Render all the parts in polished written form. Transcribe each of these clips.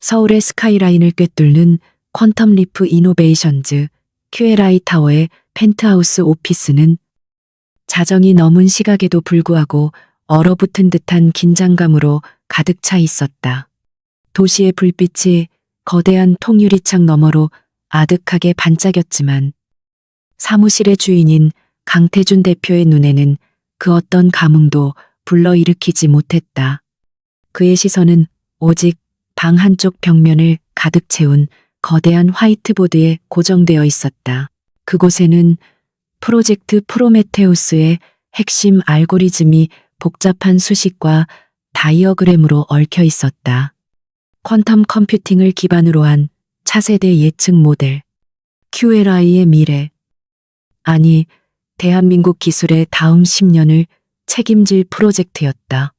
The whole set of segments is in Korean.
서울의 스카이라인을 꿰뚫는 퀀텀 리프 이노베이션즈 QLI 타워의 펜트하우스 오피스는 자정이 넘은 시각에도 불구하고 얼어붙은 듯한 긴장감으로 가득 차 있었다. 도시의 불빛이 거대한 통유리창 너머로 아득하게 반짝였지만 사무실의 주인인 강태준 대표의 눈에는 그 어떤 감흥도 불러일으키지 못했다. 그의 시선은 오직 방 한쪽 벽면을 가득 채운 거대한 화이트보드에 고정되어 있었다. 그곳에는 프로젝트 프로메테우스의 핵심 알고리즘이 복잡한 수식과 다이어그램으로 얽혀 있었다. 퀀텀 컴퓨팅을 기반으로 한 차세대 예측 모델, QLI의 미래, 아니 대한민국 기술의 다음 10년을 책임질 프로젝트였다.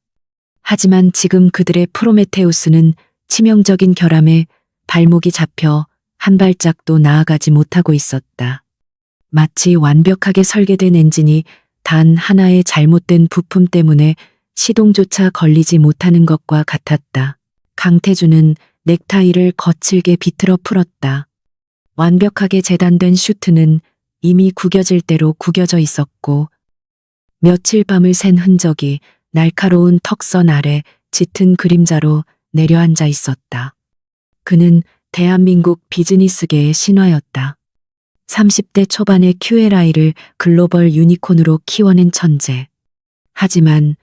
하지만 지금 그들의 프로메테우스는 치명적인 결함에 발목이 잡혀 한 발짝도 나아가지 못하고 있었다. 마치 완벽하게 설계된 엔진이 단 하나의 잘못된 부품 때문에 시동조차 걸리지 못하는 것과 같았다. 강태준은 넥타이를 거칠게 비틀어 풀었다. 완벽하게 재단된 슈트는 이미 구겨질 대로 구겨져 있었고 며칠 밤을 샌 흔적이 날카로운 턱선 아래 짙은 그림자로 내려앉아 있었다. 그는 대한민국 비즈니스계의 신화였다. 30대 초반의 QLI를 글로벌 유니콘으로 키워낸 천재. 하지만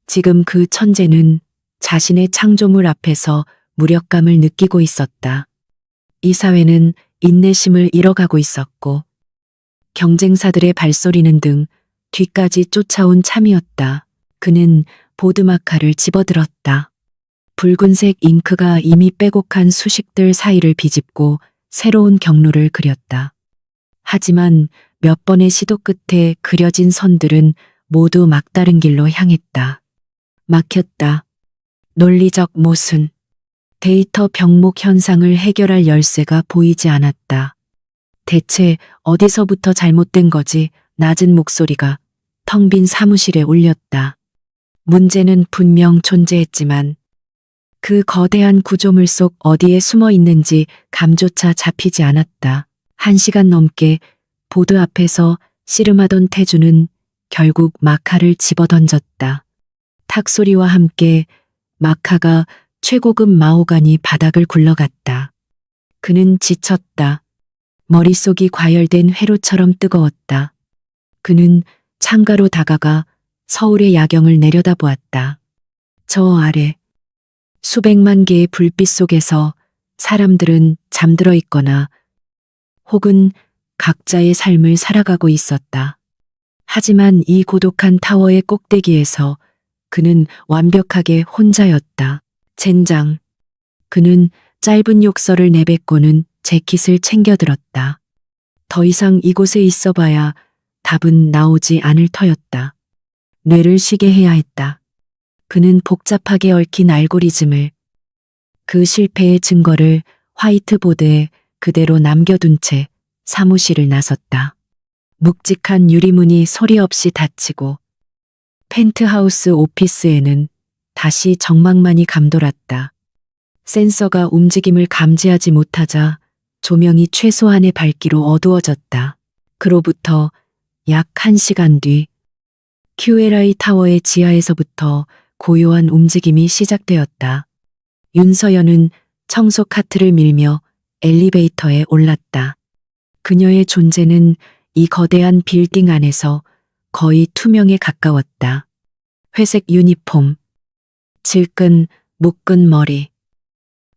지금 그 천재는 자신의 창조물 앞에서 무력감을 느끼고 있었다. 이 사회는 인내심을 잃어가고 있었고 경쟁사들의 발소리는 등 뒤까지 쫓아온 참이었다. 그는 보드마카를 집어들었다. 붉은색 잉크가 이미 빼곡한 수식들 사이를 비집고 새로운 경로를 그렸다. 하지만 몇 번의 시도 끝에 그려진 선들은 모두 막다른 길로 향했다. 막혔다. 논리적 모순. 데이터 병목 현상을 해결할 열쇠가 보이지 않았다. 대체 어디서부터 잘못된 거지? 낮은 목소리가 텅 빈 사무실에 울렸다. 문제는 분명 존재했지만 그 거대한 구조물 속 어디에 숨어 있는지 감조차 잡히지 않았다. 1시간 넘게 보드 앞에서 씨름하던 태주는 결국 마카를 집어던졌다. 탁 소리와 함께 마카가 최고급 마호가니 바닥을 굴러갔다. 그는 지쳤다. 머릿속이 과열된 회로처럼 뜨거웠다. 그는 창가로 다가가 서울의 야경을 내려다보았다. 저 아래 수백만 개의 불빛 속에서 사람들은 잠들어 있거나 혹은 각자의 삶을 살아가고 있었다. 하지만 이 고독한 타워의 꼭대기에서 그는 완벽하게 혼자였다. 젠장. 그는 짧은 욕설을 내뱉고는 재킷을 챙겨들었다. 더 이상 이곳에 있어봐야 답은 나오지 않을 터였다. 뇌를 쉬게 해야 했다. 그는 복잡하게 얽힌 알고리즘을, 그 실패의 증거를 화이트보드에 그대로 남겨둔 채 사무실을 나섰다. 묵직한 유리문이 소리 없이 닫히고 펜트하우스 오피스에는 다시 적막만이 감돌았다. 센서가 움직임을 감지하지 못하자 조명이 최소한의 밝기로 어두워졌다. 그로부터 약 1시간 뒤 QLI 타워의 지하에서부터 고요한 움직임이 시작되었다. 윤서연은 청소 카트를 밀며 엘리베이터에 올랐다. 그녀의 존재는 이 거대한 빌딩 안에서 거의 투명에 가까웠다. 회색 유니폼, 질끈 묶은 머리,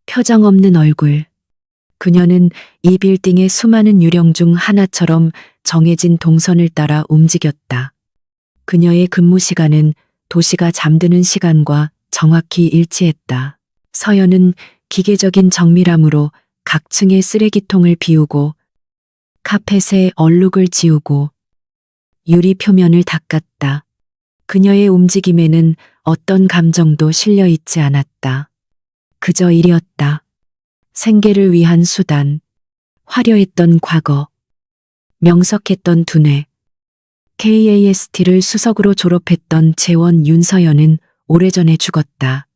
표정 없는 얼굴. 그녀는 이 빌딩의 수많은 유령 중 하나처럼 정해진 동선을 따라 움직였다. 그녀의 근무 시간은 도시가 잠드는 시간과 정확히 일치했다. 서연은 기계적인 정밀함으로 각 층의 쓰레기통을 비우고 카펫에 얼룩을 지우고 유리 표면을 닦았다. 그녀의 움직임에는 어떤 감정도 실려 있지 않았다. 그저 일이었다. 생계를 위한 수단, 화려했던 과거, 명석했던 두뇌. KAST를 수석으로 졸업했던 재원 윤서연은 오래전에 죽었다.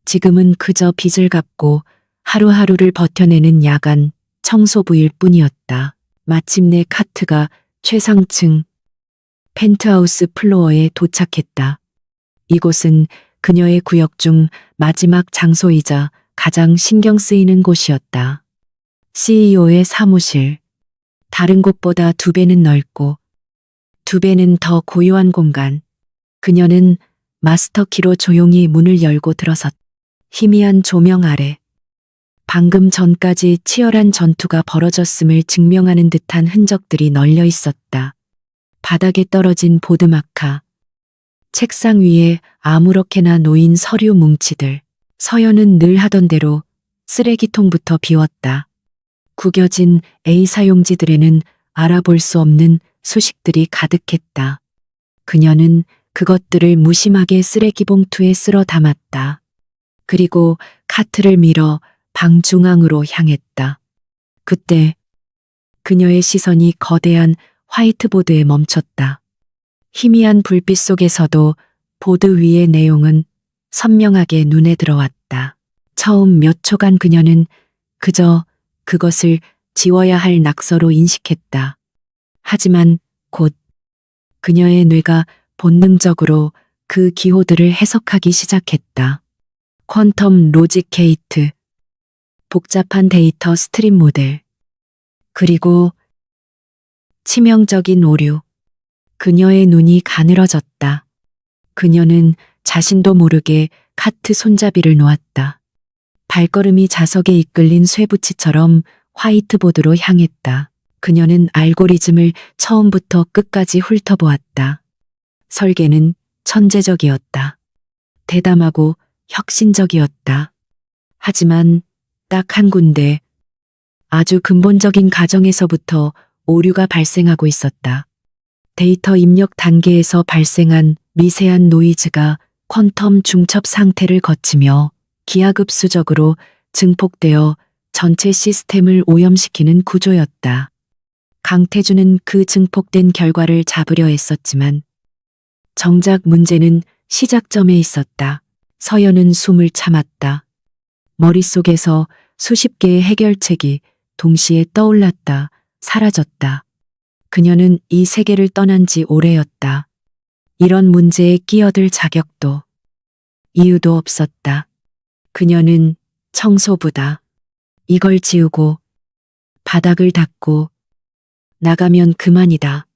지금은 그저 빚을 갚고 하루하루를 버텨내는 야간 청소부일 뿐이었다. 마침내 카트가 최상층 펜트하우스 플로어에 도착했다. 이곳은 그녀의 구역 중 마지막 장소이자 가장 신경 쓰이는 곳이었다. CEO의 사무실. 다른 곳보다 2배는 넓고 2배는 더 고요한 공간. 그녀는 마스터키로 조용히 문을 열고 들어섰다. 희미한 조명 아래 방금 전까지 치열한 전투가 벌어졌음을 증명하는 듯한 흔적들이 널려 있었다. 바닥에 떨어진 보드마카, 책상 위에 아무렇게나 놓인 서류 뭉치들. 서연은 늘 하던 대로 쓰레기통부터 비웠다. 구겨진 A 사용지들에는 알아볼 수 없는 수식들이 가득했다. 그녀는 그것들을 무심하게 쓰레기 봉투에 쓸어 담았다. 그리고 카트를 밀어 방 중앙으로 향했다. 그때 그녀의 시선이 거대한 화이트보드에 멈췄다. 희미한 불빛 속에서도 보드 위의 내용은 선명하게 눈에 들어왔다. 처음 몇 초간 그녀는 그저 그것을 지워야 할 낙서로 인식했다. 하지만 곧 그녀의 뇌가 본능적으로 그 기호들을 해석하기 시작했다. 퀀텀 로직 게이트, 복잡한 데이터 스트림 모델, 그리고 치명적인 오류. 그녀의 눈이 가늘어졌다. 그녀는 자신도 모르게 카트 손잡이를 놓았다. 발걸음이 자석에 이끌린 쇠붙이처럼 화이트보드로 향했다. 그녀는 알고리즘을 처음부터 끝까지 훑어보았다. 설계는 천재적이었다. 대담하고 혁신적이었다. 하지만 딱 한 군데, 아주 근본적인 과정에서부터 오류가 발생하고 있었다. 데이터 입력 단계에서 발생한 미세한 노이즈가 퀀텀 중첩 상태를 거치며 기하급수적으로 증폭되어 전체 시스템을 오염시키는 구조였다. 강태준은 그 증폭된 결과를 잡으려 했었지만 정작 문제는 시작점에 있었다. 서연은 숨을 참았다. 머릿속에서 수십 개의 해결책이 동시에 떠올랐다, 사라졌다. 그녀는 이 세계를 떠난 지 오래였다. 이런 문제에 끼어들 자격도, 이유도 없었다. 그녀는 청소부다. 이걸 지우고, 바닥을 닦고, 나가면 그만이다.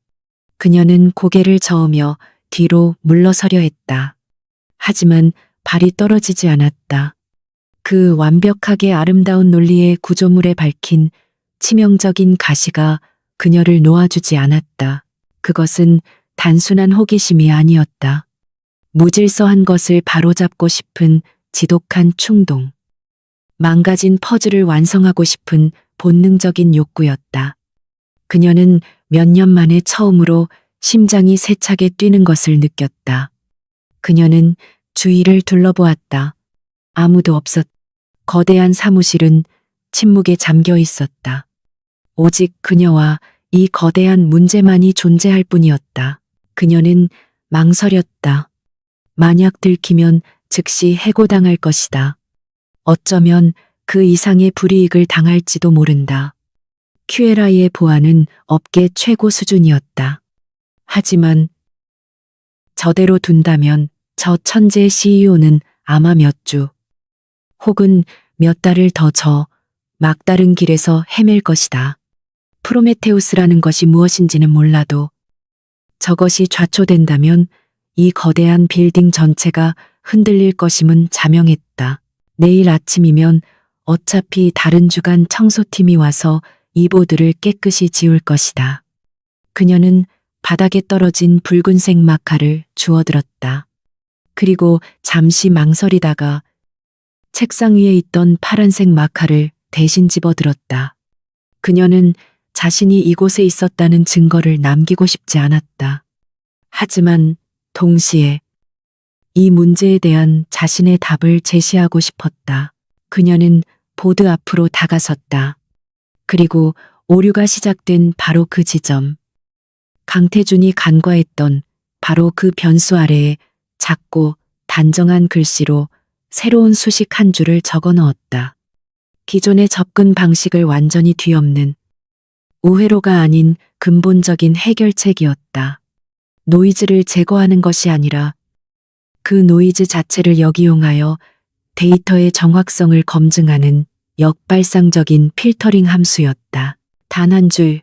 그녀는 고개를 저으며 뒤로 물러서려 했다. 하지만 발이 떨어지지 않았다. 그 완벽하게 아름다운 논리의 구조물에 밝힌 치명적인 가시가 그녀를 놓아주지 않았다. 그것은 단순한 호기심이 아니었다. 무질서한 것을 바로잡고 싶은 지독한 충동. 망가진 퍼즐을 완성하고 싶은 본능적인 욕구였다. 그녀는 몇 년 만에 처음으로 심장이 세차게 뛰는 것을 느꼈다. 그녀는 주위를 둘러보았다. 아무도 없었다. 거대한 사무실은 침묵에 잠겨 있었다. 오직 그녀와 이 거대한 문제만이 존재할 뿐이었다. 그녀는 망설였다. 만약 들키면 즉시 해고당할 것이다. 어쩌면 그 이상의 불이익을 당할지도 모른다. QLI의 보안은 업계 최고 수준이었다. 하지만 저대로 둔다면 저 천재 CEO는 아마 몇 주 혹은 몇 달을 더 저 막다른 길에서 헤맬 것이다. 프로메테우스라는 것이 무엇인지는 몰라도 저것이 좌초된다면 이 거대한 빌딩 전체가 흔들릴 것임은 자명했다. 내일 아침이면 어차피 다른 주간 청소팀이 와서 이 보드를 깨끗이 지울 것이다. 그녀는 바닥에 떨어진 붉은색 마카를 주워들었다. 그리고 잠시 망설이다가 책상 위에 있던 파란색 마카를 대신 집어들었다. 그녀는 자신이 이곳에 있었다는 증거를 남기고 싶지 않았다. 하지만 동시에 이 문제에 대한 자신의 답을 제시하고 싶었다. 그녀는 보드 앞으로 다가섰다. 그리고 오류가 시작된 바로 그 지점. 강태준이 간과했던 바로 그 변수 아래에 작고 단정한 글씨로 새로운 수식 한 줄을 적어 넣었다. 기존의 접근 방식을 완전히 뒤엎는 우회로가 아닌 근본적인 해결책이었다. 노이즈를 제거하는 것이 아니라 그 노이즈 자체를 역이용하여 데이터의 정확성을 검증하는 역발상적인 필터링 함수였다. 단 한 줄.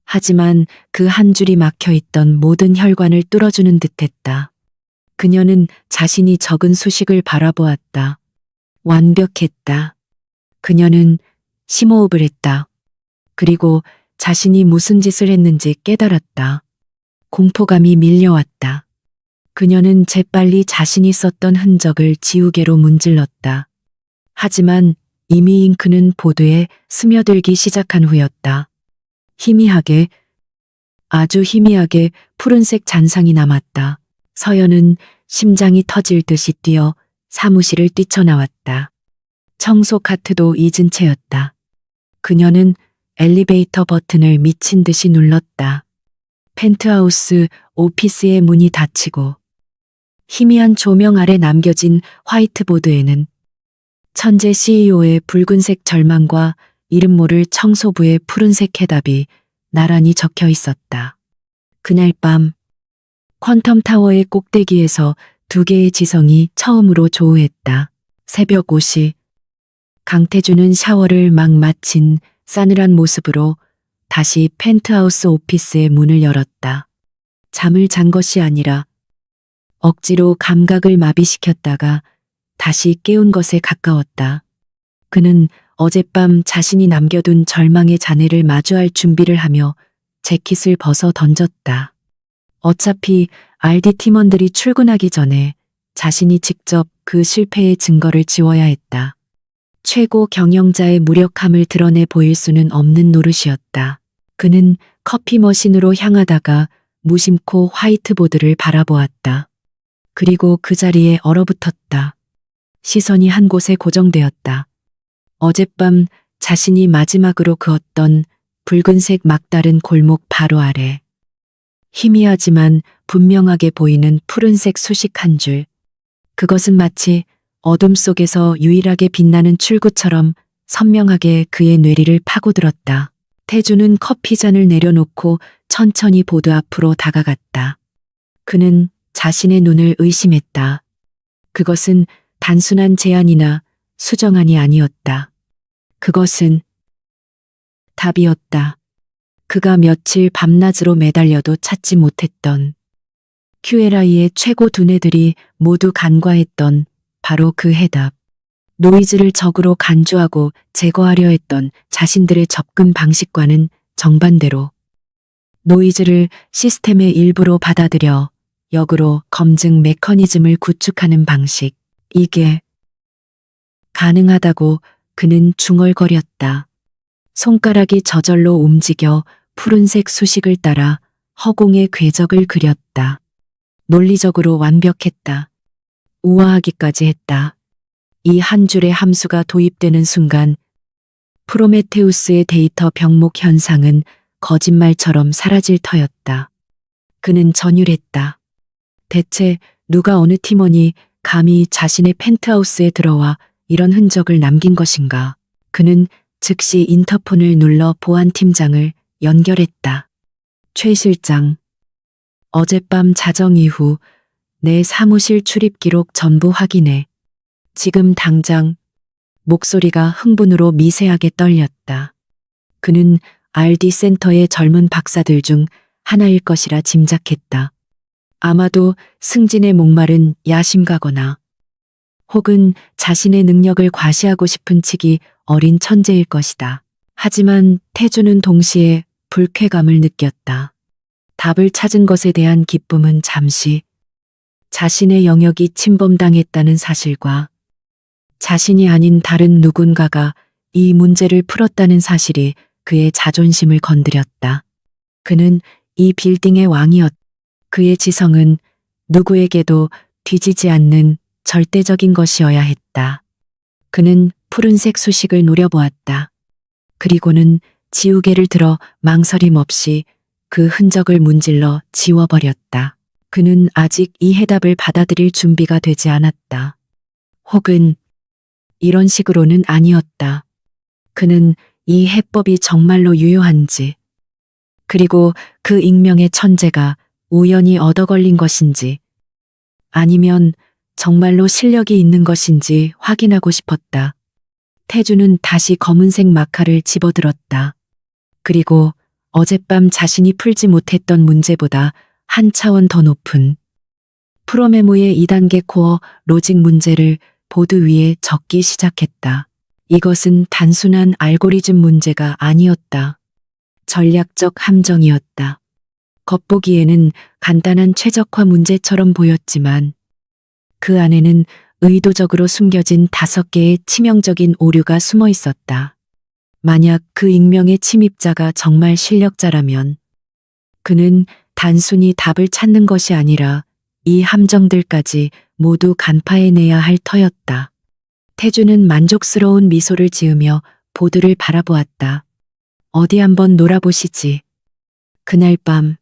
하지만 그 한 줄이 막혀 있던 모든 혈관을 뚫어주는 듯했다. 그녀는 자신이 적은 수식을 바라보았다. 완벽했다. 그녀는 심호흡을 했다. 그리고 자신이 무슨 짓을 했는지 깨달았다. 공포감이 밀려왔다. 그녀는 재빨리 자신이 썼던 흔적을 지우개로 문질렀다. 하지만 이미 잉크는 보드에 스며들기 시작한 후였다. 희미하게, 아주 희미하게 푸른색 잔상이 남았다. 서연은 심장이 터질 듯이 뛰어 사무실을 뛰쳐나왔다. 청소 카트도 잊은 채였다. 그녀는 엘리베이터 버튼을 미친 듯이 눌렀다. 펜트하우스 오피스의 문이 닫히고 희미한 조명 아래 남겨진 화이트보드에는 천재 CEO의 붉은색 절망과 이름 모를 청소부의 푸른색 해답이 나란히 적혀 있었다. 그날 밤 퀀텀 타워의 꼭대기에서 두 개의 지성이 처음으로 조우했다. 새벽 5시 강태준은 샤워를 막 마친 싸늘한 모습으로 다시 펜트하우스 오피스의 문을 열었다. 잠을 잔 것이 아니라 억지로 감각을 마비시켰다가 다시 깨운 것에 가까웠다. 그는 어젯밤 자신이 남겨둔 절망의 잔해를 마주할 준비를 하며 재킷을 벗어 던졌다. 어차피 RD 팀원들이 출근하기 전에 자신이 직접 그 실패의 증거를 지워야 했다. 최고 경영자의 무력함을 드러내 보일 수는 없는 노릇이었다. 그는 커피 머신으로 향하다가 무심코 화이트보드를 바라보았다. 그리고 그 자리에 얼어붙었다. 시선이 한 곳에 고정되었다. 어젯밤 자신이 마지막으로 그었던 붉은색 막다른 골목 바로 아래. 희미하지만 분명하게 보이는 푸른색 수식 한 줄. 그것은 마치 어둠 속에서 유일하게 빛나는 출구처럼 선명하게 그의 뇌리를 파고들었다. 태주는 커피잔을 내려놓고 천천히 보드 앞으로 다가갔다. 그는 자신의 눈을 의심했다. 그것은 단순한 제안이나 수정안이 아니었다. 그것은 답이었다. 그가 며칠 밤낮으로 매달려도 찾지 못했던 QLI의 최고 두뇌들이 모두 간과했던 바로 그 해답. 노이즈를 적으로 간주하고 제거하려 했던 자신들의 접근 방식과는 정반대로 노이즈를 시스템의 일부로 받아들여 역으로 검증 메커니즘을 구축하는 방식. 이게 가능하다고 그는 중얼거렸다. 손가락이 저절로 움직여 푸른색 수식을 따라 허공의 궤적을 그렸다. 논리적으로 완벽했다. 우아하기까지 했다. 이 한 줄의 함수가 도입되는 순간 프로메테우스의 데이터 병목 현상은 거짓말처럼 사라질 터였다. 그는 전율했다. 대체 누가 어느 팀원이 감히 자신의 펜트하우스에 들어와 이런 흔적을 남긴 것인가. 그는 즉시 인터폰을 눌러 보안팀장을 연결했다. 최 실장, 어젯밤 자정 이후 내 사무실 출입 기록 전부 확인해. 지금 당장. 목소리가 흥분으로 미세하게 떨렸다. 그는 RD 센터의 젊은 박사들 중 하나일 것이라 짐작했다. 아마도 승진에 목마른 야심가거나 혹은 자신의 능력을 과시하고 싶은 치기 어린 천재일 것이다. 하지만 태주는 동시에 불쾌감을 느꼈다. 답을 찾은 것에 대한 기쁨은 잠시, 자신의 영역이 침범당했다는 사실과 자신이 아닌 다른 누군가가 이 문제를 풀었다는 사실이 그의 자존심을 건드렸다. 그는 이 빌딩의 왕이었다. 그의 지성은 누구에게도 뒤지지 않는 절대적인 것이어야 했다. 그는 푸른색 수식을 노려보았다. 그리고는 지우개를 들어 망설임 없이 그 흔적을 문질러 지워버렸다. 그는 아직 이 해답을 받아들일 준비가 되지 않았다. 혹은 이런 식으로는 아니었다. 그는 이 해법이 정말로 유효한지, 그리고 그 익명의 천재가 우연히 얻어걸린 것인지, 아니면 정말로 실력이 있는 것인지 확인하고 싶었다. 태주는 다시 검은색 마카를 집어들었다. 그리고 어젯밤 자신이 풀지 못했던 문제보다 한 차원 더 높은 프로메모의 2단계 코어 로직 문제를 보드 위에 적기 시작했다. 이것은 단순한 알고리즘 문제가 아니었다. 전략적 함정이었다. 겉보기에는 간단한 최적화 문제처럼 보였지만 그 안에는 의도적으로 숨겨진 5개의 치명적인 오류가 숨어 있었다. 만약 그 익명의 침입자가 정말 실력자라면 그는 단순히 답을 찾는 것이 아니라 이 함정들까지 모두 간파해내야 할 터였다. 태주는 만족스러운 미소를 지으며 보드를 바라보았다. 어디 한번 놀아보시지. 그날 밤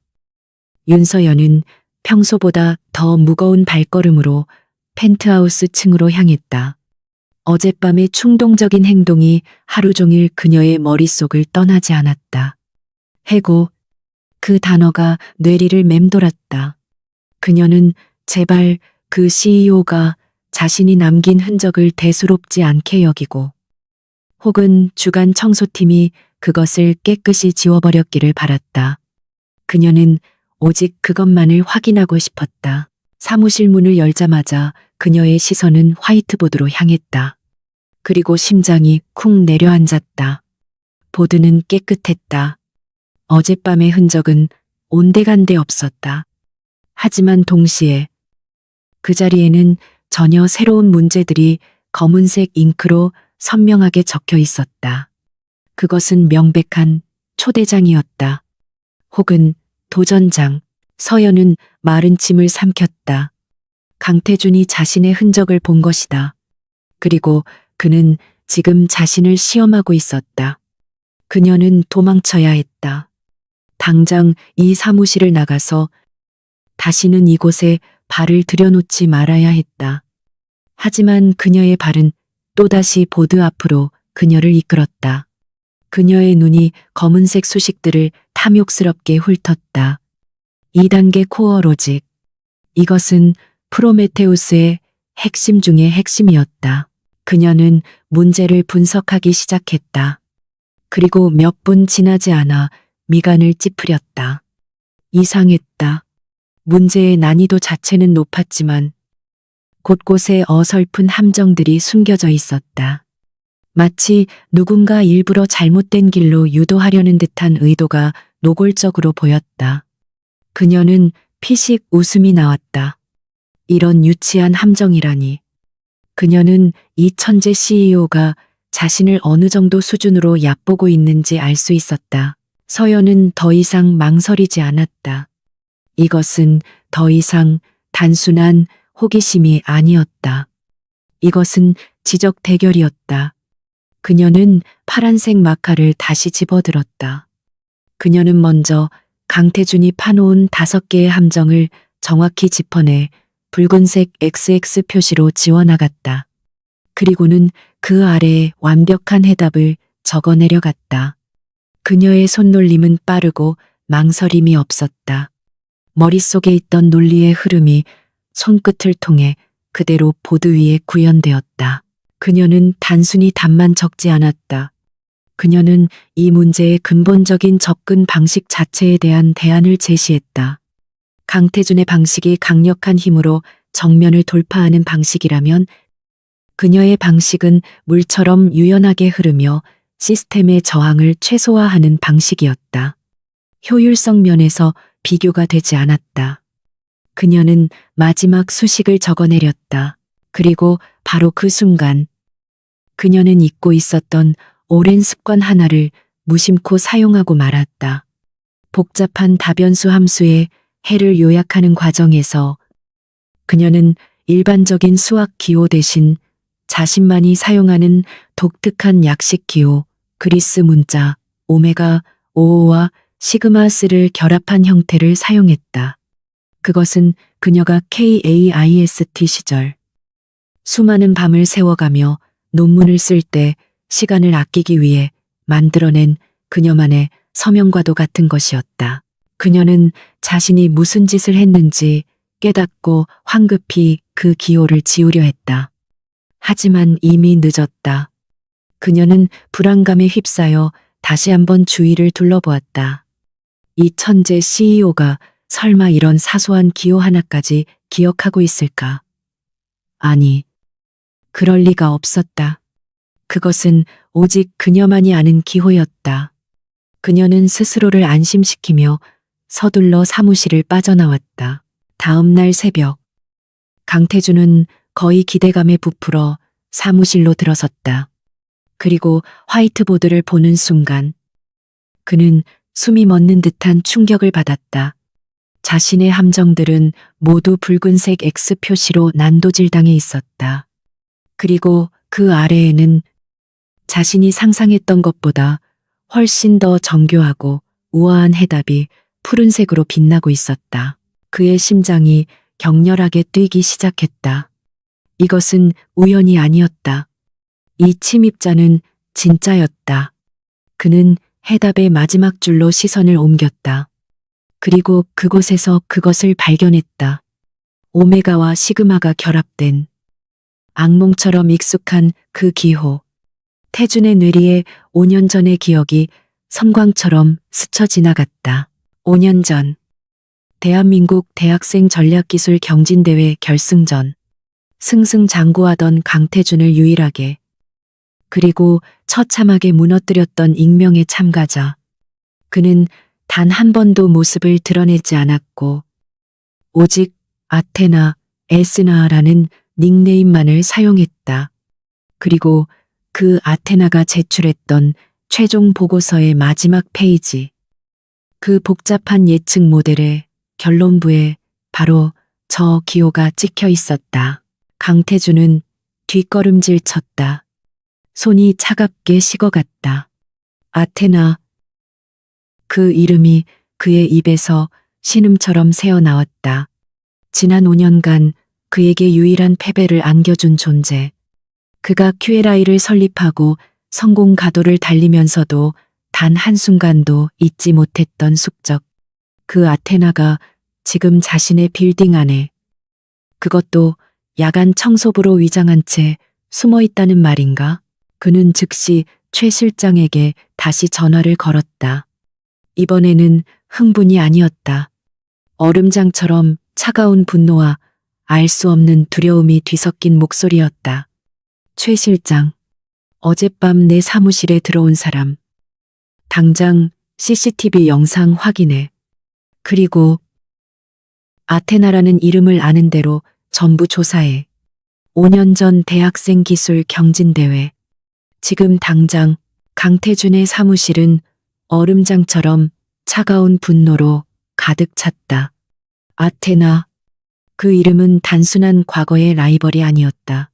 윤서연은 평소보다 더 무거운 발걸음으로 펜트하우스 층으로 향했다. 어젯밤의 충동적인 행동이 하루 종일 그녀의 머릿속을 떠나지 않았다. 해고, 그 단어가 뇌리를 맴돌았다. 그녀는 제발 그 CEO가 자신이 남긴 흔적을 대수롭지 않게 여기고 혹은 주간 청소팀이 그것을 깨끗이 지워버렸기를 바랐다. 그녀는 오직 그것만을 확인하고 싶었다. 사무실 문을 열자마자 그녀의 시선은 화이트보드로 향했다. 그리고 심장이 쿵 내려앉았다. 보드는 깨끗했다. 어젯밤의 흔적은 온데간데 없었다. 하지만 동시에 그 자리에는 전혀 새로운 문제들이 검은색 잉크로 선명하게 적혀 있었다. 그것은 명백한 초대장이었다. 혹은 도전장. 서연은 마른 침을 삼켰다. 강태준이 자신의 흔적을 본 것이다. 그리고 그는 지금 자신을 시험하고 있었다. 그녀는 도망쳐야 했다. 당장 이 사무실을 나가서 다시는 이곳에 발을 들여놓지 말아야 했다. 하지만 그녀의 발은 또다시 보드 앞으로 그녀를 이끌었다. 그녀의 눈이 검은색 수식들을 탐욕스럽게 훑었다. 2단계 코어 로직. 이것은 프로메테우스의 핵심 중의 핵심이었다. 그녀는 문제를 분석하기 시작했다. 그리고 몇 분 지나지 않아 미간을 찌푸렸다. 이상했다. 문제의 난이도 자체는 높았지만 곳곳에 어설픈 함정들이 숨겨져 있었다. 마치 누군가 일부러 잘못된 길로 유도하려는 듯한 의도가 노골적으로 보였다. 그녀는 피식 웃음이 나왔다. 이런 유치한 함정이라니. 그녀는 이 천재 CEO가 자신을 어느 정도 수준으로 얕보고 있는지 알 수 있었다. 서연은 더 이상 망설이지 않았다. 이것은 더 이상 단순한 호기심이 아니었다. 이것은 지적 대결이었다. 그녀는 파란색 마카를 다시 집어들었다. 그녀는 먼저 강태준이 파놓은 5개의 함정을 정확히 짚어내 붉은색 XX 표시로 지워나갔다. 그리고는 그 아래에 완벽한 해답을 적어내려갔다. 그녀의 손놀림은 빠르고 망설임이 없었다. 머릿속에 있던 논리의 흐름이 손끝을 통해 그대로 보드 위에 구현되었다. 그녀는 단순히 답만 적지 않았다. 그녀는 이 문제의 근본적인 접근 방식 자체에 대한 대안을 제시했다. 강태준의 방식이 강력한 힘으로 정면을 돌파하는 방식이라면 그녀의 방식은 물처럼 유연하게 흐르며 시스템의 저항을 최소화하는 방식이었다. 효율성 면에서 비교가 되지 않았다. 그녀는 마지막 수식을 적어내렸다. 그리고 바로 그 순간 그녀는 잊고 있었던 오랜 습관 하나를 무심코 사용하고 말았다. 복잡한 다변수 함수의 해를 요약하는 과정에서 그녀는 일반적인 수학 기호 대신 자신만이 사용하는 독특한 약식 기호, 그리스 문자, 오메가 5와 시그마 스를 결합한 형태를 사용했다. 그것은 그녀가 KAIST 시절 수많은 밤을 새워가며 논문을 쓸 때 시간을 아끼기 위해 만들어낸 그녀만의 서명과도 같은 것이었다. 그녀는 자신이 무슨 짓을 했는지 깨닫고 황급히 그 기호를 지우려 했다. 하지만 이미 늦었다. 그녀는 불안감에 휩싸여 다시 한번 주위를 둘러보았다. 이 천재 CEO가 설마 이런 사소한 기호 하나까지 기억하고 있을까? 아니, 그럴 리가 없었다. 그것은 오직 그녀만이 아는 기호였다. 그녀는 스스로를 안심시키며 서둘러 사무실을 빠져나왔다. 다음 날 새벽, 강태준은 거의 기대감에 부풀어 사무실로 들어섰다. 그리고 화이트보드를 보는 순간 그는 숨이 멎는 듯한 충격을 받았다. 자신의 함정들은 모두 붉은색 X 표시로 난도질당해 있었다. 그리고 그 아래에는 자신이 상상했던 것보다 훨씬 더 정교하고 우아한 해답이 푸른색으로 빛나고 있었다. 그의 심장이 격렬하게 뛰기 시작했다. 이것은 우연이 아니었다. 이 침입자는 진짜였다. 그는 해답의 마지막 줄로 시선을 옮겼다. 그리고 그곳에서 그것을 발견했다. 오메가와 시그마가 결합된 악몽처럼 익숙한 그 기호. 태준의 뇌리에 5년 전의 기억이 섬광처럼 스쳐 지나갔다. 5년 전, 대한민국 대학생 전략기술 경진대회 결승전. 승승장구하던 강태준을 유일하게, 그리고 처참하게 무너뜨렸던 익명의 참가자. 그는 단 한 번도 모습을 드러내지 않았고 오직 아테나, 에스나라는 닉네임만을 사용했다. 그리고 그 아테나가 제출했던 최종 보고서의 마지막 페이지. 그 복잡한 예측 모델의 결론부에 바로 저 기호가 찍혀 있었다. 강태준은 뒷걸음질 쳤다. 손이 차갑게 식어갔다. 아테나. 그 이름이 그의 입에서 신음처럼 새어나왔다. 지난 5년간 그에게 유일한 패배를 안겨준 존재. 그가 QLI를 설립하고 성공 가도를 달리면서도 단 한순간도 잊지 못했던 숙적. 그 아테나가 지금 자신의 빌딩 안에, 그것도 야간 청소부로 위장한 채 숨어 있다는 말인가? 그는 즉시 최 실장에게 다시 전화를 걸었다. 이번에는 흥분이 아니었다. 얼음장처럼 차가운 분노와 알 수 없는 두려움이 뒤섞인 목소리였다. 최 실장, 어젯밤 내 사무실에 들어온 사람. 당장 CCTV 영상 확인해. 그리고 아테나라는 이름을 아는 대로 전부 조사해. 5년 전 대학생 기술 경진대회. 지금 당장. 강태준의 사무실은 얼음장처럼 차가운 분노로 가득 찼다. 아테나. 그 이름은 단순한 과거의 라이벌이 아니었다.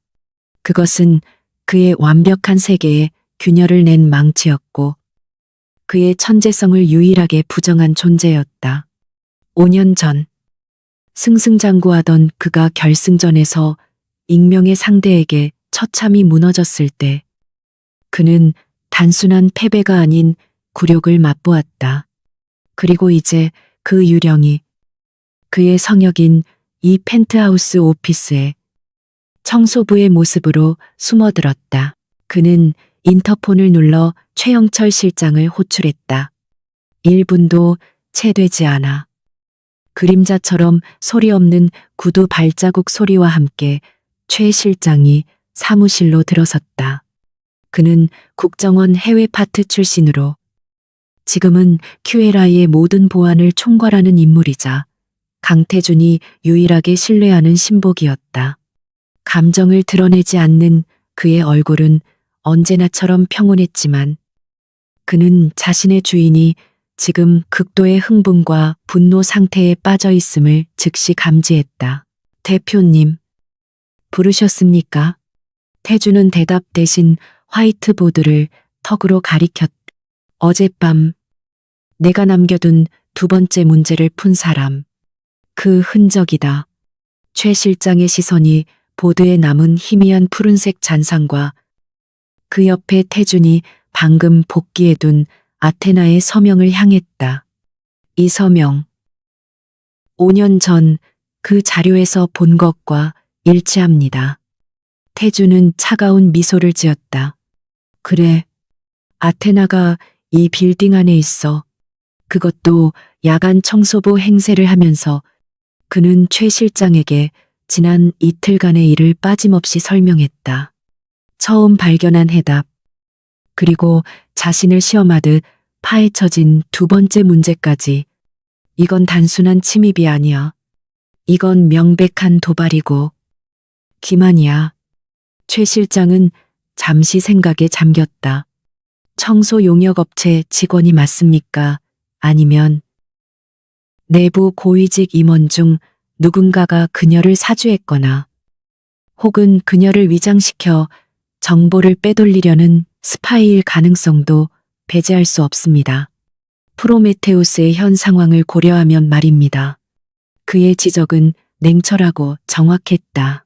그것은 그의 완벽한 세계에 균열을 낸 망치였고 그의 천재성을 유일하게 부정한 존재였다. 5년 전 승승장구하던 그가 결승전에서 익명의 상대에게 처참히 무너졌을 때 그는 단순한 패배가 아닌 굴욕을 맛보았다. 그리고 이제 그 유령이 그의 성역인 이 펜트하우스 오피스에 청소부의 모습으로 숨어들었다. 그는 인터폰을 눌러 최영철 실장을 호출했다. 1분도 채 되지 않아. 그림자처럼 소리 없는 구두 발자국 소리와 함께 최 실장이 사무실로 들어섰다. 그는 국정원 해외 파트 출신으로 지금은 QLI의 모든 보안을 총괄하는 인물이자 강태준이 유일하게 신뢰하는 신복이었다. 감정을 드러내지 않는 그의 얼굴은 언제나처럼 평온했지만 그는 자신의 주인이 지금 극도의 흥분과 분노 상태에 빠져 있음을 즉시 감지했다. 대표님, 부르셨습니까? 태준은 대답 대신 화이트보드를 턱으로 가리켰다. 어젯밤 내가 남겨둔 두 번째 문제를 푼 사람. 그 흔적이다. 최 실장의 시선이 보드에 남은 희미한 푸른색 잔상과 그 옆에 태준이 방금 복기해둔 아테나의 서명을 향했다. 이 서명. 5년 전 그 자료에서 본 것과 일치합니다. 태준은 차가운 미소를 지었다. 그래. 아테나가 이 빌딩 안에 있어. 그것도 야간 청소부 행세를 하면서. 그는 최 실장에게 지난 이틀간의 일을 빠짐없이 설명했다. 처음 발견한 해답. 그리고 자신을 시험하듯 파헤쳐진 두 번째 문제까지. 이건 단순한 침입이 아니야. 이건 명백한 도발이고 기만이야. 최 실장은 잠시 생각에 잠겼다. 청소 용역업체 직원이 맞습니까? 아니면 내부 고위직 임원 중 누군가가 그녀를 사주했거나 혹은 그녀를 위장시켜 정보를 빼돌리려는 스파이일 가능성도 배제할 수 없습니다. 프로메테우스의 현 상황을 고려하면 말입니다. 그의 지적은 냉철하고 정확했다.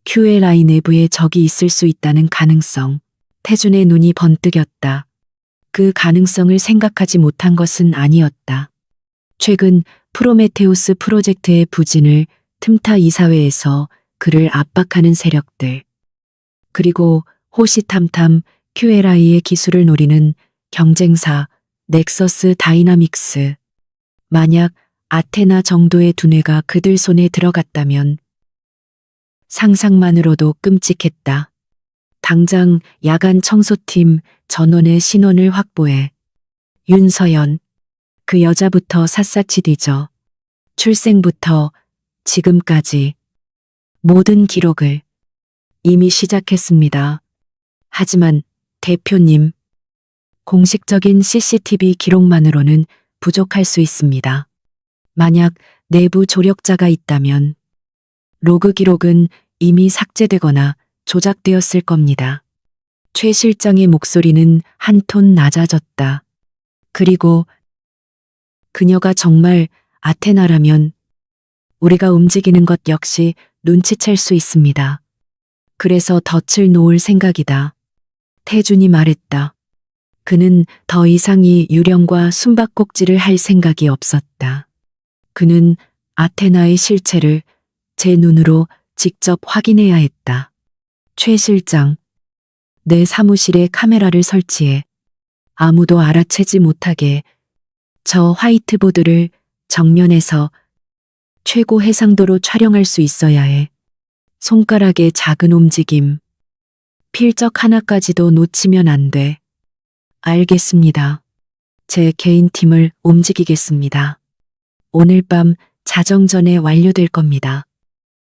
QLI 내부에 적이 있을 수 있다는 가능성. 태준의 눈이 번뜩였다. 그 가능성을 생각하지 못한 것은 아니었다. 최근 프로메테우스 프로젝트의 부진을 틈타 이사회에서 그를 압박하는 세력들. 그리고 호시탐탐 QLI의 기술을 노리는 경쟁사 넥서스 다이나믹스. 만약 아테나 정도의 두뇌가 그들 손에 들어갔다면 상상만으로도 끔찍했다. 당장 야간 청소팀 전원의 신원을 확보해. 윤서연. 그 여자부터 샅샅이 뒤져. 출생부터 지금까지 모든 기록을 이미 시작했습니다. 하지만 대표님, 공식적인 CCTV 기록만으로는 부족할 수 있습니다. 만약 내부 조력자가 있다면 로그 기록은 이미 삭제되거나 조작되었을 겁니다. 최 실장의 목소리는 한 톤 낮아졌다. 그리고 그녀가 정말 아테나라면 우리가 움직이는 것 역시 눈치챌 수 있습니다. 그래서 덫을 놓을 생각이다. 태준이 말했다. 그는 더 이상 이 유령과 숨바꼭질을 할 생각이 없었다. 그는 아테나의 실체를 제 눈으로 직접 확인해야 했다. 최 실장, 내 사무실에 카메라를 설치해 아무도 알아채지 못하게. 저 화이트보드를 정면에서 최고 해상도로 촬영할 수 있어야 해. 손가락의 작은 움직임, 필적 하나까지도 놓치면 안 돼. 알겠습니다. 제 개인 팀을 움직이겠습니다. 오늘 밤 자정 전에 완료될 겁니다.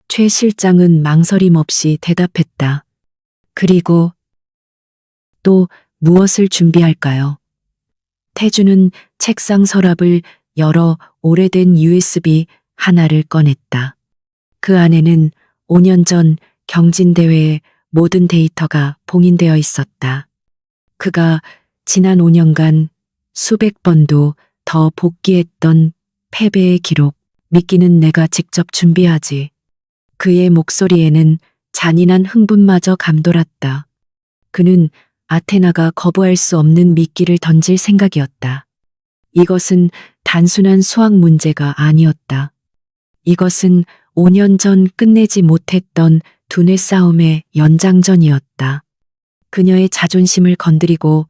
최 실장은 망설임 없이 대답했다. 그리고 또 무엇을 준비할까요? 태준은 책상 서랍을 열어 오래된 USB 하나를 꺼냈다. 그 안에는 5년 전 경진대회의 모든 데이터가 봉인되어 있었다. 그가 지난 5년간 수백 번도 더 복귀했던 패배의 기록. 미끼는 내가 직접 준비하지. 그의 목소리에는 잔인한 흥분마저 감돌았다. 그는 아테나가 거부할 수 없는 미끼를 던질 생각이었다. 이것은 단순한 수학 문제가 아니었다. 이것은 5년 전 끝내지 못했던 두뇌 싸움의 연장전이었다. 그녀의 자존심을 건드리고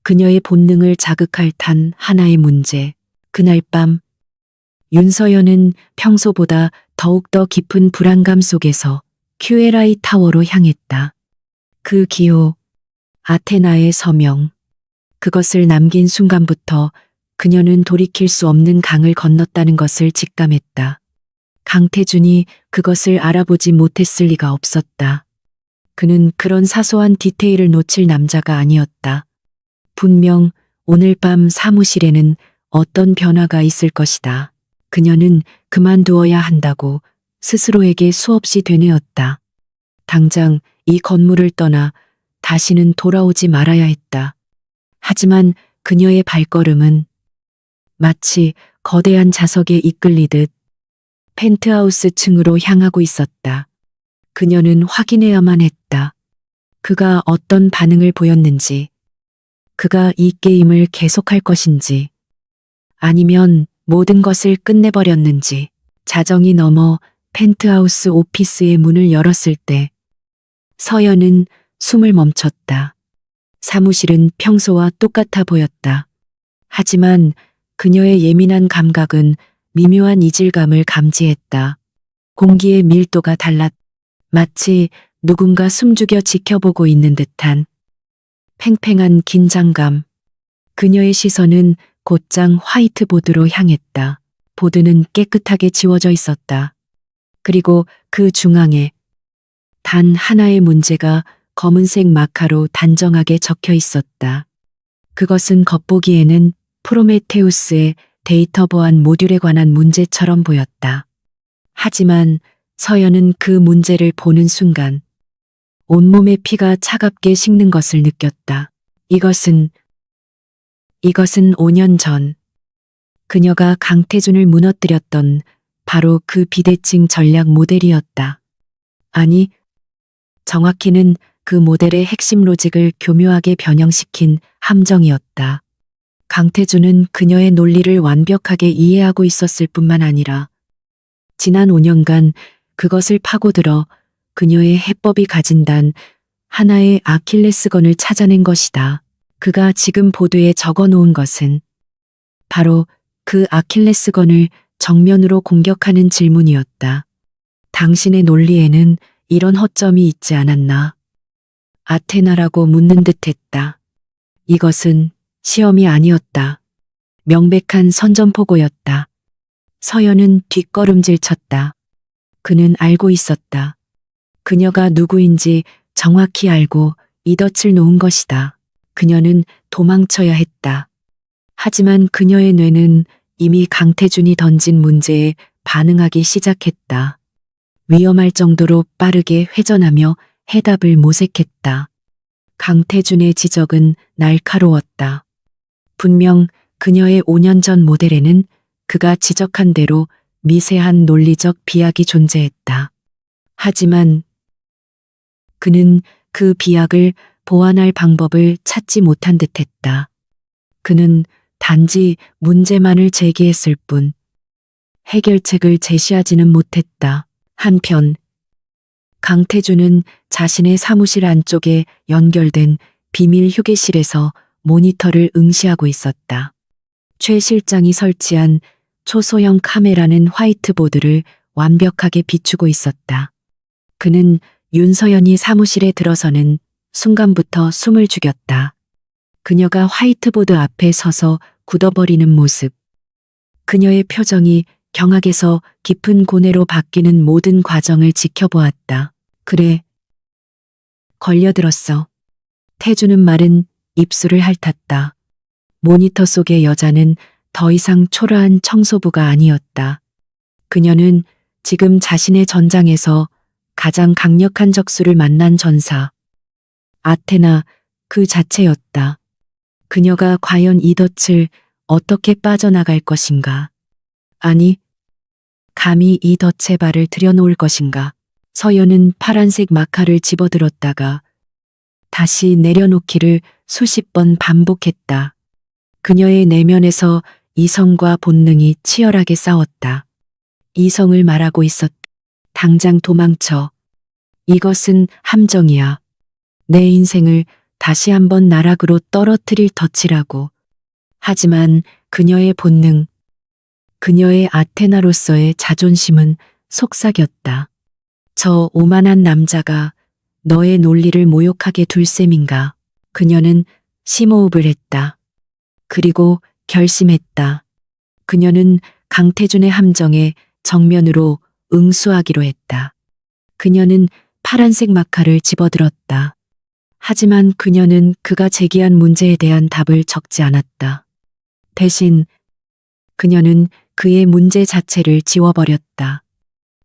그녀의 본능을 자극할 단 하나의 문제. 그날 밤 윤서연은 평소보다 더욱더 깊은 불안감 속에서 QLI 타워로 향했다. 그 기호, 아테나의 서명. 그것을 남긴 순간부터 그녀는 돌이킬 수 없는 강을 건넜다는 것을 직감했다. 강태준이 그것을 알아보지 못했을 리가 없었다. 그는 그런 사소한 디테일을 놓칠 남자가 아니었다. 분명 오늘 밤 사무실에는 어떤 변화가 있을 것이다. 그녀는 그만두어야 한다고 스스로에게 수없이 되뇌었다. 당장 이 건물을 떠나 다시는 돌아오지 말아야 했다. 하지만 그녀의 발걸음은 마치 거대한 자석에 이끌리듯 펜트하우스 층으로 향하고 있었다. 그녀는 확인해야만 했다. 그가 어떤 반응을 보였는지, 그가 이 게임을 계속할 것인지, 아니면 모든 것을 끝내버렸는지. 자정이 넘어 펜트하우스 오피스의 문을 열었을 때 서연은 숨을 멈췄다. 사무실은 평소와 똑같아 보였다. 하지만 그녀의 예민한 감각은 미묘한 이질감을 감지했다. 공기의 밀도가 달랐. 마치 누군가 숨죽여 지켜보고 있는 듯한 팽팽한 긴장감. 그녀의 시선은 곧장 화이트보드로 향했다. 보드는 깨끗하게 지워져 있었다. 그리고 그 중앙에 단 하나의 문제가 검은색 마카로 단정하게 적혀 있었다. 그것은 겉보기에는 프로메테우스의 데이터 보안 모듈에 관한 문제처럼 보였다. 하지만 서연은 그 문제를 보는 순간 온몸의 피가 차갑게 식는 것을 느꼈다. 이것은 5년 전 그녀가 강태준을 무너뜨렸던 바로 그 비대칭 전략 모델이었다. 아니, 정확히는 그 모델의 핵심 로직을 교묘하게 변형시킨 함정이었다. 강태준은 그녀의 논리를 완벽하게 이해하고 있었을 뿐만 아니라 지난 5년간 그것을 파고들어 그녀의 해법이 가진 단 하나의 아킬레스건을 찾아낸 것이다. 그가 지금 보드에 적어 놓은 것은 바로 그 아킬레스건을 정면으로 공격하는 질문이었다. 당신의 논리에는 이런 허점이 있지 않았나? 아테나라고 묻는 듯 했다. 이것은 시험이 아니었다. 명백한 선전포고였다. 서연은 뒷걸음질 쳤다. 그는 알고 있었다. 그녀가 누구인지 정확히 알고 이 덫을 놓은 것이다. 그녀는 도망쳐야 했다. 하지만 그녀의 뇌는 이미 강태준이 던진 문제에 반응하기 시작했다. 위험할 정도로 빠르게 회전하며 해답을 모색했다. 강태준의 지적은 날카로웠다. 분명 그녀의 5년 전 모델에는 그가 지적한 대로 미세한 논리적 비약이 존재했다. 하지만 그는 그 비약을 보완할 방법을 찾지 못한 듯했다. 그는 단지 문제만을 제기했을 뿐 해결책을 제시하지는 못했다. 한편 강태준은 자신의 사무실 안쪽에 연결된 비밀 휴게실에서 모니터를 응시하고 있었다. 최 실장이 설치한 초소형 카메라는 화이트보드를 완벽하게 비추고 있었다. 그는 윤서연이 사무실에 들어서는 순간부터 숨을 죽였다. 그녀가 화이트보드 앞에 서서 굳어버리는 모습. 그녀의 표정이 경악에서 깊은 고뇌로 바뀌는 모든 과정을 지켜보았다. 그래. 걸려들었어. 태주는 말은 입술을 핥았다. 모니터 속의 여자는 더 이상 초라한 청소부가 아니었다. 그녀는 지금 자신의 전장에서 가장 강력한 적수를 만난 전사. 아테나 그 자체였다. 그녀가 과연 이 덫을 어떻게 빠져나갈 것인가? 아니, 감히 이 덫에 발을 들여놓을 것인가? 서연은 파란색 마카를 집어들었다가 다시 내려놓기를 수십 번 반복했다. 그녀의 내면에서 이성과 본능이 치열하게 싸웠다. 이성을 말하고 있었다. 당장 도망쳐. 이것은 함정이야. 내 인생을 다시 한번 나락으로 떨어뜨릴 덫이라고. 하지만 그녀의 본능, 그녀의 아테나로서의 자존심은 속삭였다. 저 오만한 남자가 너의 논리를 모욕하게 둘 셈인가. 그녀는 심호흡을 했다. 그리고 결심했다. 그녀는 강태준의 함정에 정면으로 응수하기로 했다. 그녀는 파란색 마카를 집어들었다. 하지만 그녀는 그가 제기한 문제에 대한 답을 적지 않았다. 대신 그녀는 그의 문제 자체를 지워버렸다.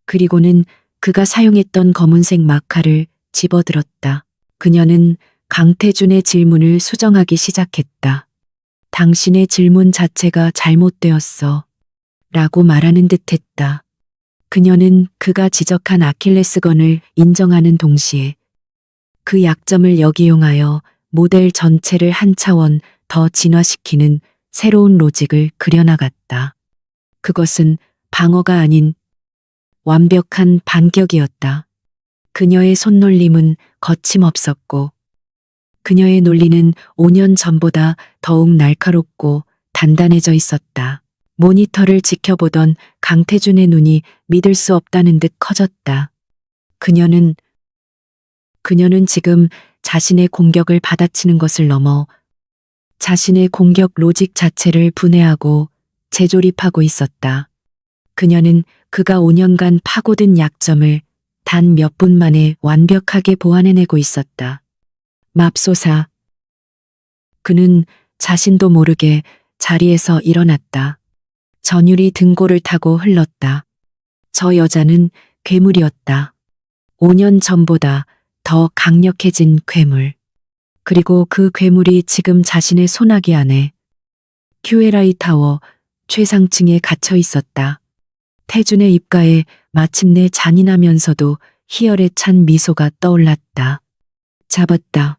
그리고는 그가 사용했던 검은색 마카를 집어들었다. 그녀는 강태준의 질문을 수정하기 시작했다. 당신의 질문 자체가 잘못되었어. 라고 말하는 듯 했다. 그녀는 그가 지적한 아킬레스건을 인정하는 동시에 그 약점을 역이용하여 모델 전체를 한 차원 더 진화시키는 새로운 로직을 그려나갔다. 그것은 방어가 아닌 완벽한 반격이었다. 그녀의 손놀림은 거침없었고 그녀의 논리는 5년 전보다 더욱 날카롭고 단단해져 있었다. 모니터를 지켜보던 강태준의 눈이 믿을 수 없다는 듯 커졌다. 그녀는 지금 자신의 공격을 받아치는 것을 넘어 자신의 공격 로직 자체를 분해하고 재조립하고 있었다. 그녀는 그가 5년간 파고든 약점을 단 몇 분 만에 완벽하게 보완해내고 있었다. 맙소사. 그는 자신도 모르게 자리에서 일어났다. 전율이 등골을 타고 흘렀다. 저 여자는 괴물이었다. 5년 전보다 더 강력해진 괴물. 그리고 그 괴물이 지금 자신의 소나기 안에 QLI 타워 최상층에 갇혀 있었다. 태준의 입가에 마침내 잔인하면서도 희열에 찬 미소가 떠올랐다. 잡았다.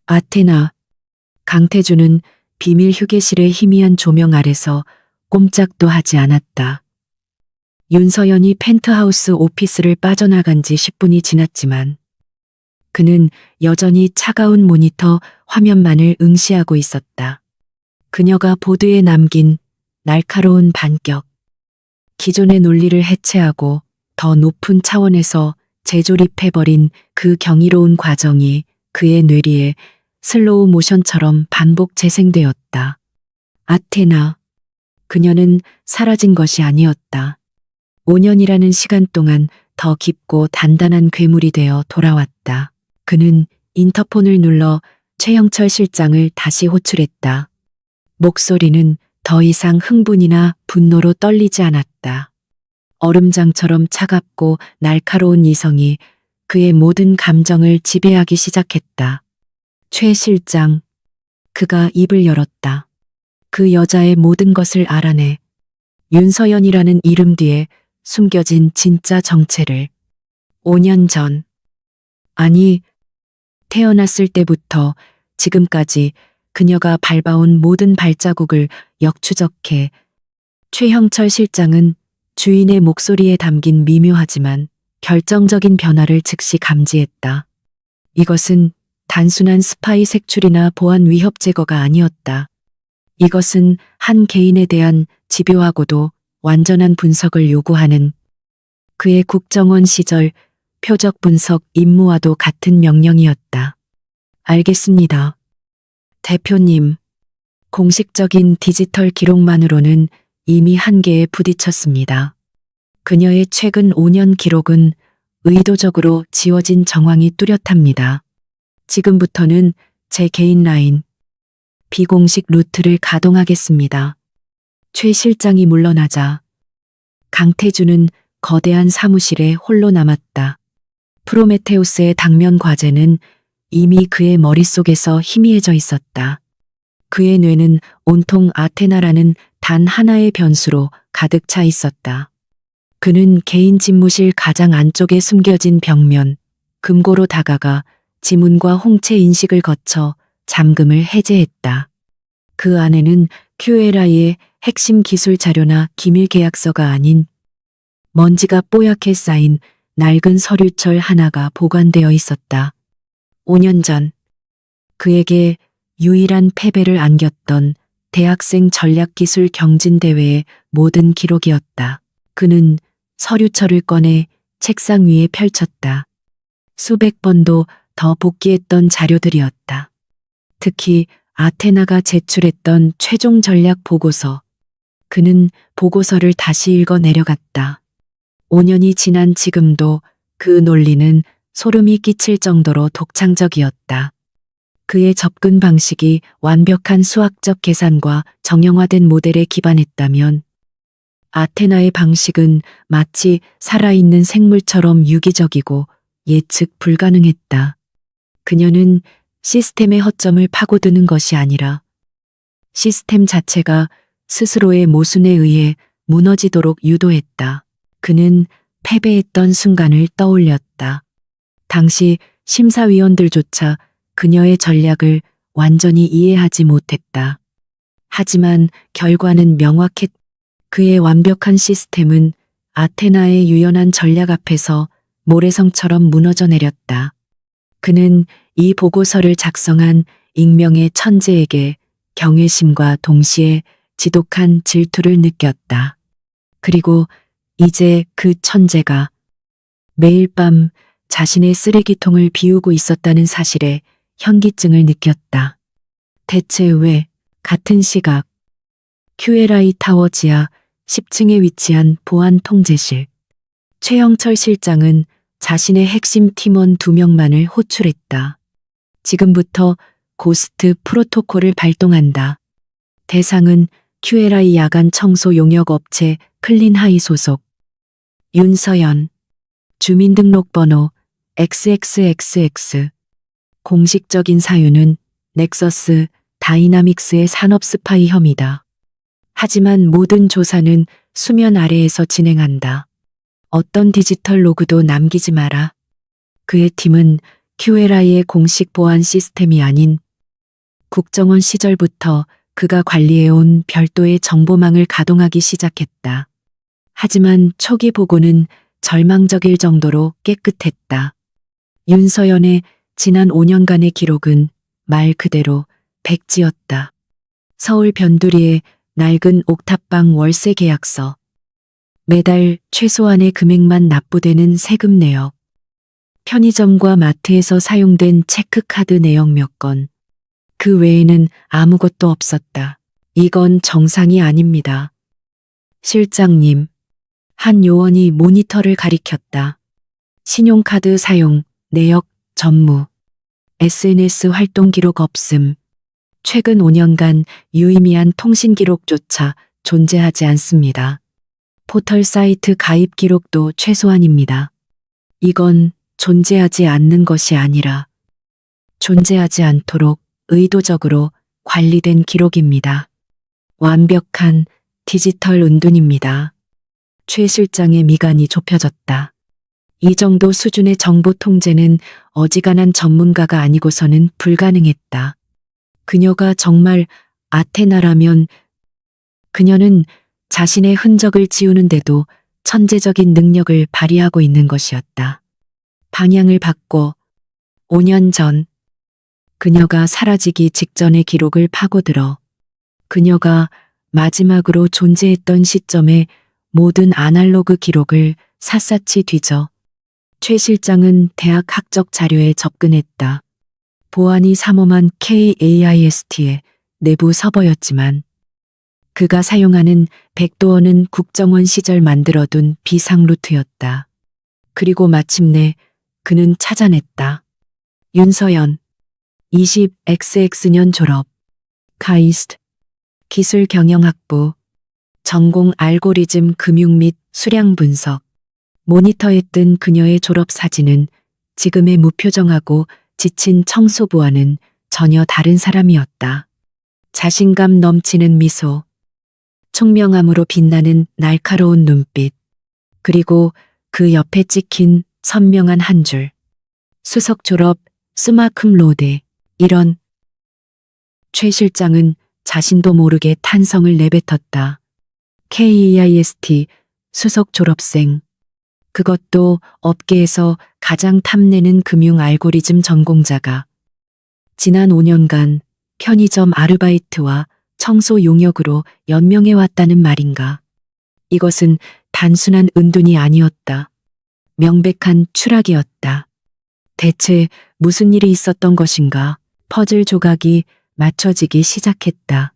아테나. 강태준은 비밀 휴게실의 희미한 조명 아래서 꼼짝도 하지 않았다. 윤서연이 펜트하우스 오피스를 빠져나간 지 10분이 지났지만 그는 여전히 차가운 모니터 화면만을 응시하고 있었다. 그녀가 보드에 남긴 날카로운 반격. 기존의 논리를 해체하고 더 높은 차원에서 재조립해버린 그 경이로운 과정이 그의 뇌리에 슬로우 모션처럼 반복 재생되었다. 아테나. 그녀는 사라진 것이 아니었다. 5년이라는 시간 동안 더 깊고 단단한 괴물이 되어 돌아왔다. 그는 인터폰을 눌러 최영철 실장을 다시 호출했다. 목소리는 더 이상 흥분이나 분노로 떨리지 않았다. 얼음장처럼 차갑고 날카로운 이성이 그의 모든 감정을 지배하기 시작했다. 최 실장. 그가 입을 열었다. 그 여자의 모든 것을 알아내. 윤서연이라는 이름 뒤에 숨겨진 진짜 정체를. 5년 전. 아니, 태어났을 때부터 지금까지 그녀가 밟아온 모든 발자국을 역추적해 최형철 실장은 주인의 목소리에 담긴 미묘하지만 결정적인 변화를 즉시 감지했다. 이것은 단순한 스파이 색출이나 보안 위협 제거가 아니었다. 이것은 한 개인에 대한 집요하고도 완전한 분석을 요구하는 그의 국정원 시절 표적 분석 임무와도 같은 명령이었다. 알겠습니다. 대표님. 공식적인 디지털 기록만으로는 이미 한계에 부딪혔습니다. 그녀의 최근 5년 기록은 의도적으로 지워진 정황이 뚜렷합니다. 지금부터는 제 개인 라인, 비공식 루트를 가동하겠습니다. 최 실장이 물러나자 강태준은 거대한 사무실에 홀로 남았다. 프로메테우스의 당면 과제는 이미 그의 머릿속에서 희미해져 있었다. 그의 뇌는 온통 아테나라는 단 하나의 변수로 가득 차 있었다. 그는 개인 집무실 가장 안쪽에 숨겨진 벽면, 금고로 다가가 지문과 홍채 인식을 거쳐 잠금을 해제했다. 그 안에는 QLI의 핵심 기술 자료나 기밀 계약서가 아닌 먼지가 뽀얗게 쌓인 낡은 서류철 하나가 보관되어 있었다. 5년 전 그에게 유일한 패배를 안겼던 대학생 전략기술 경진대회의 모든 기록이었다. 그는 서류철을 꺼내 책상 위에 펼쳤다. 수백 번도 더 복귀했던 자료들이었다. 특히 아테나가 제출했던 최종 전략 보고서. 그는 보고서를 다시 읽어 내려갔다. 5년이 지난 지금도 그 논리는 소름이 끼칠 정도로 독창적이었다. 그의 접근 방식이 완벽한 수학적 계산과 정형화된 모델에 기반했다면 아테나의 방식은 마치 살아있는 생물처럼 유기적이고 예측 불가능했다. 그녀는 시스템의 허점을 파고드는 것이 아니라 시스템 자체가 스스로의 모순에 의해 무너지도록 유도했다. 그는 패배했던 순간을 떠올렸다. 당시 심사위원들조차 그녀의 전략을 완전히 이해하지 못했다. 하지만 결과는 명확했다. 그의 완벽한 시스템은 아테나의 유연한 전략 앞에서 모래성처럼 무너져 내렸다. 그는 이 보고서를 작성한 익명의 천재에게 경외심과 동시에 지독한 질투를 느꼈다. 그리고 이제 그 천재가 매일 밤 자신의 쓰레기통을 비우고 있었다는 사실에 현기증을 느꼈다. 대체 왜 같은 시각 QLI 타워 지하 10층에 위치한 보안 통제실 최영철 실장은 자신의 핵심 팀원 2명만을 호출했다. 지금부터 고스트 프로토콜을 발동한다. 대상은 QLI 야간 청소 용역 업체 클린하이 소속 윤서연 주민등록번호 XXXX 공식적인 사유는 넥서스 다이나믹스의 산업 스파이 혐의다. 하지만 모든 조사는 수면 아래에서 진행한다. 어떤 디지털 로그도 남기지 마라. 그의 팀은 QLI의 공식 보안 시스템이 아닌 국정원 시절부터 그가 관리해온 별도의 정보망을 가동하기 시작했다. 하지만 초기 보고는 절망적일 정도로 깨끗했다. 윤서연의 지난 5년간의 기록은 말 그대로 백지였다. 서울 변두리의 낡은 옥탑방 월세 계약서, 매달 최소한의 금액만 납부되는 세금 내역, 편의점과 마트에서 사용된 체크카드 내역 몇 건, 그 외에는 아무것도 없었다. 이건 정상이 아닙니다. 실장님, 한 요원이 모니터를 가리켰다. 신용카드 사용, 내역, 전무, SNS 활동 기록 없음. 최근 5년간 유의미한 통신 기록조차 존재하지 않습니다. 포털 사이트 가입 기록도 최소한입니다. 이건 존재하지 않는 것이 아니라 존재하지 않도록 의도적으로 관리된 기록입니다. 완벽한 디지털 은둔입니다. 최 실장의 미간이 좁혀졌다. 이 정도 수준의 정보 통제는 어지간한 전문가가 아니고서는 불가능했다. 그녀가 정말 아테나라면 그녀는 자신의 흔적을 지우는데도 천재적인 능력을 발휘하고 있는 것이었다. 방향을 바꿔 5년 전 그녀가 사라지기 직전의 기록을 파고들어 그녀가 마지막으로 존재했던 시점의 모든 아날로그 기록을 샅샅이 뒤져 최 실장은 대학 학적 자료에 접근했다. 보안이 삼엄한 KAIST의 내부 서버였지만 그가 사용하는 백도어는 국정원 시절 만들어둔 비상 루트였다. 그리고 마침내 그는 찾아냈다. 윤서연, 20XX년 졸업, 카이스트, 기술경영학부, 전공 알고리즘 금융 및 수량 분석. 모니터에 뜬 그녀의 졸업 사진은 지금의 무표정하고 지친 청소부와는 전혀 다른 사람이었다. 자신감 넘치는 미소, 총명함으로 빛나는 날카로운 눈빛, 그리고 그 옆에 찍힌 선명한 한 줄. 수석 졸업, 스마큼 로데. 이런. 최 실장은 자신도 모르게 탄성을 내뱉었다. KEIST, 수석 졸업생. 그것도 업계에서 가장 탐내는 금융 알고리즘 전공자가 지난 5년간 편의점 아르바이트와 청소 용역으로 연명해 왔다는 말인가. 이것은 단순한 은둔이 아니었다. 명백한 추락이었다. 대체 무슨 일이 있었던 것인가? 퍼즐 조각이 맞춰지기 시작했다.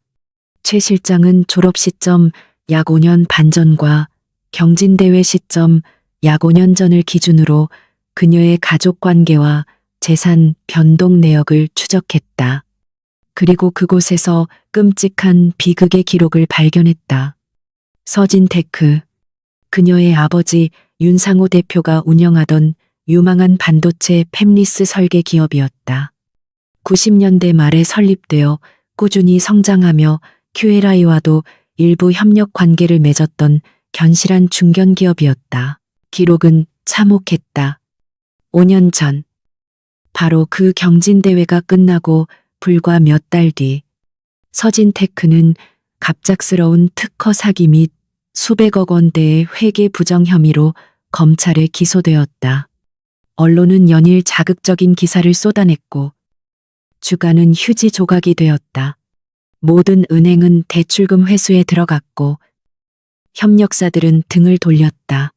최 실장은 졸업 시점 약 5년 반 전과 경진대회 시점 약 5년 전을 기준으로 그녀의 가족 관계와 재산 변동 내역을 추적했다. 그리고 그곳에서 끔찍한 비극의 기록을 발견했다. 서진테크, 그녀의 아버지 윤상호 대표가 운영하던 유망한 반도체 팹리스 설계 기업이었다. 90년대 말에 설립되어 꾸준히 성장하며 QLI와도 일부 협력 관계를 맺었던 견실한 중견기업이었다. 기록은 참혹했다. 5년 전 바로 그 경진대회가 끝나고 불과 몇 달 뒤 서진테크는 갑작스러운 특허 사기 및 수백억 원대의 회계 부정 혐의로 검찰에 기소되었다. 언론은 연일 자극적인 기사를 쏟아냈고 주가는 휴지 조각이 되었다. 모든 은행은 대출금 회수에 들어갔고 협력사들은 등을 돌렸다.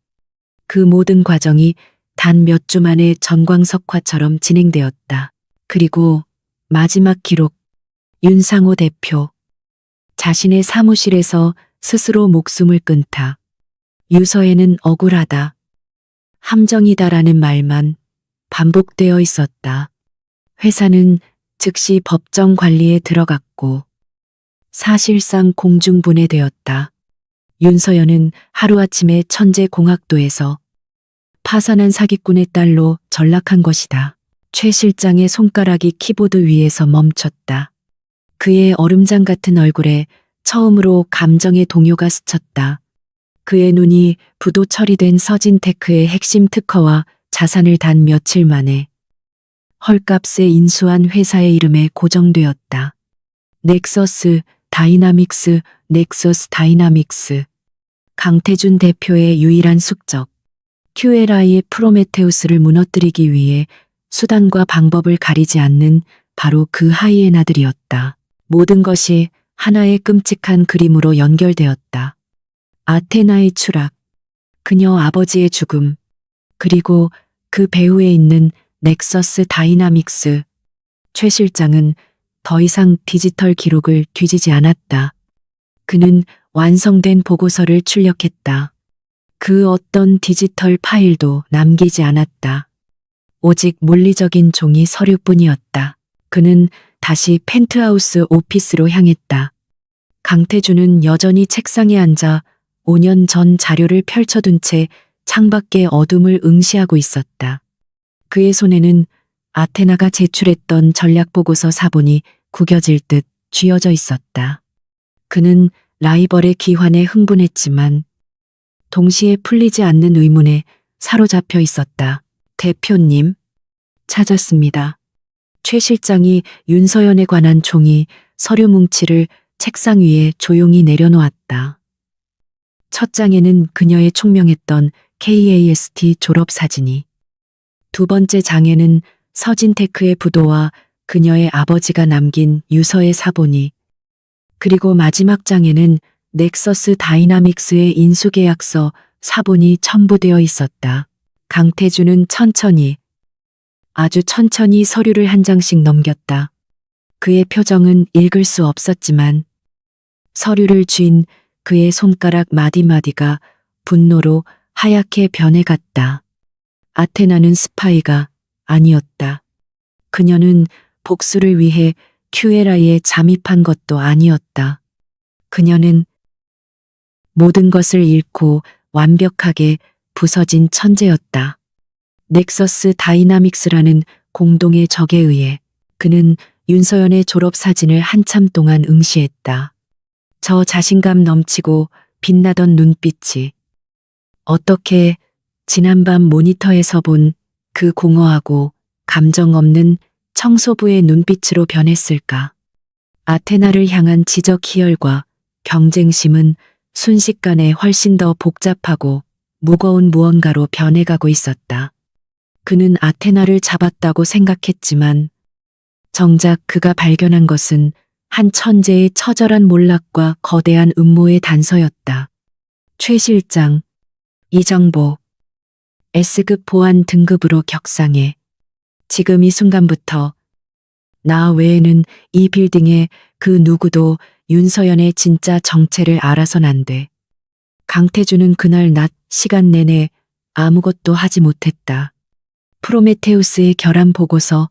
그 모든 과정이 단 몇 주 만에 전광석화처럼 진행되었다. 그리고 마지막 기록, 윤상호 대표. 자신의 사무실에서 스스로 목숨을 끊다. 유서에는 억울하다, 함정이다라는 말만 반복되어 있었다. 회사는 즉시 법정 관리에 들어갔고 사실상 공중분해되었다. 윤서연은 하루아침에 천재공학도에서 파산한 사기꾼의 딸로 전락한 것이다. 최 실장의 손가락이 키보드 위에서 멈췄다. 그의 얼음장 같은 얼굴에 처음으로 감정의 동요가 스쳤다. 그의 눈이 부도 처리된 서진테크의 핵심 특허와 자산을 단 며칠 만에 헐값에 인수한 회사의 이름에 고정되었다. 넥서스 다이나믹스, 넥서스 다이나믹스. 강태준 대표의 유일한 숙적. QLI의 프로메테우스를 무너뜨리기 위해 수단과 방법을 가리지 않는 바로 그 하이에나들이었다. 모든 것이 하나의 끔찍한 그림으로 연결되었다. 아테나의 추락, 그녀 아버지의 죽음, 그리고 그 배후에 있는 넥서스 다이나믹스. 최 실장은 더 이상 디지털 기록을 뒤지지 않았다. 그는 완성된 보고서를 출력했다. 그 어떤 디지털 파일도 남기지 않았다. 오직 물리적인 종이 서류뿐이었다. 그는 다시 펜트하우스 오피스로 향했다. 강태준은 여전히 책상에 앉아 5년 전 자료를 펼쳐둔 채 창밖의 어둠을 응시하고 있었다. 그의 손에는 아테나가 제출했던 전략보고서 사본이 구겨질 듯 쥐어져 있었다. 그는 라이벌의 기환에 흥분했지만 동시에 풀리지 않는 의문에 사로잡혀 있었다. 대표님, 찾았습니다. 최 실장이 윤서연에 관한 종이 서류 뭉치를 책상 위에 조용히 내려놓았다. 첫 장에는 그녀의 총명했던 KAST 졸업 사진이, 두 번째 장에는 서진테크의 부도와 그녀의 아버지가 남긴 유서의 사본이, 그리고 마지막 장에는 넥서스 다이나믹스의 인수계약서 사본이 첨부되어 있었다. 강태준은 천천히, 아주 천천히 서류를 한 장씩 넘겼다. 그의 표정은 읽을 수 없었지만 서류를 쥔 그의 손가락 마디마디가 분노로 하얗게 변해갔다. 아테나는 스파이가 아니었다. 그녀는 복수를 위해 QLI에 잠입한 것도 아니었다. 그녀는 모든 것을 잃고 완벽하게 부서진 천재였다. 넥서스 다이나믹스라는 공동의 적에 의해 그는 윤서연의 졸업 사진을 한참 동안 응시했다. 저 자신감 넘치고 빛나던 눈빛이 어떻게 지난밤 모니터에서 본 그 공허하고 감정 없는 청소부의 눈빛으로 변했을까? 아테나를 향한 지적 희열과 경쟁심은 순식간에 훨씬 더 복잡하고 무거운 무언가로 변해가고 있었다. 그는 아테나를 잡았다고 생각했지만 정작 그가 발견한 것은 한 천재의 처절한 몰락과 거대한 음모의 단서였다. 최 실장, 이정복, S급 보안 등급으로 격상해. 지금 이 순간부터 나 외에는 이 빌딩에 그 누구도 윤서연의 진짜 정체를 알아선 안 돼. 강태준은 그날 낮 시간 내내 아무것도 하지 못했다. 프로메테우스의 결함 보고서,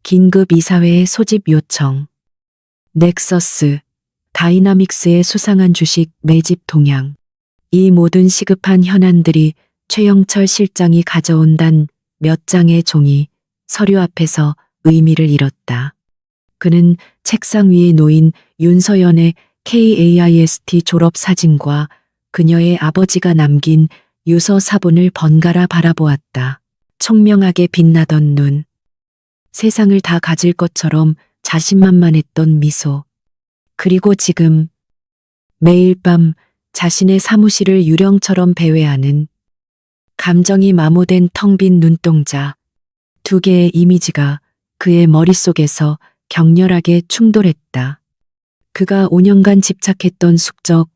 긴급 이사회의 소집 요청, 넥서스, 다이나믹스의 수상한 주식 매집 동향. 이 모든 시급한 현안들이 최영철 실장이 가져온 단 몇 장의 종이 서류 앞에서 의미를 잃었다. 그는 책상 위에 놓인 윤서연의 KAIST 졸업 사진과 그녀의 아버지가 남긴 유서 사본을 번갈아 바라보았다. 총명하게 빛나던 눈, 세상을 다 가질 것처럼 자신만만했던 미소. 그리고 지금 매일 밤 자신의 사무실을 유령처럼 배회하는 감정이 마모된 텅 빈 눈동자. 두 개의 이미지가 그의 머릿속에서 격렬하게 충돌했다. 그가 5년간 집착했던 숙적,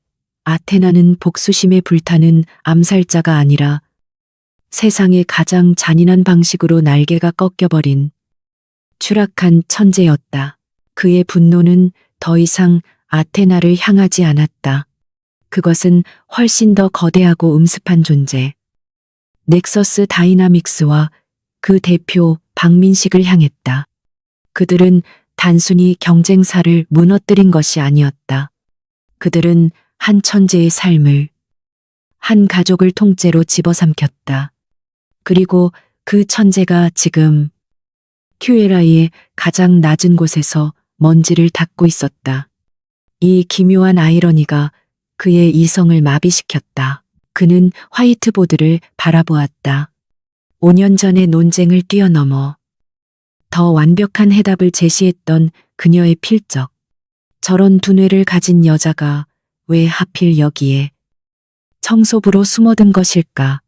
아테나는 복수심에 불타는 암살자가 아니라 세상의 가장 잔인한 방식으로 날개가 꺾여버린 추락한 천재였다. 그의 분노는 더 이상 아테나를 향하지 않았다. 그것은 훨씬 더 거대하고 음습한 존재, 넥서스 다이나믹스와 그 대표 박민식을 향했다. 그들은 단순히 경쟁사를 무너뜨린 것이 아니었다. 그들은 한 천재의 삶을, 한 가족을 통째로 집어삼켰다. 그리고 그 천재가 지금 QLI의 가장 낮은 곳에서 먼지를 닦고 있었다. 이 기묘한 아이러니가 그의 이성을 마비시켰다. 그는 화이트보드를 바라보았다. 5년 전의 논쟁을 뛰어넘어 더 완벽한 해답을 제시했던 그녀의 필적. 저런 두뇌를 가진 여자가 왜 하필 여기에 청소부로 숨어든 것일까?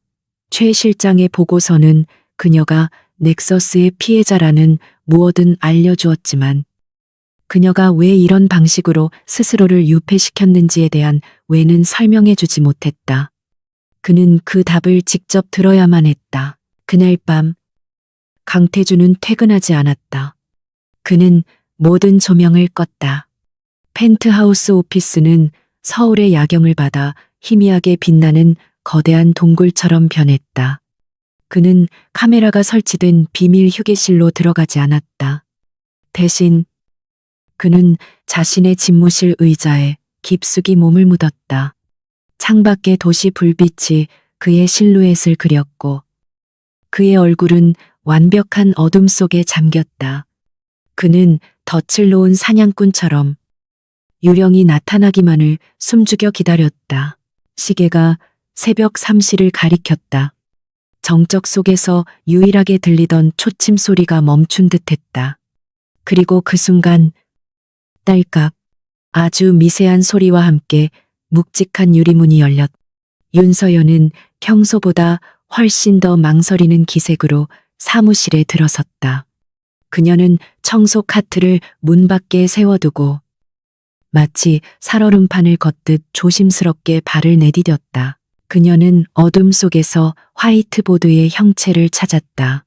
최 실장의 보고서는 그녀가 넥서스의 피해자라는 무엇든 알려주었지만 그녀가 왜 이런 방식으로 스스로를 유폐시켰는지에 대한 왜는 설명해주지 못했다. 그는 그 답을 직접 들어야만 했다. 그날 밤 강태준은 퇴근하지 않았다. 그는 모든 조명을 껐다. 펜트하우스 오피스는 서울의 야경을 받아 희미하게 빛나는 거대한 동굴처럼 변했다. 그는 카메라가 설치된 비밀 휴게실로 들어가지 않았다. 대신 그는 자신의 집무실 의자에 깊숙이 몸을 묻었다. 창밖의 도시 불빛이 그의 실루엣을 그렸고 그의 얼굴은 완벽한 어둠 속에 잠겼다. 그는 덫을 놓은 사냥꾼처럼 유령이 나타나기만을 숨죽여 기다렸다. 시계가 새벽 3시를 가리켰다. 정적 속에서 유일하게 들리던 초침 소리가 멈춘 듯했다. 그리고 그 순간 딸깍 아주 미세한 소리와 함께 묵직한 유리문이 열렸다. 윤서연은 평소보다 훨씬 더 망설이는 기색으로 사무실에 들어섰다. 그녀는 청소 카트를 문 밖에 세워두고 마치 살얼음판을 걷듯 조심스럽게 발을 내디뎠다. 그녀는 어둠 속에서 화이트보드의 형체를 찾았다.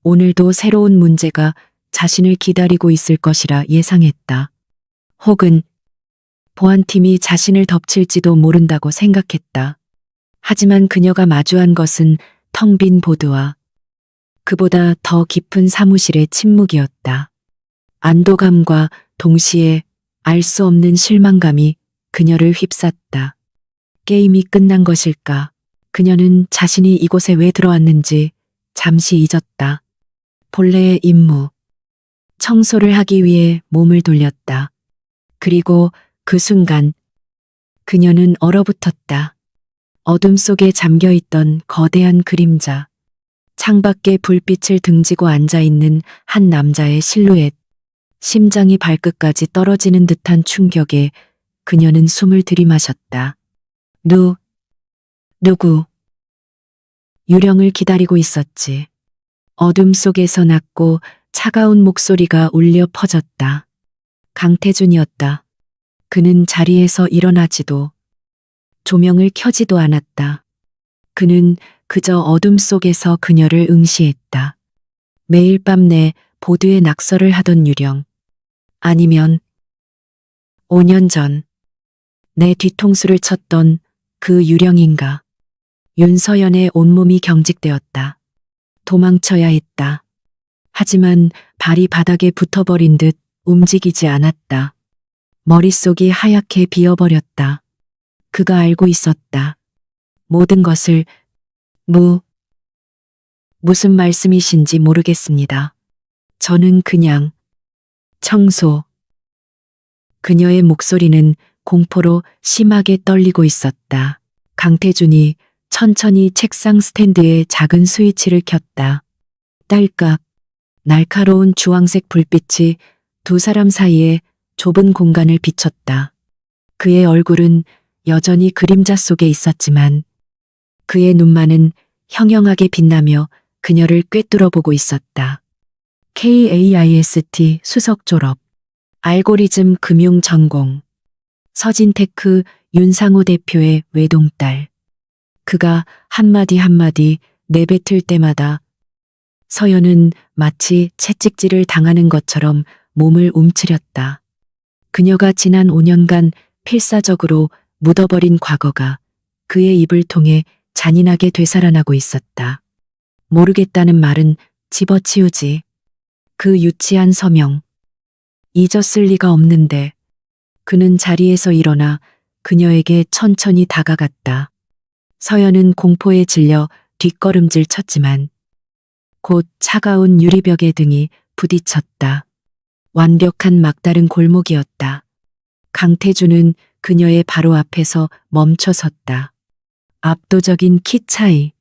오늘도 새로운 문제가 자신을 기다리고 있을 것이라 예상했다. 혹은 보안팀이 자신을 덮칠지도 모른다고 생각했다. 하지만 그녀가 마주한 것은 텅 빈 보드와 그보다 더 깊은 사무실의 침묵이었다. 안도감과 동시에 알 수 없는 실망감이 그녀를 휩쌌다. 게임이 끝난 것일까? 그녀는 자신이 이곳에 왜 들어왔는지 잠시 잊었다. 본래의 임무, 청소를 하기 위해 몸을 돌렸다. 그리고 그 순간 그녀는 얼어붙었다. 어둠 속에 잠겨있던 거대한 그림자, 창밖에 불빛을 등지고 앉아있는 한 남자의 실루엣, 심장이 발끝까지 떨어지는 듯한 충격에 그녀는 숨을 들이마셨다. 누구? 유령을 기다리고 있었지. 어둠 속에서 낮고 차가운 목소리가 울려 퍼졌다. 강태준이었다. 그는 자리에서 일어나지도 조명을 켜지도 않았다. 그는 그저 어둠 속에서 그녀를 응시했다. 매일 밤 내 보드에 낙서를 하던 유령. 아니면 5년 전 내 뒤통수를 쳤던 그 유령인가. 윤서연의 온몸이 경직되었다. 도망쳐야 했다. 하지만 발이 바닥에 붙어버린 듯 움직이지 않았다. 머릿속이 하얗게 비어버렸다. 그가 알고 있었다. 모든 것을 무슨 말씀이신지 모르겠습니다. 저는 그냥 청소. 그녀의 목소리는 공포로 심하게 떨리고 있었다. 강태준이 천천히 책상 스탠드에 작은 스위치를 켰다. 딸깍. 날카로운 주황색 불빛이 두 사람 사이에 좁은 공간을 비췄다. 그의 얼굴은 여전히 그림자 속에 있었지만 그의 눈만은 형형하게 빛나며 그녀를 꿰뚫어 보고 있었다. KAIST 수석 졸업, 알고리즘 금융 전공, 서진테크 윤상호 대표의 외동딸. 그가 한마디 한마디 내뱉을 때마다 서연은 마치 채찍질을 당하는 것처럼 몸을 움츠렸다. 그녀가 지난 5년간 필사적으로 묻어버린 과거가 그의 입을 통해 잔인하게 되살아나고 있었다. 모르겠다는 말은 집어치우지. 그 유치한 서명. 잊었을 리가 없는데. 그는 자리에서 일어나 그녀에게 천천히 다가갔다. 서연은 공포에 질려 뒷걸음질 쳤지만 곧 차가운 유리벽에 등이 부딪혔다. 완벽한 막다른 골목이었다. 강태주는 그녀의 바로 앞에서 멈춰 섰다. 압도적인 키 차이.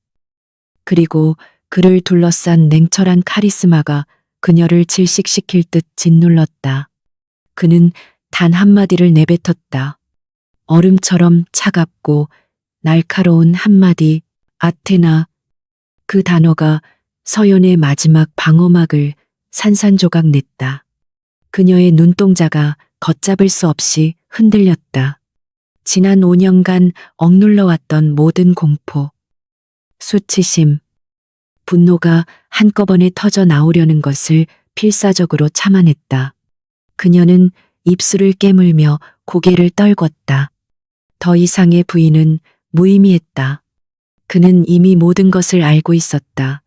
그리고 그를 둘러싼 냉철한 카리스마가 그녀를 질식시킬 듯 짓눌렀다. 그는 단 한마디를 내뱉었다. 얼음처럼 차갑고 날카로운 한마디, 아테나. 그 단어가 서연의 마지막 방어막을 산산조각 냈다. 그녀의 눈동자가 걷잡을 수 없이 흔들렸다. 지난 5년간 억눌러왔던 모든 공포, 수치심, 분노가 한꺼번에 터져 나오려는 것을 필사적으로 참아냈다. 그녀는 입술을 깨물며 고개를 떨궜다. 더 이상의 부인은 무의미했다. 그는 이미 모든 것을 알고 있었다.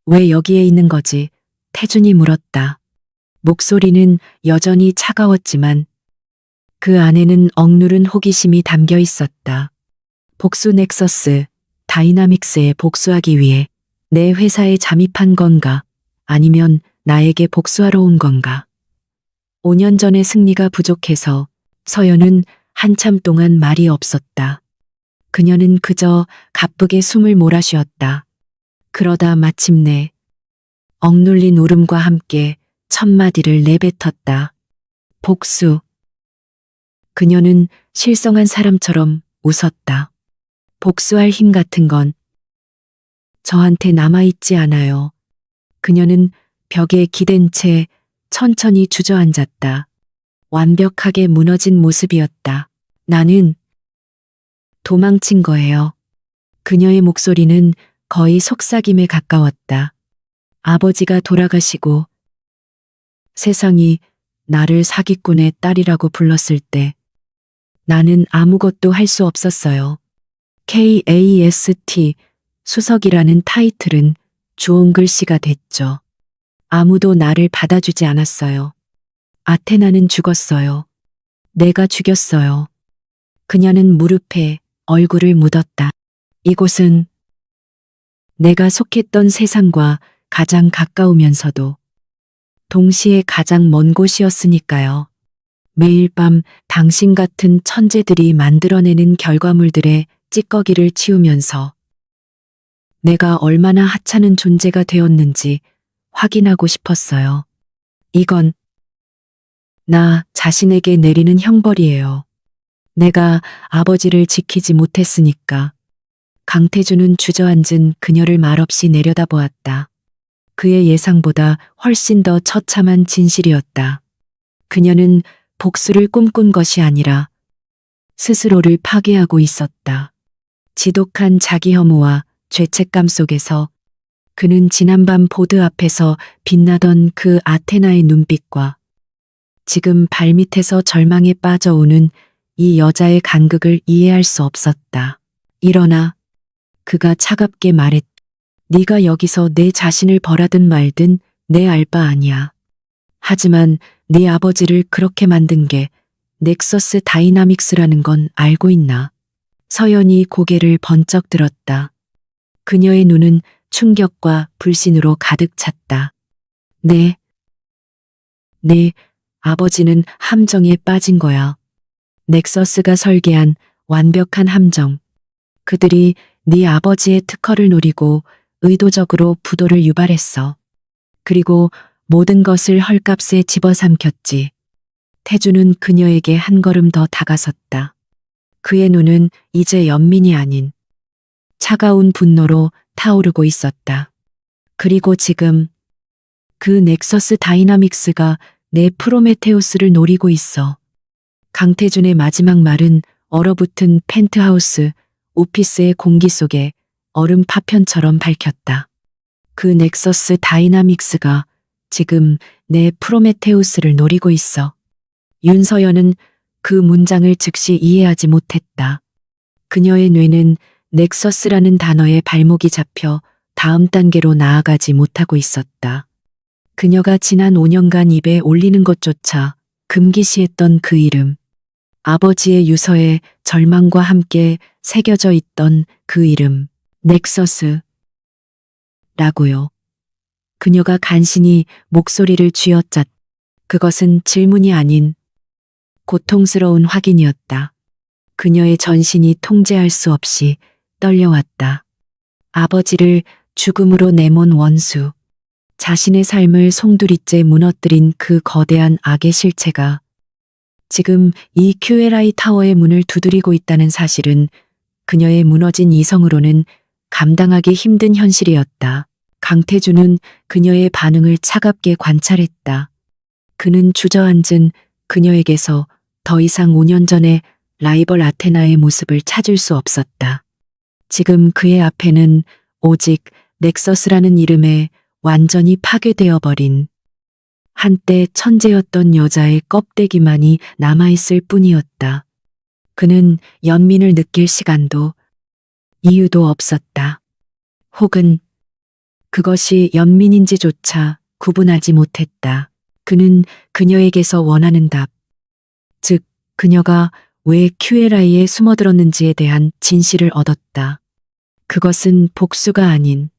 왜 여기에 있는 거지? 태준이 물었다. 목소리는 여전히 차가웠지만 그 안에는 억누른 호기심이 담겨 있었다. 복수 넥서스, 다이나믹스에 복수하기 위해 내 회사에 잠입한 건가? 아니면 나에게 복수하러 온 건가? 5년 전의 승리가 부족해서 서연은 한참 동안 말이 없었다. 그녀는 그저 가쁘게 숨을 몰아쉬었다. 그러다 마침내 억눌린 울음과 함께 첫마디를 내뱉었다. 복수. 그녀는 실성한 사람처럼 웃었다. 복수할 힘 같은 건 저한테 남아있지 않아요. 그녀는 벽에 기댄 채 천천히 주저앉았다. 완벽하게 무너진 모습이었다. 나는 도망친 거예요. 그녀의 목소리는 거의 속삭임에 가까웠다. 아버지가 돌아가시고 세상이 나를 사기꾼의 딸이라고 불렀을 때 나는 아무것도 할 수 없었어요. KAST 수석이라는 타이틀은 좋은 글씨가 됐죠. 아무도 나를 받아주지 않았어요. 아테나는 죽었어요. 내가 죽였어요. 그녀는 무릎에 얼굴을 묻었다. 이곳은 내가 속했던 세상과 가장 가까우면서도 동시에 가장 먼 곳이었으니까요. 매일 밤 당신 같은 천재들이 만들어내는 결과물들의 찌꺼기를 치우면서 내가 얼마나 하찮은 존재가 되었는지 확인하고 싶었어요. 이건 나 자신에게 내리는 형벌이에요. 내가 아버지를 지키지 못했으니까. 강태주는 주저앉은 그녀를 말없이 내려다보았다. 그의 예상보다 훨씬 더 처참한 진실이었다. 그녀는 복수를 꿈꾼 것이 아니라 스스로를 파괴하고 있었다. 지독한 자기 혐오와 죄책감 속에서 그는 지난밤 보드 앞에서 빛나던 그 아테나의 눈빛과 지금 발밑에서 절망에 빠져오는 이 여자의 간극을 이해할 수 없었다. 일어나. 그가 차갑게 말했다. 네가 여기서 내 자신을 벌하든 말든 내 알 바 아니야. 하지만 네 아버지를 그렇게 만든 게 넥서스 다이나믹스라는 건 알고 있나? 서연이 고개를 번쩍 들었다. 그녀의 눈은 충격과 불신으로 가득 찼다. 네, 아버지는 함정에 빠진 거야. 넥서스가 설계한 완벽한 함정. 그들이 네 아버지의 특허를 노리고 의도적으로 부도를 유발했어. 그리고 모든 것을 헐값에 집어삼켰지. 태주는 그녀에게 한 걸음 더 다가섰다. 그의 눈은 이제 연민이 아닌 차가운 분노로 타오르고 있었다. 그리고 지금 그 넥서스 다이나믹스가 내 프로메테우스를 노리고 있어. 강태준의 마지막 말은 얼어붙은 펜트하우스, 오피스의 공기 속에 얼음 파편처럼 밝혔다. 그 넥서스 다이나믹스가 지금 내 프로메테우스를 노리고 있어. 윤서연은 그 문장을 즉시 이해하지 못했다. 그녀의 뇌는 넥서스라는 단어에 발목이 잡혀 다음 단계로 나아가지 못하고 있었다. 그녀가 지난 5년간 입에 올리는 것조차 금기시했던 그 이름. 아버지의 유서에 절망과 함께 새겨져 있던 그 이름. 넥서스. 라고요. 그녀가 간신히 목소리를 쥐어짰. 그것은 질문이 아닌 고통스러운 확인이었다. 그녀의 전신이 통제할 수 없이 떨려왔다. 아버지를 죽음으로 내몬 원수. 자신의 삶을 송두리째 무너뜨린 그 거대한 악의 실체가 지금 이 QLI 타워의 문을 두드리고 있다는 사실은 그녀의 무너진 이성으로는 감당하기 힘든 현실이었다. 강태준은 그녀의 반응을 차갑게 관찰했다. 그는 주저앉은 그녀에게서 더 이상 5년 전의 라이벌 아테나의 모습을 찾을 수 없었다. 지금 그의 앞에는 오직 넥서스라는 이름에 완전히 파괴되어 버린 한때 천재였던 여자의 껍데기만이 남아있을 뿐이었다. 그는 연민을 느낄 시간도 이유도 없었다. 혹은 그것이 연민인지조차 구분하지 못했다. 그는 그녀에게서 원하는 답, 즉 그녀가 왜 QLI에 숨어들었는지에 대한 진실을 얻었다. 그것은 복수가 아닌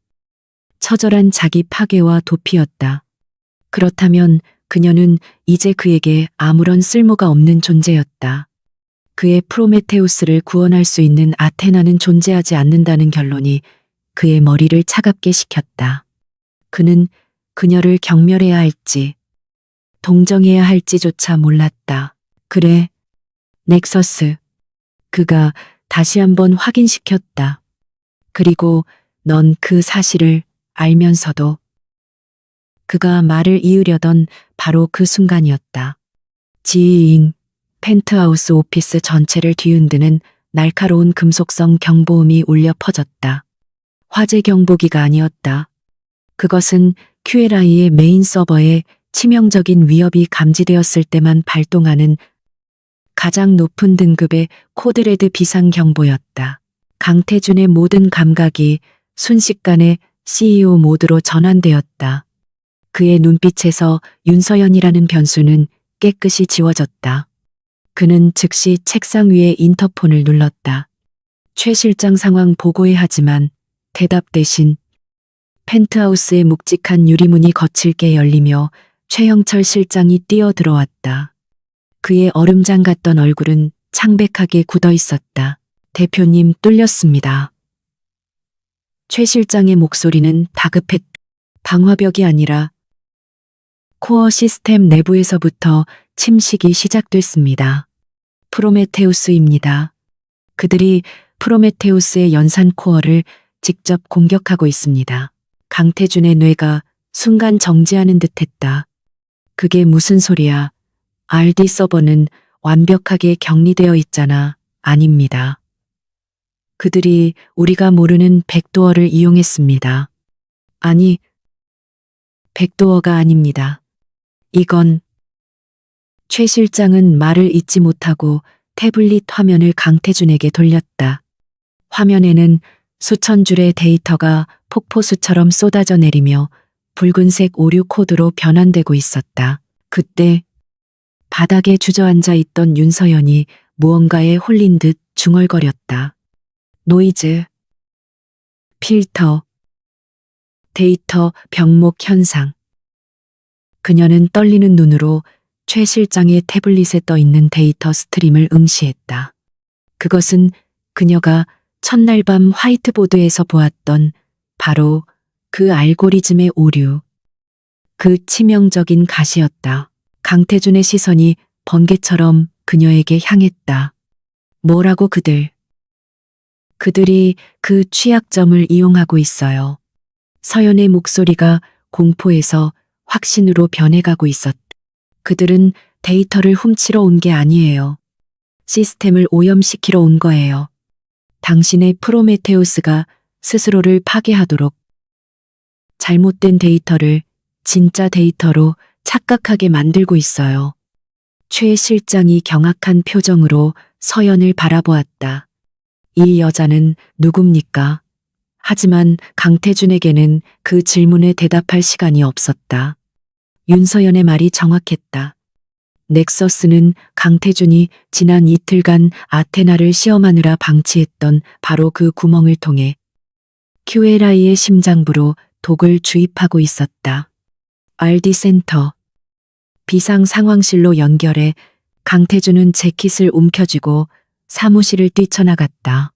처절한 자기 파괴와 도피였다. 그렇다면 그녀는 이제 그에게 아무런 쓸모가 없는 존재였다. 그의 프로메테우스를 구원할 수 있는 아테나는 존재하지 않는다는 결론이 그의 머리를 차갑게 식혔다. 그는 그녀를 경멸해야 할지, 동정해야 할지조차 몰랐다. 그래, 넥서스. 그가 다시 한번 확인시켰다. 그리고 넌 그 사실을 알면서도 그가 말을 이으려던 바로 그 순간이었다. 지잉, 펜트하우스 오피스 전체를 뒤흔드는 날카로운 금속성 경보음이 울려 퍼졌다. 화재 경보기가 아니었다. 그것은 QLI의 메인 서버에 치명적인 위협이 감지되었을 때만 발동하는 가장 높은 등급의 코드레드 비상 경보였다. 강태준의 모든 감각이 순식간에 CEO 모드로 전환되었다. 그의 눈빛에서 윤서연이라는 변수는 깨끗이 지워졌다. 그는 즉시 책상 위에 인터폰을 눌렀다. 최 실장 상황 보고해 하지만 대답 대신 펜트하우스의 묵직한 유리문이 거칠게 열리며 최형철 실장이 뛰어들어왔다. 그의 얼음장 같던 얼굴은 창백하게 굳어 있었다. 대표님 뚫렸습니다. 최 실장의 목소리는 다급했다. 방화벽이 아니라 코어 시스템 내부에서부터 침식이 시작됐습니다. 프로메테우스입니다. 그들이 프로메테우스의 연산 코어를 직접 공격하고 있습니다. 강태준의 뇌가 순간 정지하는 듯했다. 그게 무슨 소리야. RD 서버는 완벽하게 격리되어 있잖아. 아닙니다. 그들이 우리가 모르는 백도어를 이용했습니다. 아니, 백도어가 아닙니다. 이건 최 실장은 말을 잇지 못하고 태블릿 화면을 강태준에게 돌렸다. 화면에는 수천 줄의 데이터가 폭포수처럼 쏟아져 내리며 붉은색 오류 코드로 변환되고 있었다. 그때 바닥에 주저앉아 있던 윤서연이 무언가에 홀린 듯 중얼거렸다. 노이즈, 필터, 데이터 병목 현상. 그녀는 떨리는 눈으로 최 실장의 태블릿에 떠 있는 데이터 스트림을 응시했다. 그것은 그녀가 첫날 밤 화이트보드에서 보았던 바로 그 알고리즘의 오류. 그 치명적인 가시였다. 강태준의 시선이 번개처럼 그녀에게 향했다. 뭐라고 그들이 그 취약점을 이용하고 있어요. 서연의 목소리가 공포에서 확신으로 변해가고 있었다. 그들은 데이터를 훔치러 온 게 아니에요. 시스템을 오염시키러 온 거예요. 당신의 프로메테우스가 스스로를 파괴하도록 잘못된 데이터를 진짜 데이터로 착각하게 만들고 있어요. 최 실장이 경악한 표정으로 서연을 바라보았다. 이 여자는 누굽니까? 하지만 강태준에게는 그 질문에 대답할 시간이 없었다. 윤서연의 말이 정확했다. 넥서스는 강태준이 지난 이틀간 아테나를 시험하느라 방치했던 바로 그 구멍을 통해 QLI의 심장부로 독을 주입하고 있었다. RD 센터. 비상 상황실로 연결해 강태준은 재킷을 움켜쥐고 사무실을 뛰쳐나갔다.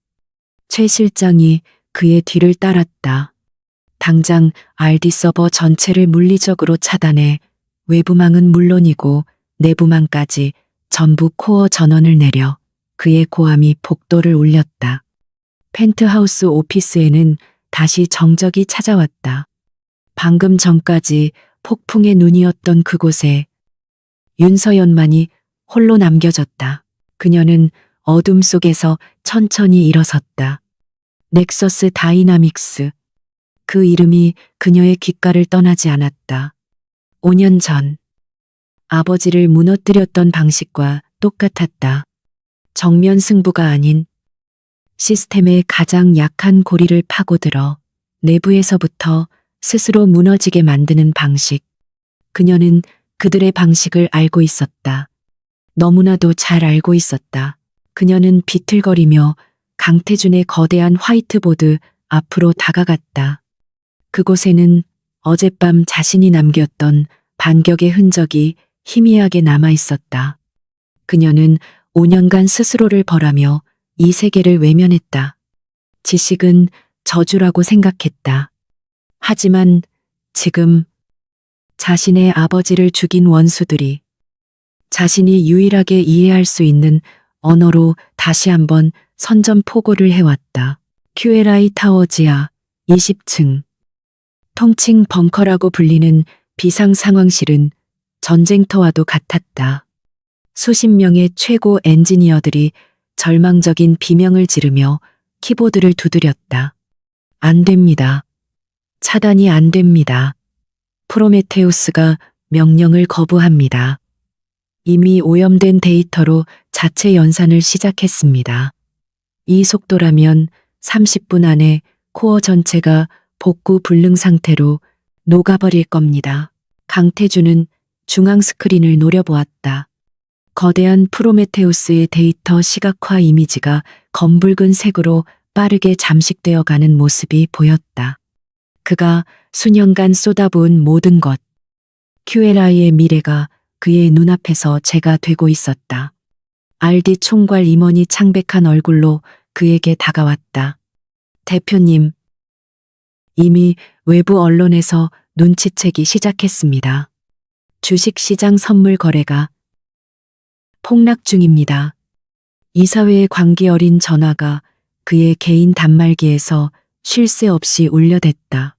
최 실장이 그의 뒤를 따랐다. 당장 RD 서버 전체를 물리적으로 차단해 외부망은 물론이고 내부망까지 전부 코어 전원을 내려 그의 고함이 복도를 울렸다. 펜트하우스 오피스에는 다시 정적이 찾아왔다. 방금 전까지 폭풍의 눈이었던 그곳에 윤서연만이 홀로 남겨졌다. 그녀는 어둠 속에서 천천히 일어섰다. 넥서스 다이나믹스. 그 이름이 그녀의 귓가를 떠나지 않았다. 5년 전 아버지를 무너뜨렸던 방식과 똑같았다. 정면 승부가 아닌 시스템의 가장 약한 고리를 파고들어 내부에서부터 스스로 무너지게 만드는 방식. 그녀는 그들의 방식을 알고 있었다. 너무나도 잘 알고 있었다. 그녀는 비틀거리며 강태준의 거대한 화이트보드 앞으로 다가갔다. 그곳에는 어젯밤 자신이 남겼던 반격의 흔적이 희미하게 남아 있었다. 그녀는 5년간 스스로를 벌하며 이 세계를 외면했다. 지식은 저주라고 생각했다. 하지만 지금 자신의 아버지를 죽인 원수들이 자신이 유일하게 이해할 수 있는 언어로 다시 한번 선전포고를 해왔다. QLI 타워 지하 20층. 통칭 벙커라고 불리는 비상상황실은 전쟁터와도 같았다. 수십 명의 최고 엔지니어들이 절망적인 비명을 지르며 키보드를 두드렸다. 안 됩니다. 차단이 안 됩니다. 프로메테우스가 명령을 거부합니다. 이미 오염된 데이터로 자체 연산을 시작했습니다. 이 속도라면 30분 안에 코어 전체가 복구 불능 상태로 녹아버릴 겁니다. 강태준은 중앙 스크린을 노려보았다. 거대한 프로메테우스의 데이터 시각화 이미지가 검붉은 색으로 빠르게 잠식되어 가는 모습이 보였다. 그가 수년간 쏟아부은 모든 것, QLI의 미래가 그의 눈앞에서 재가 되고 있었다. RD 총괄 임원이 창백한 얼굴로 그에게 다가왔다. 대표님, 이미 외부 언론에서 눈치채기 시작했습니다. 주식시장 선물 거래가 폭락 중입니다. 이사회의 광기 어린 전화가 그의 개인 단말기에서 쉴 새 없이 울려댔다.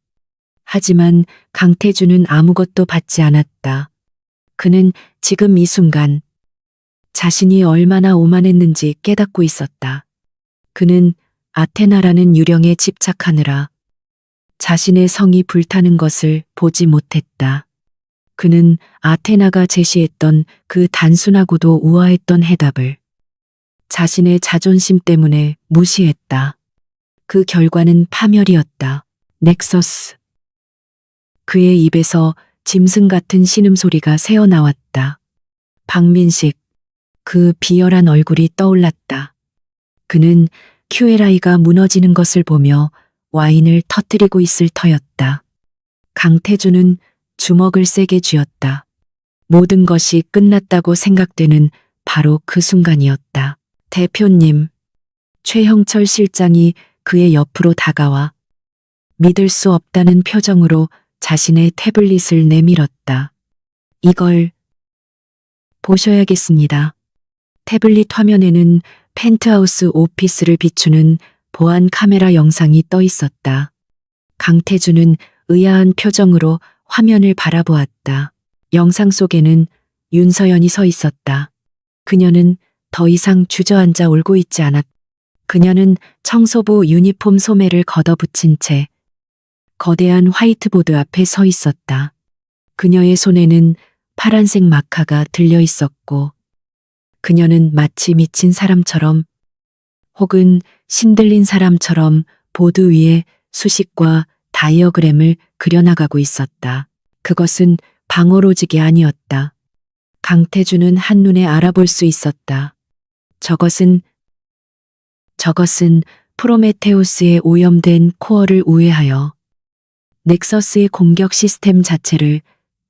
하지만 강태준은 아무것도 받지 않았다. 그는 지금 이 순간 자신이 얼마나 오만했는지 깨닫고 있었다. 그는 아테나라는 유령에 집착하느라 자신의 성이 불타는 것을 보지 못했다. 그는 아테나가 제시했던 그 단순하고도 우아했던 해답을 자신의 자존심 때문에 무시했다. 그 결과는 파멸이었다. 넥서스. 그의 입에서 짐승 같은 신음소리가 새어나왔다. 박민식. 그 비열한 얼굴이 떠올랐다. 그는 QLI가 무너지는 것을 보며 와인을 터뜨리고 있을 터였다. 강태준은 주먹을 세게 쥐었다. 모든 것이 끝났다고 생각되는 바로 그 순간이었다. 대표님. 최형철 실장이 그의 옆으로 다가와 믿을 수 없다는 표정으로 자신의 태블릿을 내밀었다. 이걸 보셔야겠습니다. 태블릿 화면에는 펜트하우스 오피스를 비추는 보안 카메라 영상이 떠 있었다. 강태준은 의아한 표정으로 화면을 바라보았다. 영상 속에는 윤서연이 서 있었다. 그녀는 더 이상 주저앉아 울고 있지 않았다. 그녀는 청소부 유니폼 소매를 걷어붙인 채 거대한 화이트보드 앞에 서 있었다. 그녀의 손에는 파란색 마카가 들려 있었고 그녀는 마치 미친 사람처럼 혹은 신들린 사람처럼 보드 위에 수식과 다이어그램을 그려나가고 있었다. 그것은 방어로직이 아니었다. 강태준은 한눈에 알아볼 수 있었다. 저것은 프로메테우스의 오염된 코어를 우회하여 넥서스의 공격 시스템 자체를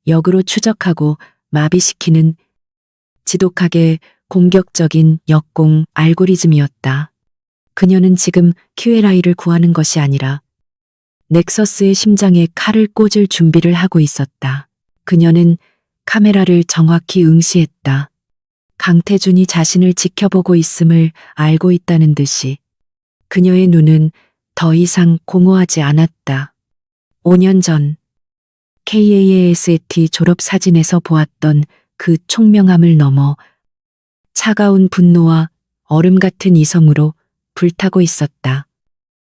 역으로 추적하고 마비시키는 지독하게 공격적인 역공 알고리즘이었다. 그녀는 지금 QLI를 구하는 것이 아니라 넥서스의 심장에 칼을 꽂을 준비를 하고 있었다. 그녀는 카메라를 정확히 응시했다. 강태준이 자신을 지켜보고 있음을 알고 있다는 듯이 그녀의 눈은 더 이상 공허하지 않았다. 5년 전 KAASET 졸업 사진에서 보았던 그 총명함을 넘어 차가운 분노와 얼음 같은 이성으로 불타고 있었다.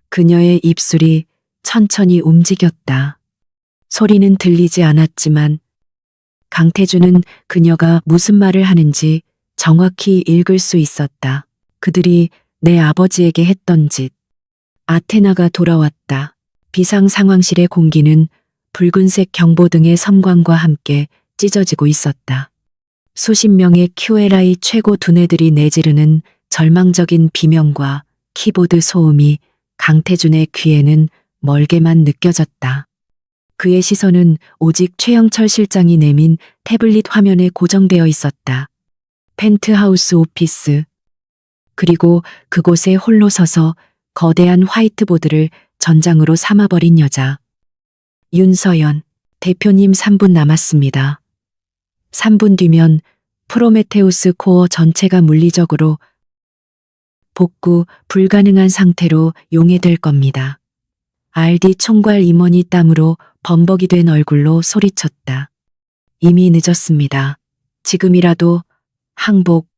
그녀의 입술이 천천히 움직였다. 소리는 들리지 않았지만 강태준은 그녀가 무슨 말을 하는지 정확히 읽을 수 있었다. 그들이 내 아버지에게 했던 짓. 아테나가 돌아왔다. 비상 상황실의 공기는 붉은색 경보등의 섬광과 함께 찢어지고 있었다. 수십 명의 QLI 최고 두뇌들이 내지르는 절망적인 비명과 키보드 소음이 강태준의 귀에는 멀게만 느껴졌다. 그의 시선은 오직 최영철 실장이 내민 태블릿 화면에 고정되어 있었다. 펜트하우스 오피스. 그리고 그곳에 홀로 서서 거대한 화이트보드를 전장으로 삼아버린 여자. 윤서연, 대표님 3분 남았습니다. 3분 뒤면 프로메테우스 코어 전체가 물리적으로 복구 불가능한 상태로 용해될 겁니다. RD 총괄 임원이 땀으로 범벅이 된 얼굴로 소리쳤다. 이미 늦었습니다. 지금이라도 항복.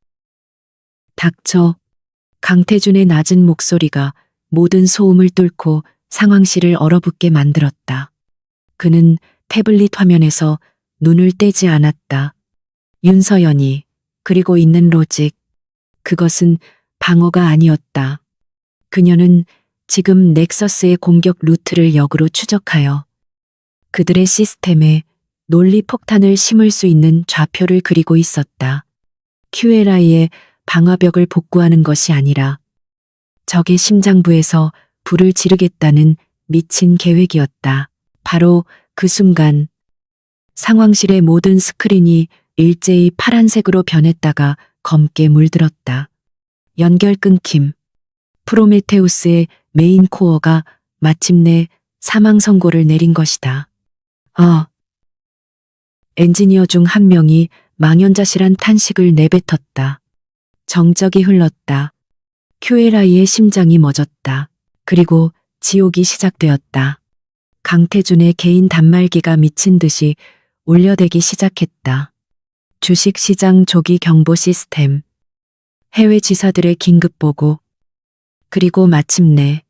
닥쳐. 강태준의 낮은 목소리가 모든 소음을 뚫고 상황실을 얼어붙게 만들었다. 그는 태블릿 화면에서 눈을 떼지 않았다. 윤서연이 그리고 있는 로직. 그것은 방어가 아니었다. 그녀는 지금 넥서스의 공격 루트를 역으로 추적하여 그들의 시스템에 논리 폭탄을 심을 수 있는 좌표를 그리고 있었다. QLI의 방화벽을 복구하는 것이 아니라 적의 심장부에서 불을 지르겠다는 미친 계획이었다. 바로 그 순간 상황실의 모든 스크린이 일제히 파란색으로 변했다가 검게 물들었다. 연결 끊김. 프로메테우스의 메인 코어가 마침내 사망 선고를 내린 것이다. 엔지니어 중 한 명이 망연자실한 탄식을 내뱉었다. 정적이 흘렀다. QLI의 심장이 멎었다. 그리고 지옥이 시작되었다. 강태준의 개인 단말기가 미친 듯이 울려대기 시작했다. 주식시장 조기 경보 시스템, 해외 지사들의 긴급 보고, 그리고 마침내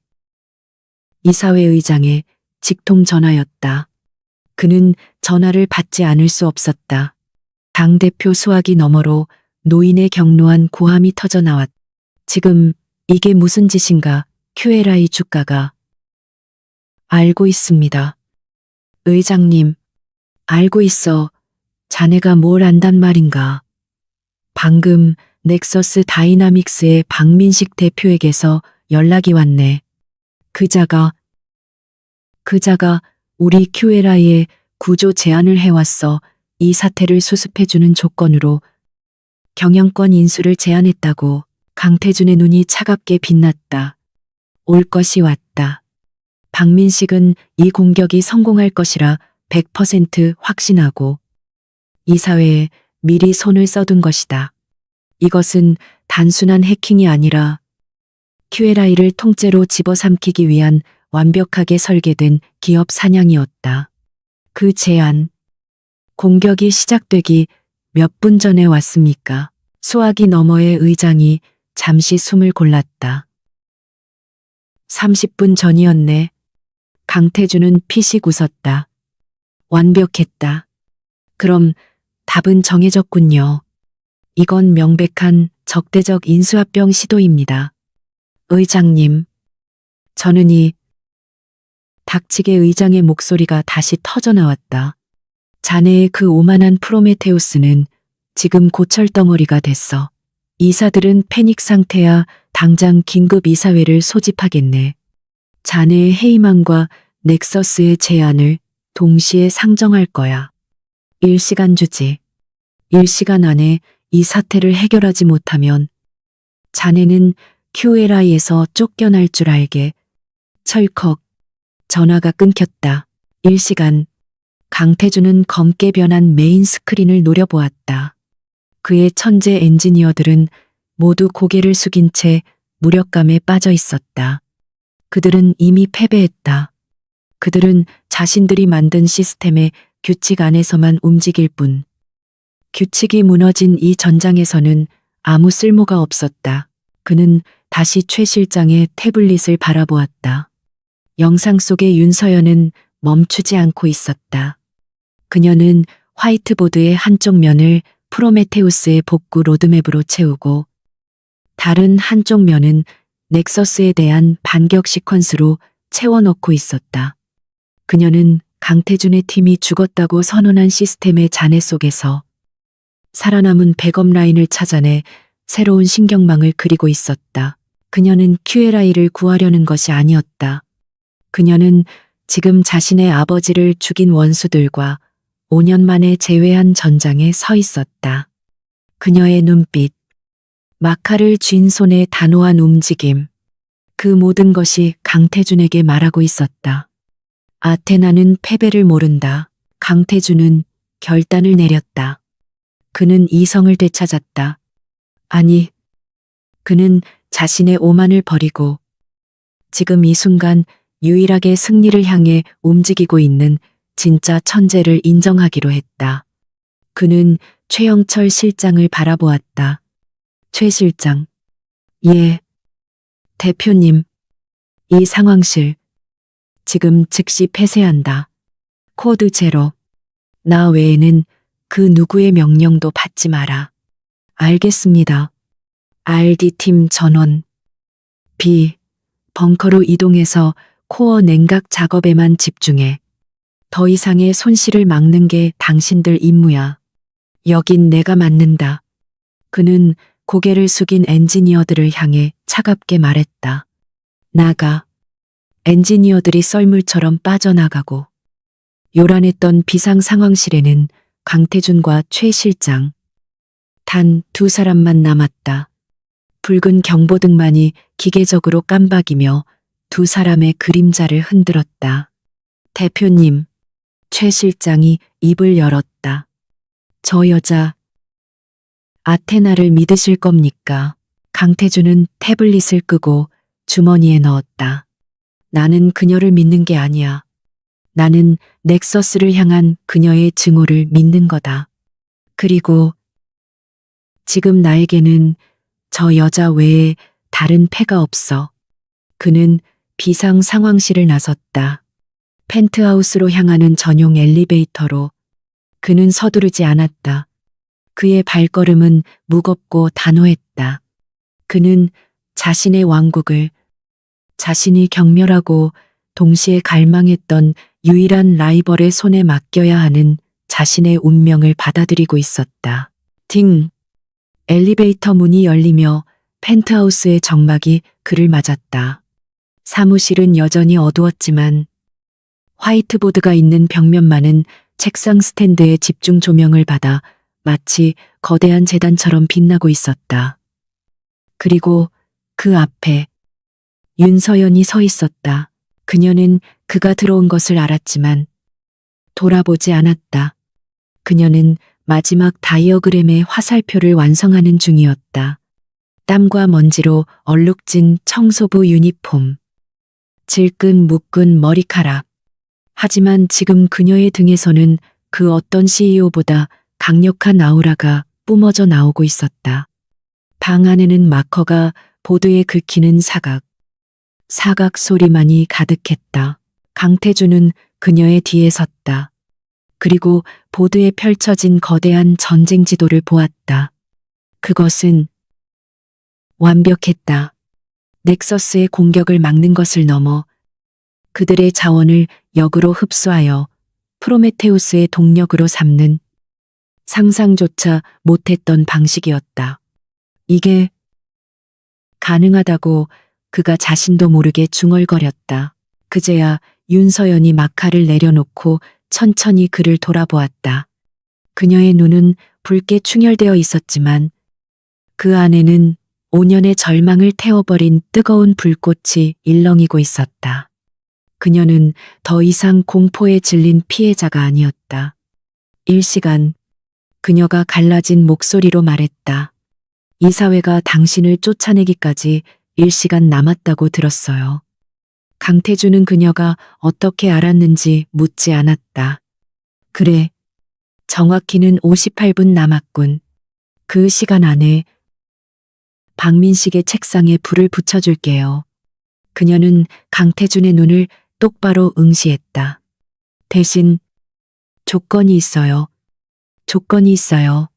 이사회 의장의 직통 전화였다. 그는 전화를 받지 않을 수 없었다. 당대표 수화기 너머로 노인의 격로한 고함이 터져 나왔다. 지금 이게 무슨 짓인가? QLI 주가가. 알고 있습니다. 의장님, 알고 있어. 자네가 뭘 안단 말인가? 방금 넥서스 다이나믹스의 박민식 대표에게서 연락이 왔네. 그자가 우리 QLI에 구조 제안을 해왔어. 이 사태를 수습해주는 조건으로 경영권 인수를 제안했다고. 강태준의 눈이 차갑게 빛났다. 올 것이 왔다. 박민식은 이 공격이 성공할 것이라 100% 확신하고 이 사회에 미리 손을 써둔 것이다. 이것은 단순한 해킹이 아니라 QLI를 통째로 집어삼키기 위한 완벽하게 설계된 기업 사냥이었다. 그 제안, 공격이 시작되기 몇 분 전에 왔습니까? 수화기 너머의 의장이 잠시 숨을 골랐다. 30분 전이었네. 강태준은 피식 웃었다. 완벽했다. 그럼 답은 정해졌군요. 이건 명백한 적대적 인수합병 시도입니다. 의장님, 저는 닥치게 의장의 목소리가 다시 터져나왔다. 자네의 그 오만한 프로메테우스는 지금 고철덩어리가 됐어. 이사들은 패닉 상태야. 당장 긴급 이사회를 소집하겠네. 자네의 헤이만과 넥서스의 제안을 동시에 상정할 거야. 1시간 주지. 1시간 안에 이 사태를 해결하지 못하면 자네는 QLI에서 쫓겨날 줄 알게. 철컥. 전화가 끊겼다. 1시간. 강태준은 검게 변한 메인 스크린을 노려보았다. 그의 천재 엔지니어들은 모두 고개를 숙인 채 무력감에 빠져 있었다. 그들은 이미 패배했다. 그들은 자신들이 만든 시스템의 규칙 안에서만 움직일 뿐. 규칙이 무너진 이 전장에서는 아무 쓸모가 없었다. 그는 다시 최 실장의 태블릿을 바라보았다. 영상 속의 윤서연은 멈추지 않고 있었다. 그녀는 화이트보드의 한쪽 면을 프로메테우스의 복구 로드맵으로 채우고 다른 한쪽 면은 넥서스에 대한 반격 시퀀스로 채워넣고 있었다. 그녀는 강태준의 팀이 죽었다고 선언한 시스템의 잔해 속에서 살아남은 백업 라인을 찾아내 새로운 신경망을 그리고 있었다. 그녀는 QLI를 구하려는 것이 아니었다. 그녀는 지금 자신의 아버지를 죽인 원수들과 5년 만에 재회한 전장에 서 있었다. 그녀의 눈빛, 마카를 쥔 손의 단호한 움직임, 그 모든 것이 강태준에게 말하고 있었다. 아테나는 패배를 모른다. 강태준은 결단을 내렸다. 그는 이성을 되찾았다. 아니, 그는 자신의 오만을 버리고 지금 이 순간 유일하게 승리를 향해 움직이고 있는 진짜 천재를 인정하기로 했다. 그는 최영철 실장을 바라보았다. 최 실장. 예. 대표님. 이 상황실. 지금 즉시 폐쇄한다. 코드 제로. 나 외에는 그 누구의 명령도 받지 마라. 알겠습니다. RD팀 전원. B. 벙커로 이동해서 코어 냉각 작업에만 집중해. 더 이상의 손실을 막는 게 당신들 임무야. 여긴 내가 맡는다. 그는 고개를 숙인 엔지니어들을 향해 차갑게 말했다. 나가. 엔지니어들이 썰물처럼 빠져나가고 요란했던 비상 상황실에는 강태준과 최 실장, 단 두 사람만 남았다. 붉은 경보등만이 기계적으로 깜박이며 두 사람의 그림자를 흔들었다. 대표님, 최 실장이 입을 열었다. 저 여자, 아테나를 믿으실 겁니까? 강태준은 태블릿을 끄고 주머니에 넣었다. 나는 그녀를 믿는 게 아니야. 나는 넥서스를 향한 그녀의 증오를 믿는 거다. 그리고 지금 나에게는 저 여자 외에 다른 패가 없어. 그는 비상 상황실을 나섰다. 펜트하우스로 향하는 전용 엘리베이터로. 그는 서두르지 않았다. 그의 발걸음은 무겁고 단호했다. 그는 자신의 왕국을, 자신이 경멸하고 동시에 갈망했던 유일한 라이벌의 손에 맡겨야 하는 자신의 운명을 받아들이고 있었다. 딩! 엘리베이터 문이 열리며 펜트하우스의 정막이 그를 맞았다. 사무실은 여전히 어두웠지만 화이트보드가 있는 벽면만은 책상 스탠드의 집중 조명을 받아 마치 거대한 재단처럼 빛나고 있었다. 그리고 그 앞에 윤서연이 서 있었다. 그녀는 그가 들어온 것을 알았지만 돌아보지 않았다. 그녀는 마지막 다이어그램의 화살표를 완성하는 중이었다. 땀과 먼지로 얼룩진 청소부 유니폼. 질끈 묶은 머리카락. 하지만 지금 그녀의 등에서는 그 어떤 CEO보다 강력한 아우라가 뿜어져 나오고 있었다. 방 안에는 마커가 보드에 긁히는 사각 소리만이 가득했다. 강태주는 그녀의 뒤에 섰다. 그리고 보드에 펼쳐진 거대한 전쟁 지도를 보았다. 그것은 완벽했다. 넥서스의 공격을 막는 것을 넘어 그들의 자원을 역으로 흡수하여 프로메테우스의 동력으로 삼는 상상조차 못했던 방식이었다. 이게 가능하다고 그가 자신도 모르게 중얼거렸다. 그제야 윤서연이 마카를 내려놓고 천천히 그를 돌아보았다. 그녀의 눈은 붉게 충혈되어 있었지만 그 안에는 5년의 절망을 태워버린 뜨거운 불꽃이 일렁이고 있었다. 그녀는 더 이상 공포에 질린 피해자가 아니었다. 일시간 그녀가 갈라진 목소리로 말했다. 이 사회가 당신을 쫓아내기까지 일시간 남았다고 들었어요. 강태주는 그녀가 어떻게 알았는지 묻지 않았다. 그래, 정확히는 58분 남았군. 그 시간 안에 박민식의 책상에 불을 붙여줄게요. 그녀는 강태준의 눈을 똑바로 응시했다. 대신 조건이 있어요. 조건이 있어요.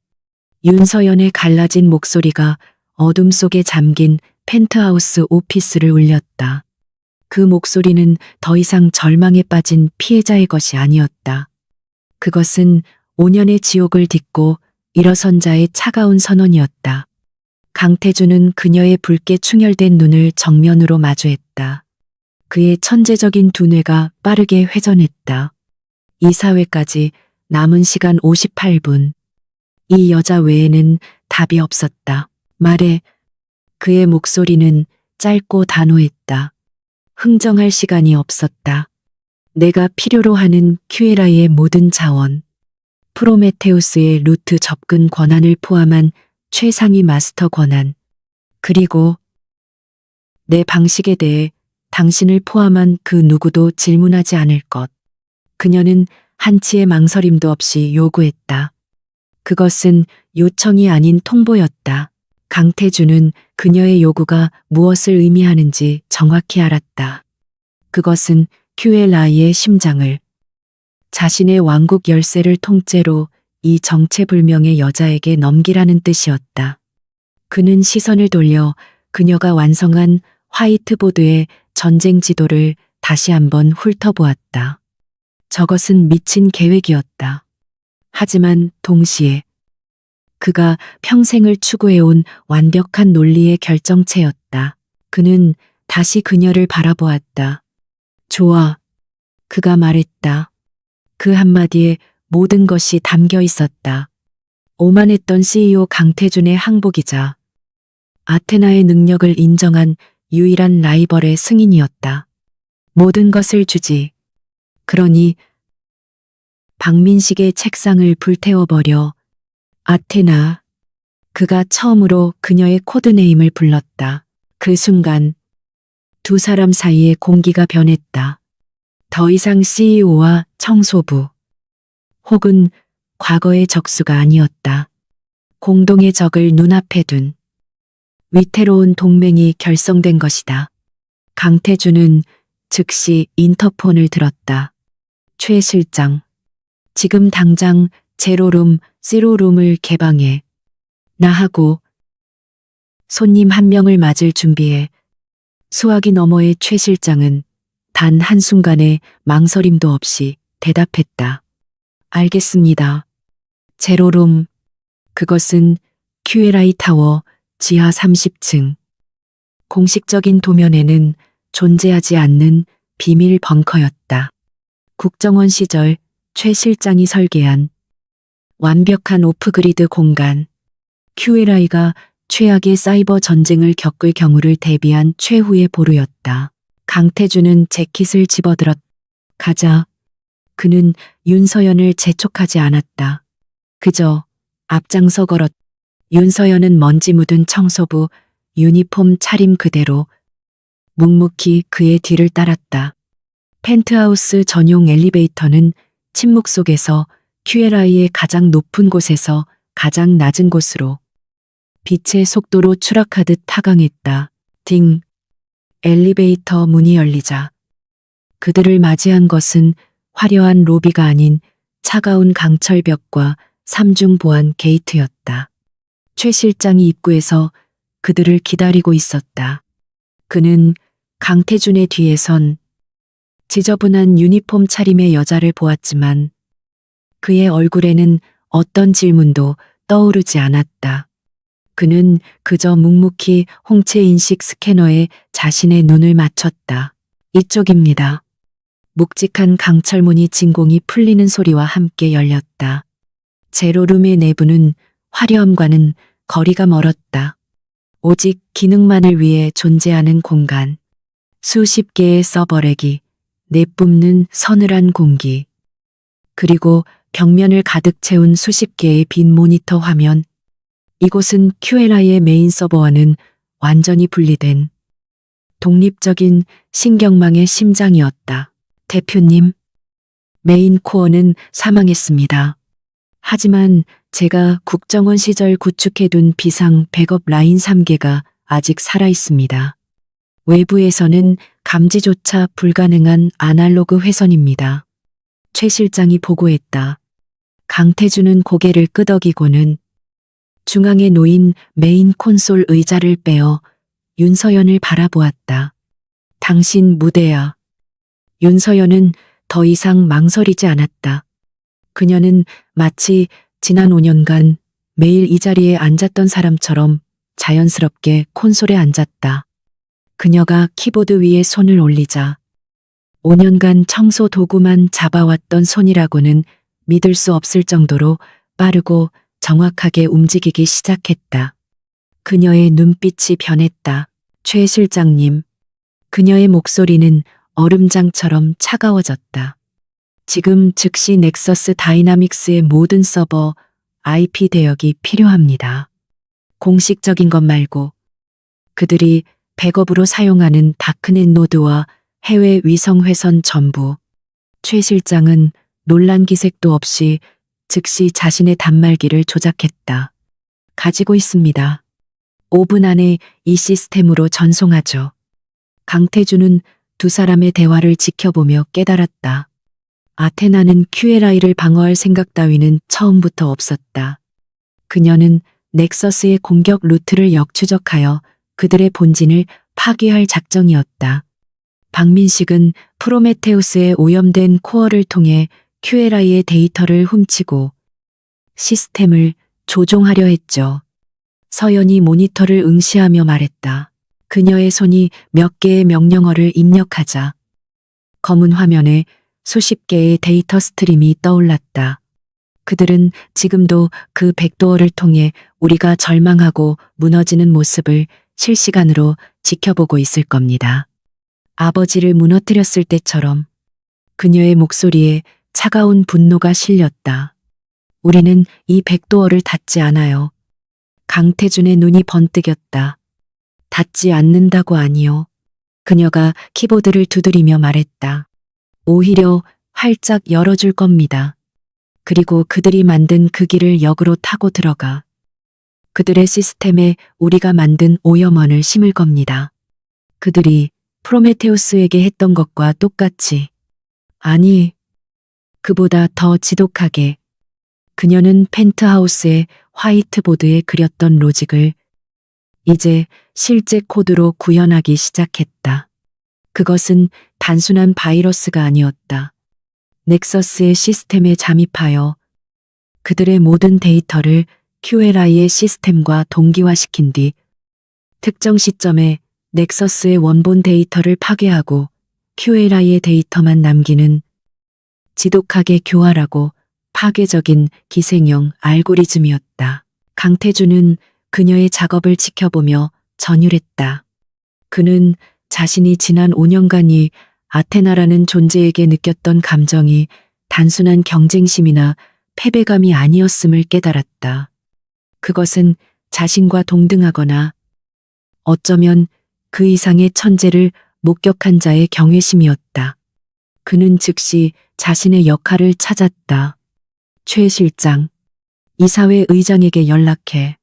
윤서연의 갈라진 목소리가 어둠 속에 잠긴 펜트하우스 오피스를 울렸다. 그 목소리는 더 이상 절망에 빠진 피해자의 것이 아니었다. 그것은 5년의 지옥을 딛고 일어선 자의 차가운 선언이었다. 강태주는 그녀의 붉게 충혈된 눈을 정면으로 마주했다. 그의 천재적인 두뇌가 빠르게 회전했다. 이 사회까지 남은 시간 58분. 이 여자 외에는 답이 없었다. 말해. 그의 목소리는 짧고 단호했다. 흥정할 시간이 없었다. 내가 필요로 하는 큐에라의 모든 자원. 프로메테우스의 루트 접근 권한을 포함한 최상위 마스터 권한. 그리고 내 방식에 대해 당신을 포함한 그 누구도 질문하지 않을 것. 그녀는 한치의 망설임도 없이 요구했다. 그것은 요청이 아닌 통보였다. 강태주는 그녀의 요구가 무엇을 의미하는지 정확히 알았다. 그것은 큐엘아이의 심장을, 자신의 왕국 열쇠를 통째로 이 정체불명의 여자에게 넘기라는 뜻이었다. 그는 시선을 돌려 그녀가 완성한 화이트보드의 전쟁 지도를 다시 한번 훑어보았다. 저것은 미친 계획이었다. 하지만 동시에 그가 평생을 추구해온 완벽한 논리의 결정체였다. 그는 다시 그녀를 바라보았다. 좋아. 그가 말했다. 그 한마디에 모든 것이 담겨 있었다. 오만했던 CEO 강태준의 항복이자 아테나의 능력을 인정한 유일한 라이벌의 승인이었다. 모든 것을 주지. 그러니 박민식의 책상을 불태워버려. 아테나. 그가 처음으로 그녀의 코드네임을 불렀다. 그 순간 두 사람 사이의 공기가 변했다. 더 이상 CEO와 청소부 혹은 과거의 적수가 아니었다. 공동의 적을 눈앞에 둔 위태로운 동맹이 결성된 것이다. 강태주는 즉시 인터폰을 들었다. 최 실장. 지금 당장 제로룸, 시로룸을 개방해. 나하고 손님 한 명을 맞을 준비해. 수화기 너머의 최 실장은 단 한순간의 망설임도 없이 대답했다. 알겠습니다. 제로룸. 그것은 큐에라이 타워 지하 30층. 공식적인 도면에는 존재하지 않는 비밀 벙커였다. 국정원 시절 최 실장이 설계한 완벽한 오프그리드 공간. 큐에라이가 최악의 사이버 전쟁을 겪을 경우를 대비한 최후의 보루였다. 강태준은 재킷을 집어들었. 가자. 그는 윤서연을 재촉하지 않았다. 그저 앞장서 걸었. 윤서연은 먼지 묻은 청소부 유니폼 차림 그대로 묵묵히 그의 뒤를 따랐다. 펜트하우스 전용 엘리베이터는 침묵 속에서 QLI의 가장 높은 곳에서 가장 낮은 곳으로 빛의 속도로 추락하듯 타강했다. 딩. 엘리베이터 문이 열리자 그들을 맞이한 것은 화려한 로비가 아닌 차가운 강철벽과 삼중 보안 게이트였다. 최 실장이 입구에서 그들을 기다리고 있었다. 그는 강태준의 뒤에 선 지저분한 유니폼 차림의 여자를 보았지만 그의 얼굴에는 어떤 질문도 떠오르지 않았다. 그는 그저 묵묵히 홍채 인식 스캐너에 자신의 눈을 맞췄다. 이쪽입니다. 묵직한 강철문이 진공이 풀리는 소리와 함께 열렸다. 제로룸의 내부는 화려함과는 거리가 멀었다. 오직 기능만을 위해 존재하는 공간. 수십 개의 서버렉이 내뿜는 서늘한 공기. 그리고 벽면을 가득 채운 수십 개의 빈 모니터 화면. 이곳은 QLI의 메인 서버와는 완전히 분리된 독립적인 신경망의 심장이었다. 대표님, 메인 코어는 사망했습니다. 하지만 제가 국정원 시절 구축해둔 비상 백업 라인 3개가 아직 살아있습니다. 외부에서는 감지조차 불가능한 아날로그 회선입니다. 최 실장이 보고했다. 강태준은 고개를 끄덕이고는 중앙에 놓인 메인 콘솔 의자를 빼어 윤서연을 바라보았다. 당신 무대야. 윤서연은 더 이상 망설이지 않았다. 그녀는 마치 지난 5년간 매일 이 자리에 앉았던 사람처럼 자연스럽게 콘솔에 앉았다. 그녀가 키보드 위에 손을 올리자 5년간 청소 도구만 잡아왔던 손이라고는 믿을 수 없을 정도로 빠르고 정확하게 움직이기 시작했다. 그녀의 눈빛이 변했다. 최 실장님. 그녀의 목소리는 얼음장처럼 차가워졌다. 지금 즉시 넥서스 다이나믹스의 모든 서버 IP 대역이 필요합니다. 공식적인 것 말고 그들이 백업으로 사용하는 다크넷 노드와 해외 위성 회선 전부. 최 실장은 놀란 기색도 없이 즉시 자신의 단말기를 조작했다. 가지고 있습니다. 5분 안에 이 시스템으로 전송하죠. 강태준은 두 사람의 대화를 지켜보며 깨달았다. 아테나는 QLI를 방어할 생각 따위는 처음부터 없었다. 그녀는 넥서스의 공격 루트를 역추적하여 그들의 본진을 파괴할 작정이었다. 박민식은 프로메테우스의 오염된 코어를 통해 QLI의 데이터를 훔치고 시스템을 조종하려 했죠. 서연이 모니터를 응시하며 말했다. 그녀의 손이 몇 개의 명령어를 입력하자 검은 화면에 수십 개의 데이터 스트림이 떠올랐다. 그들은 지금도 그 백도어를 통해 우리가 절망하고 무너지는 모습을 실시간으로 지켜보고 있을 겁니다. 아버지를 무너뜨렸을 때처럼. 그녀의 목소리에 차가운 분노가 실렸다. 우리는 이 백도어를 닫지 않아요. 강태준의 눈이 번뜩였다. 닫지 않는다고 아니요. 그녀가 키보드를 두드리며 말했다. 오히려 활짝 열어줄 겁니다. 그리고 그들이 만든 그 길을 역으로 타고 들어가 그들의 시스템에 우리가 만든 오염원을 심을 겁니다. 그들이 프로메테우스에게 했던 것과 똑같이. 아니, 그보다 더 지독하게. 그녀는 펜트하우스의 화이트보드에 그렸던 로직을 이제 실제 코드로 구현하기 시작했다. 그것은 단순한 바이러스가 아니었다. 넥서스의 시스템에 잠입하여 그들의 모든 데이터를 QLI의 시스템과 동기화시킨 뒤 특정 시점에 넥서스의 원본 데이터를 파괴하고 QLI의 데이터만 남기는 지독하게 교활하고 파괴적인 기생형 알고리즘이었다. 강태준은 그녀의 작업을 지켜보며 전율했다. 그는 자신이 지난 5년간이 아테나라는 존재에게 느꼈던 감정이 단순한 경쟁심이나 패배감이 아니었음을 깨달았다. 그것은 자신과 동등하거나 어쩌면 그 이상의 천재를 목격한 자의 경외심이었다. 그는 즉시 자신의 역할을 찾았다. 최 실장, 이사회 의장에게 연락해.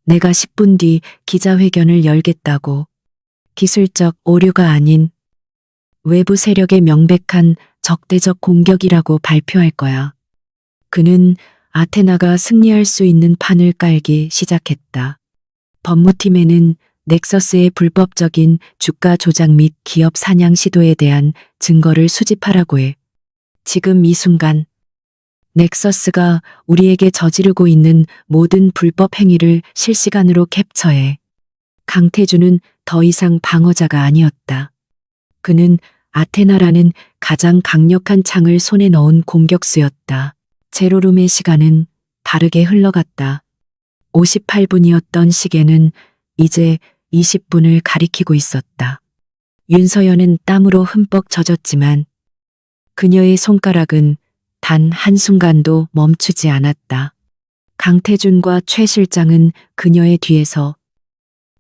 내가 10분 뒤 기자회견을 열겠다고. 기술적 오류가 아닌 외부 세력의 명백한 적대적 공격이라고 발표할 거야. 그는 아테나가 승리할 수 있는 판을 깔기 시작했다. 법무팀에는 넥서스의 불법적인 주가 조작 및 기업 사냥 시도에 대한 증거를 수집하라고 해. 지금 이 순간 넥서스가 우리에게 저지르고 있는 모든 불법 행위를 실시간으로 캡처해. 강태준은 더 이상 방어자가 아니었다. 그는 아테나라는 가장 강력한 창을 손에 넣은 공격수였다. 제로룸의 시간은 빠르게 흘러갔다. 58분이었던 시계는 이제 20분을 가리키고 있었다. 윤서연은 땀으로 흠뻑 젖었지만 그녀의 손가락은 단 한순간도 멈추지 않았다. 강태준과 최 실장은 그녀의 뒤에서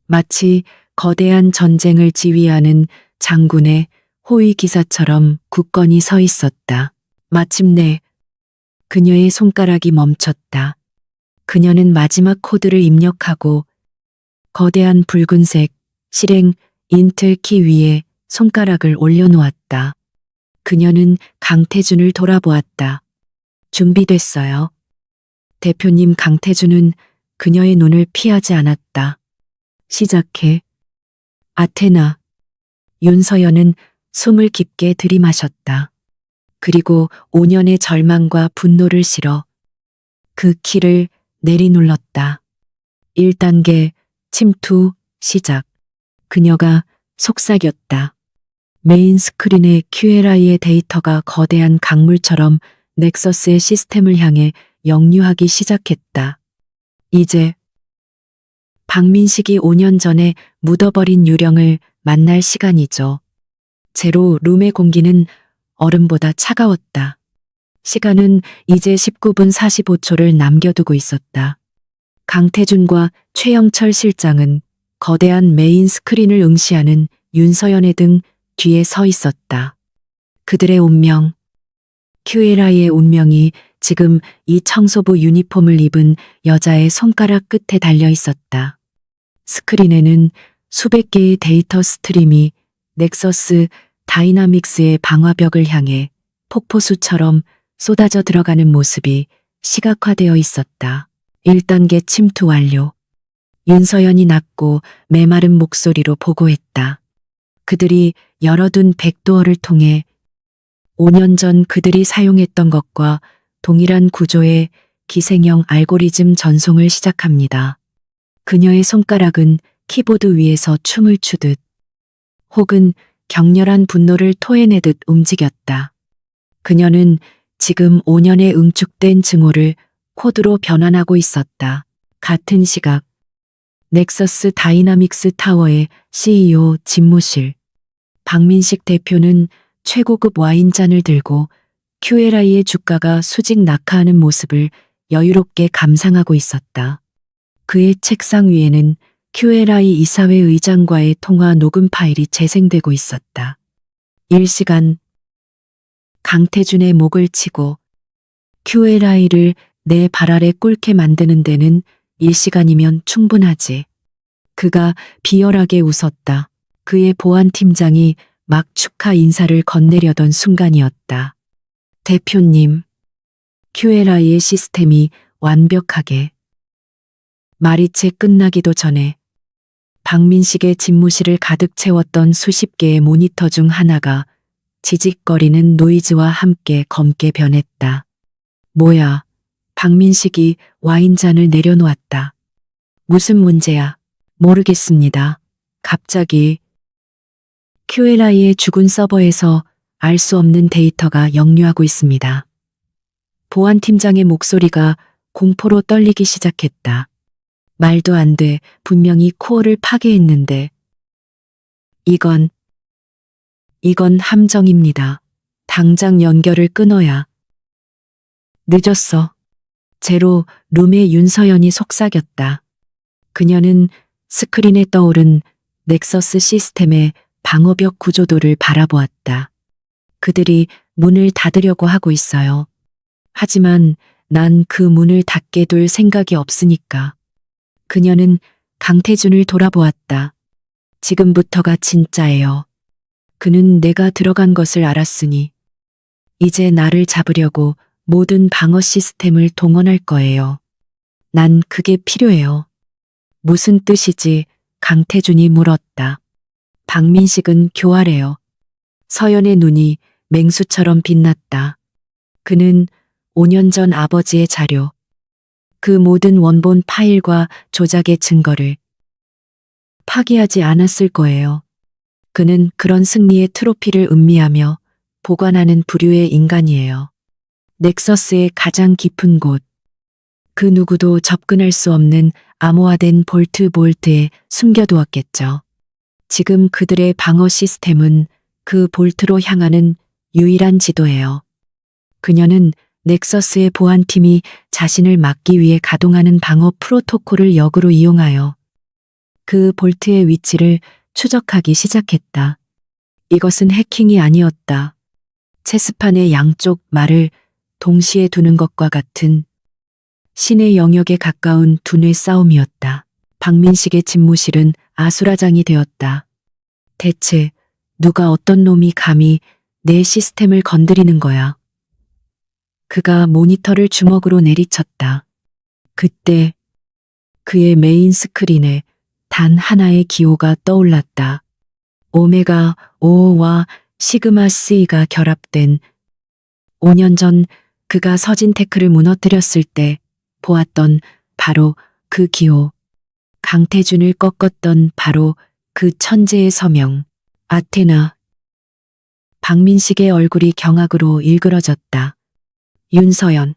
마치 거대한 전쟁을 지휘하는 장군의 호위 기사처럼 굳건히 서 있었다. 마침내 그녀의 손가락이 멈췄다. 그녀는 마지막 코드를 입력하고 거대한 붉은색 실행 인텔 키 위에 손가락을 올려놓았다. 그녀는 강태준을 돌아보았다. 준비됐어요. 대표님. 강태준은 그녀의 눈을 피하지 않았다. 시작해. 아테나. 윤서연은 숨을 깊게 들이마셨다. 그리고 5년의 절망과 분노를 실어 그 키를 내리눌렀다. 1단계 침투 시작. 그녀가 속삭였다. 메인 스크린의 QLI의 데이터가 거대한 강물처럼 넥서스의 시스템을 향해 역류하기 시작했다. 이제 박민식이 5년 전에 묻어버린 유령을 만날 시간이죠. 제로 룸의 공기는 얼음보다 차가웠다. 시간은 이제 19분 45초를 남겨두고 있었다. 강태준과 최영철 실장은 거대한 메인 스크린을 응시하는 윤서연의 등 뒤에 서 있었다. 그들의 운명, QLI의 운명이 지금 이 청소부 유니폼을 입은 여자의 손가락 끝에 달려 있었다. 스크린에는 수백 개의 데이터 스트림이 넥서스 다이나믹스의 방화벽을 향해 폭포수처럼 쏟아져 들어가는 모습이 시각화되어 있었다. 1단계 침투 완료. 윤서연이 낮고 메마른 목소리로 보고했다. 그들이 열어둔 백도어를 통해 5년 전 그들이 사용했던 것과 동일한 구조의 기생형 알고리즘 전송을 시작합니다. 그녀의 손가락은 키보드 위에서 춤을 추듯 혹은 격렬한 분노를 토해내듯 움직였다. 그녀는 지금 5년의 응축된 증오를 코드로 변환하고 있었다. 같은 시각 넥서스 다이나믹스 타워의 CEO 집무실. 박민식 대표는 최고급 와인잔을 들고 QLI의 주가가 수직 낙하하는 모습을 여유롭게 감상하고 있었다. 그의 책상 위에는 QLI 이사회 의장과의 통화 녹음 파일이 재생되고 있었다. 일시간 강태준의 목을 치고 QLI를 내 발 아래 꿇게 만드는 데는 일시간이면 충분하지. 그가 비열하게 웃었다. 그의 보안팀장이 막 축하 인사를 건네려던 순간이었다. 대표님, QLI의 시스템이 완벽하게. 말이 채 끝나기도 전에 박민식의 집무실을 가득 채웠던 수십 개의 모니터 중 하나가 지직거리는 노이즈와 함께 검게 변했다. 뭐야? 박민식이 와인잔을 내려놓았다. 무슨 문제야? 모르겠습니다. 갑자기 QLI의 죽은 서버에서 알 수 없는 데이터가 역류하고 있습니다. 보안팀장의 목소리가 공포로 떨리기 시작했다. 말도 안 돼. 분명히 코어를 파괴했는데. 이건 함정입니다. 당장 연결을 끊어야. 늦었어. 제로 룸의 윤서연이 속삭였다. 그녀는 스크린에 떠오른 넥서스 시스템의 방어벽 구조도를 바라보았다. 그들이 문을 닫으려고 하고 있어요. 하지만 난 그 문을 닫게 둘 생각이 없으니까. 그녀는 강태준을 돌아보았다. 지금부터가 진짜예요. 그는 내가 들어간 것을 알았으니 이제 나를 잡으려고 모든 방어 시스템을 동원할 거예요. 난 그게 필요해요. 무슨 뜻이지? 강태준이 물었다. 박민식은 교활해요. 서연의 눈이 맹수처럼 빛났다. 그는 5년 전 아버지의 자료, 그 모든 원본 파일과 조작의 증거를 파기하지 않았을 거예요. 그는 그런 승리의 트로피를 음미하며 보관하는 부류의 인간이에요. 넥서스의 가장 깊은 곳, 그 누구도 접근할 수 없는 암호화된 볼트에 숨겨두었겠죠. 지금 그들의 방어 시스템은 그 볼트로 향하는 유일한 지도예요. 그녀는 넥서스의 보안팀이 자신을 막기 위해 가동하는 방어 프로토콜을 역으로 이용하여 그 볼트의 위치를 추적하기 시작했다. 이것은 해킹이 아니었다. 체스판의 양쪽 말을 동시에 두는 것과 같은 신의 영역에 가까운 두뇌 싸움이었다. 박민식의 집무실은 아수라장이 되었다. 대체 누가 어떤 놈이 감히 내 시스템을 건드리는 거야? 그가 모니터를 주먹으로 내리쳤다. 그때 그의 메인 스크린에 단 하나의 기호가 떠올랐다. 오메가 5와 시그마 C가 결합된 5년 전 그가 서진테크를 무너뜨렸을 때 보았던 바로 그 기호. 강태준을 꺾었던 바로 그 천재의 서명. 아테나. 박민식의 얼굴이 경악으로 일그러졌다. 윤서연.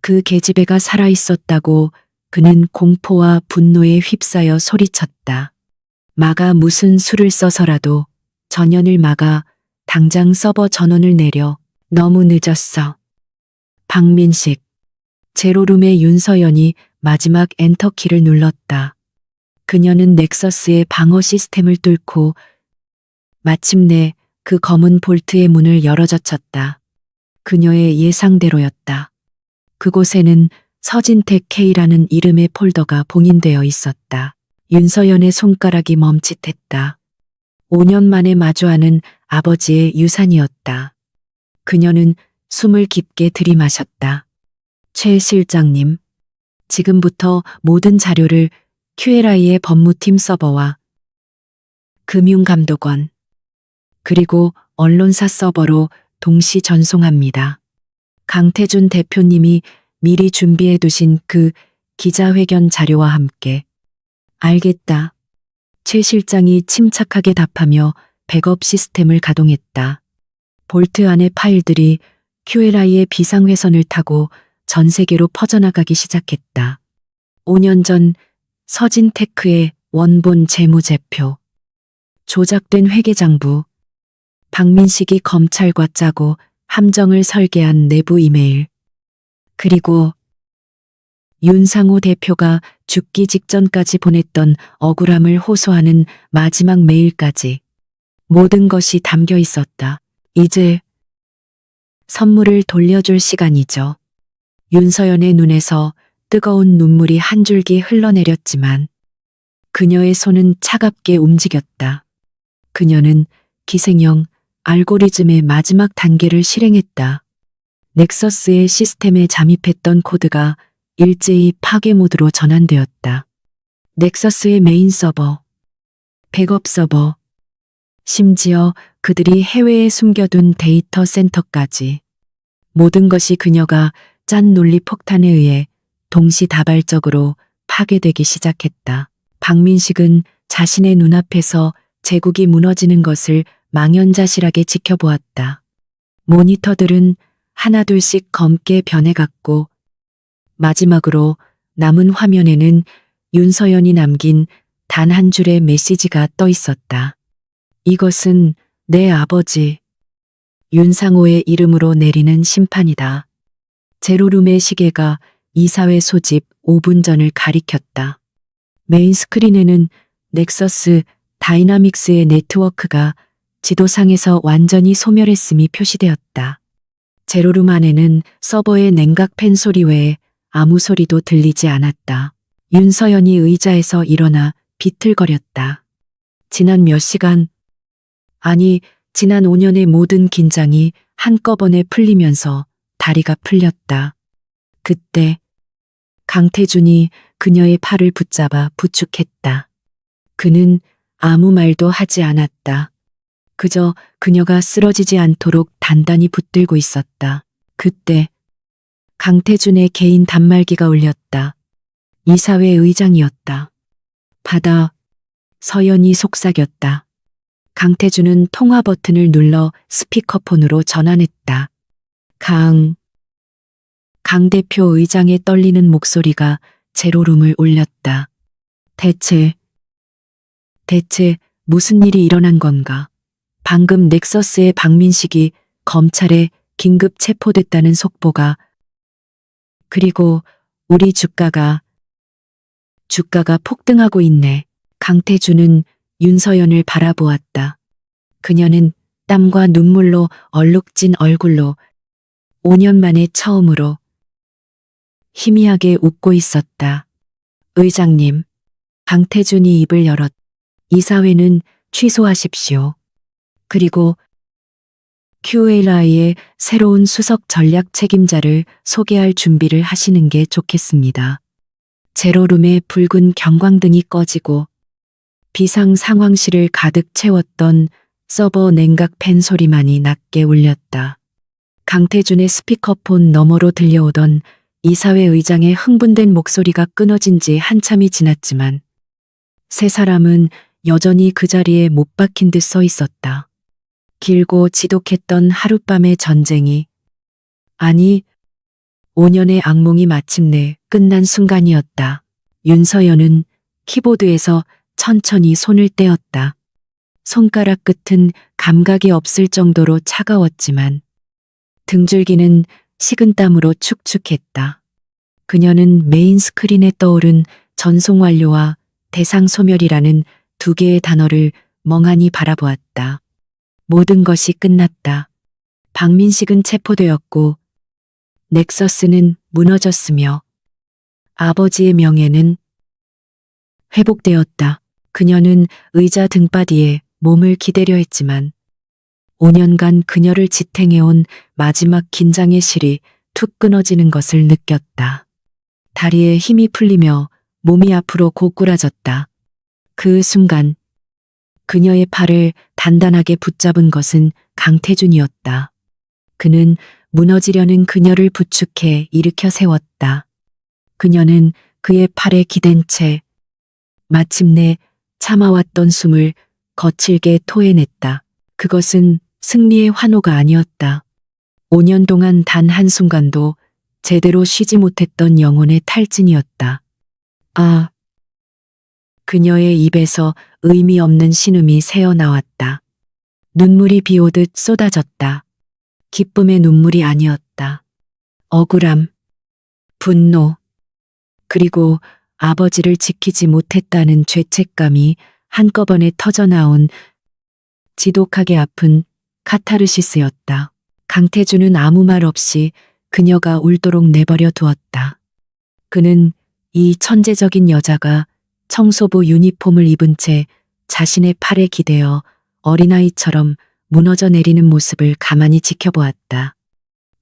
그 계집애가 살아있었다고 그는 공포와 분노에 휩싸여 소리쳤다. 마가 무슨 수를 써서라도 전연을 막아 당장 서버 전원을 내려. 너무 늦었어. 박민식. 제로룸의 윤서연이 마지막 엔터키를 눌렀다. 그녀는 넥서스의 방어 시스템을 뚫고 마침내 그 검은 볼트의 문을 열어젖혔다. 그녀의 예상대로였다. 그곳에는 서진택 K라는 이름의 폴더가 봉인되어 있었다. 윤서연의 손가락이 멈칫했다. 5년 만에 마주하는 아버지의 유산이었다. 그녀는 숨을 깊게 들이마셨다. 최 실장님, 지금부터 모든 자료를 QLI의 법무팀 서버와 금융감독원, 그리고 언론사 서버로 동시 전송합니다. 강태준 대표님이 미리 준비해 두신 그 기자회견 자료와 함께. 알겠다. 최 실장이 침착하게 답하며 백업 시스템을 가동했다. 볼트 안의 파일들이 QLI의 비상회선을 타고 전 세계로 퍼져나가기 시작했다. 5년 전 서진테크의 원본 재무제표, 조작된 회계장부, 박민식이 검찰과 짜고 함정을 설계한 내부 이메일, 그리고 윤상호 대표가 죽기 직전까지 보냈던 억울함을 호소하는 마지막 메일까지 모든 것이 담겨 있었다. 이제 선물을 돌려줄 시간이죠. 윤서연의 눈에서 뜨거운 눈물이 한 줄기 흘러내렸지만 그녀의 손은 차갑게 움직였다. 그녀는 기생형 알고리즘의 마지막 단계를 실행했다. 넥서스의 시스템에 잠입했던 코드가 일제히 파괴 모드로 전환되었다. 넥서스의 메인 서버, 백업 서버, 심지어 그들이 해외에 숨겨둔 데이터 센터까지. 모든 것이 그녀가 짠 논리 폭탄에 의해 동시다발적으로 파괴되기 시작했다. 박민식은 자신의 눈앞에서 제국이 무너지는 것을 망연자실하게 지켜보았다. 모니터들은 하나둘씩 검게 변해갔고 마지막으로 남은 화면에는 윤서연이 남긴 단 한 줄의 메시지가 떠 있었다. 이것은 내 아버지 윤상호의 이름으로 내리는 심판이다. 제로룸의 시계가 이사회 소집 5분 전을 가리켰다. 메인 스크린에는 넥서스 다이나믹스의 네트워크가 지도상에서 완전히 소멸했음이 표시되었다. 제로룸 안에는 서버의 냉각 팬 소리 외에 아무 소리도 들리지 않았다. 윤서연이 의자에서 일어나 비틀거렸다. 지난 몇 시간, 아니 지난 5년의 모든 긴장이 한꺼번에 풀리면서 다리가 풀렸다. 그때 강태준이 그녀의 팔을 붙잡아 부축했다. 그는 아무 말도 하지 않았다. 그저 그녀가 쓰러지지 않도록 단단히 붙들고 있었다. 그때 강태준의 개인 단말기가 울렸다. 이사회 의장이었다. 받아. 서연이 속삭였다. 강태준은 통화 버튼을 눌러 스피커폰으로 전환했다. 강 대표 의장의 떨리는 목소리가 제로룸을 울렸다. 대체 무슨 일이 일어난 건가? 방금 넥서스의 박민식이 검찰에 긴급 체포됐다는 속보가, 그리고 우리 주가가 폭등하고 있네. 강태준은 윤서연을 바라보았다. 그녀는 땀과 눈물로 얼룩진 얼굴로 5년 만에 처음으로 희미하게 웃고 있었다. 의장님, 강태준이 입을 열었. 이사회는 취소하십시오. 그리고 QLI의 새로운 수석 전략 책임자를 소개할 준비를 하시는 게 좋겠습니다. 제로룸의 붉은 경광등이 꺼지고 비상 상황실을 가득 채웠던 서버 냉각 팬 소리만이 낮게 울렸다. 강태준의 스피커폰 너머로 들려오던 이사회 의장의 흥분된 목소리가 끊어진 지 한참이 지났지만 세 사람은 여전히 그 자리에 못 박힌 듯 서 있었다. 길고 지독했던 하룻밤의 전쟁이, 아니 5년의 악몽이 마침내 끝난 순간이었다. 윤서연은 키보드에서 천천히 손을 떼었다. 손가락 끝은 감각이 없을 정도로 차가웠지만 등줄기는 식은땀으로 축축했다. 그녀는 메인 스크린에 떠오른 전송 완료와 대상 소멸이라는 두 개의 단어를 멍하니 바라보았다. 모든 것이 끝났다. 박민식은 체포되었고 넥서스는 무너졌으며 아버지의 명예는 회복되었다. 그녀는 의자 등바디에 몸을 기대려 했지만 5년간 그녀를 지탱해온 마지막 긴장의 실이 툭 끊어지는 것을 느꼈다. 다리에 힘이 풀리며 몸이 앞으로 고꾸라졌다. 그 순간 그녀의 팔을 단단하게 붙잡은 것은 강태준이었다. 그는 무너지려는 그녀를 부축해 일으켜 세웠다. 그녀는 그의 팔에 기댄 채 마침내 참아왔던 숨을 거칠게 토해냈다. 그것은 승리의 환호가 아니었다. 5년 동안 단 한순간도 제대로 쉬지 못했던 영혼의 탈진이었다. 아. 그녀의 입에서 의미 없는 신음이 새어나왔다. 눈물이 비오듯 쏟아졌다. 기쁨의 눈물이 아니었다. 억울함, 분노, 그리고 아버지를 지키지 못했다는 죄책감이 한꺼번에 터져나온 지독하게 아픈 카타르시스였다. 강태준은 아무 말 없이 그녀가 울도록 내버려 두었다. 그는 이 천재적인 여자가 청소부 유니폼을 입은 채 자신의 팔에 기대어 어린아이처럼 무너져 내리는 모습을 가만히 지켜보았다.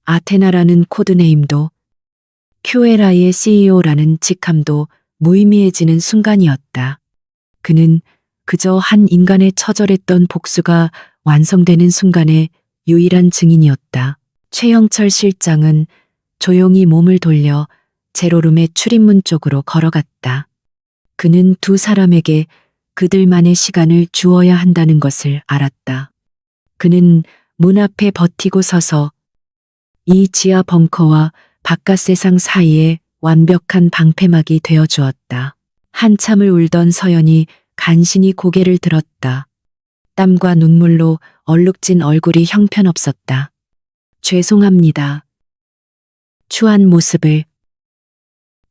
아테나라는 코드네임도 QLI의 CEO라는 직함도 무의미해지는 순간이었다. 그는 그저 한 인간의 처절했던 복수가 완성되는 순간의 유일한 증인이었다. 최영철 실장은 조용히 몸을 돌려 제로룸의 출입문 쪽으로 걸어갔다. 그는 두 사람에게 그들만의 시간을 주어야 한다는 것을 알았다. 그는 문 앞에 버티고 서서 이 지하 벙커와 바깥 세상 사이에 완벽한 방패막이 되어 주었다. 한참을 울던 서연이 간신히 고개를 들었다. 땀과 눈물로 얼룩진 얼굴이 형편없었다. 죄송합니다. 추한 모습을.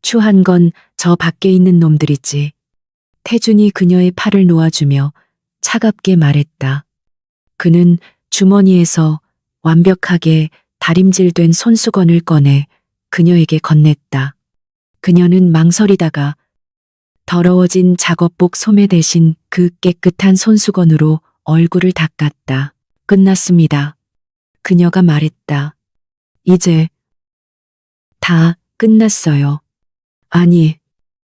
추한 건 저 밖에 있는 놈들이지. 태준이 그녀의 팔을 놓아주며 차갑게 말했다. 그는 주머니에서 완벽하게 다림질된 손수건을 꺼내 그녀에게 건넸다. 그녀는 망설이다가 더러워진 작업복 소매 대신 그 깨끗한 손수건으로 얼굴을 닦았다. 끝났습니다. 그녀가 말했다. 이제 다 끝났어요. 아니,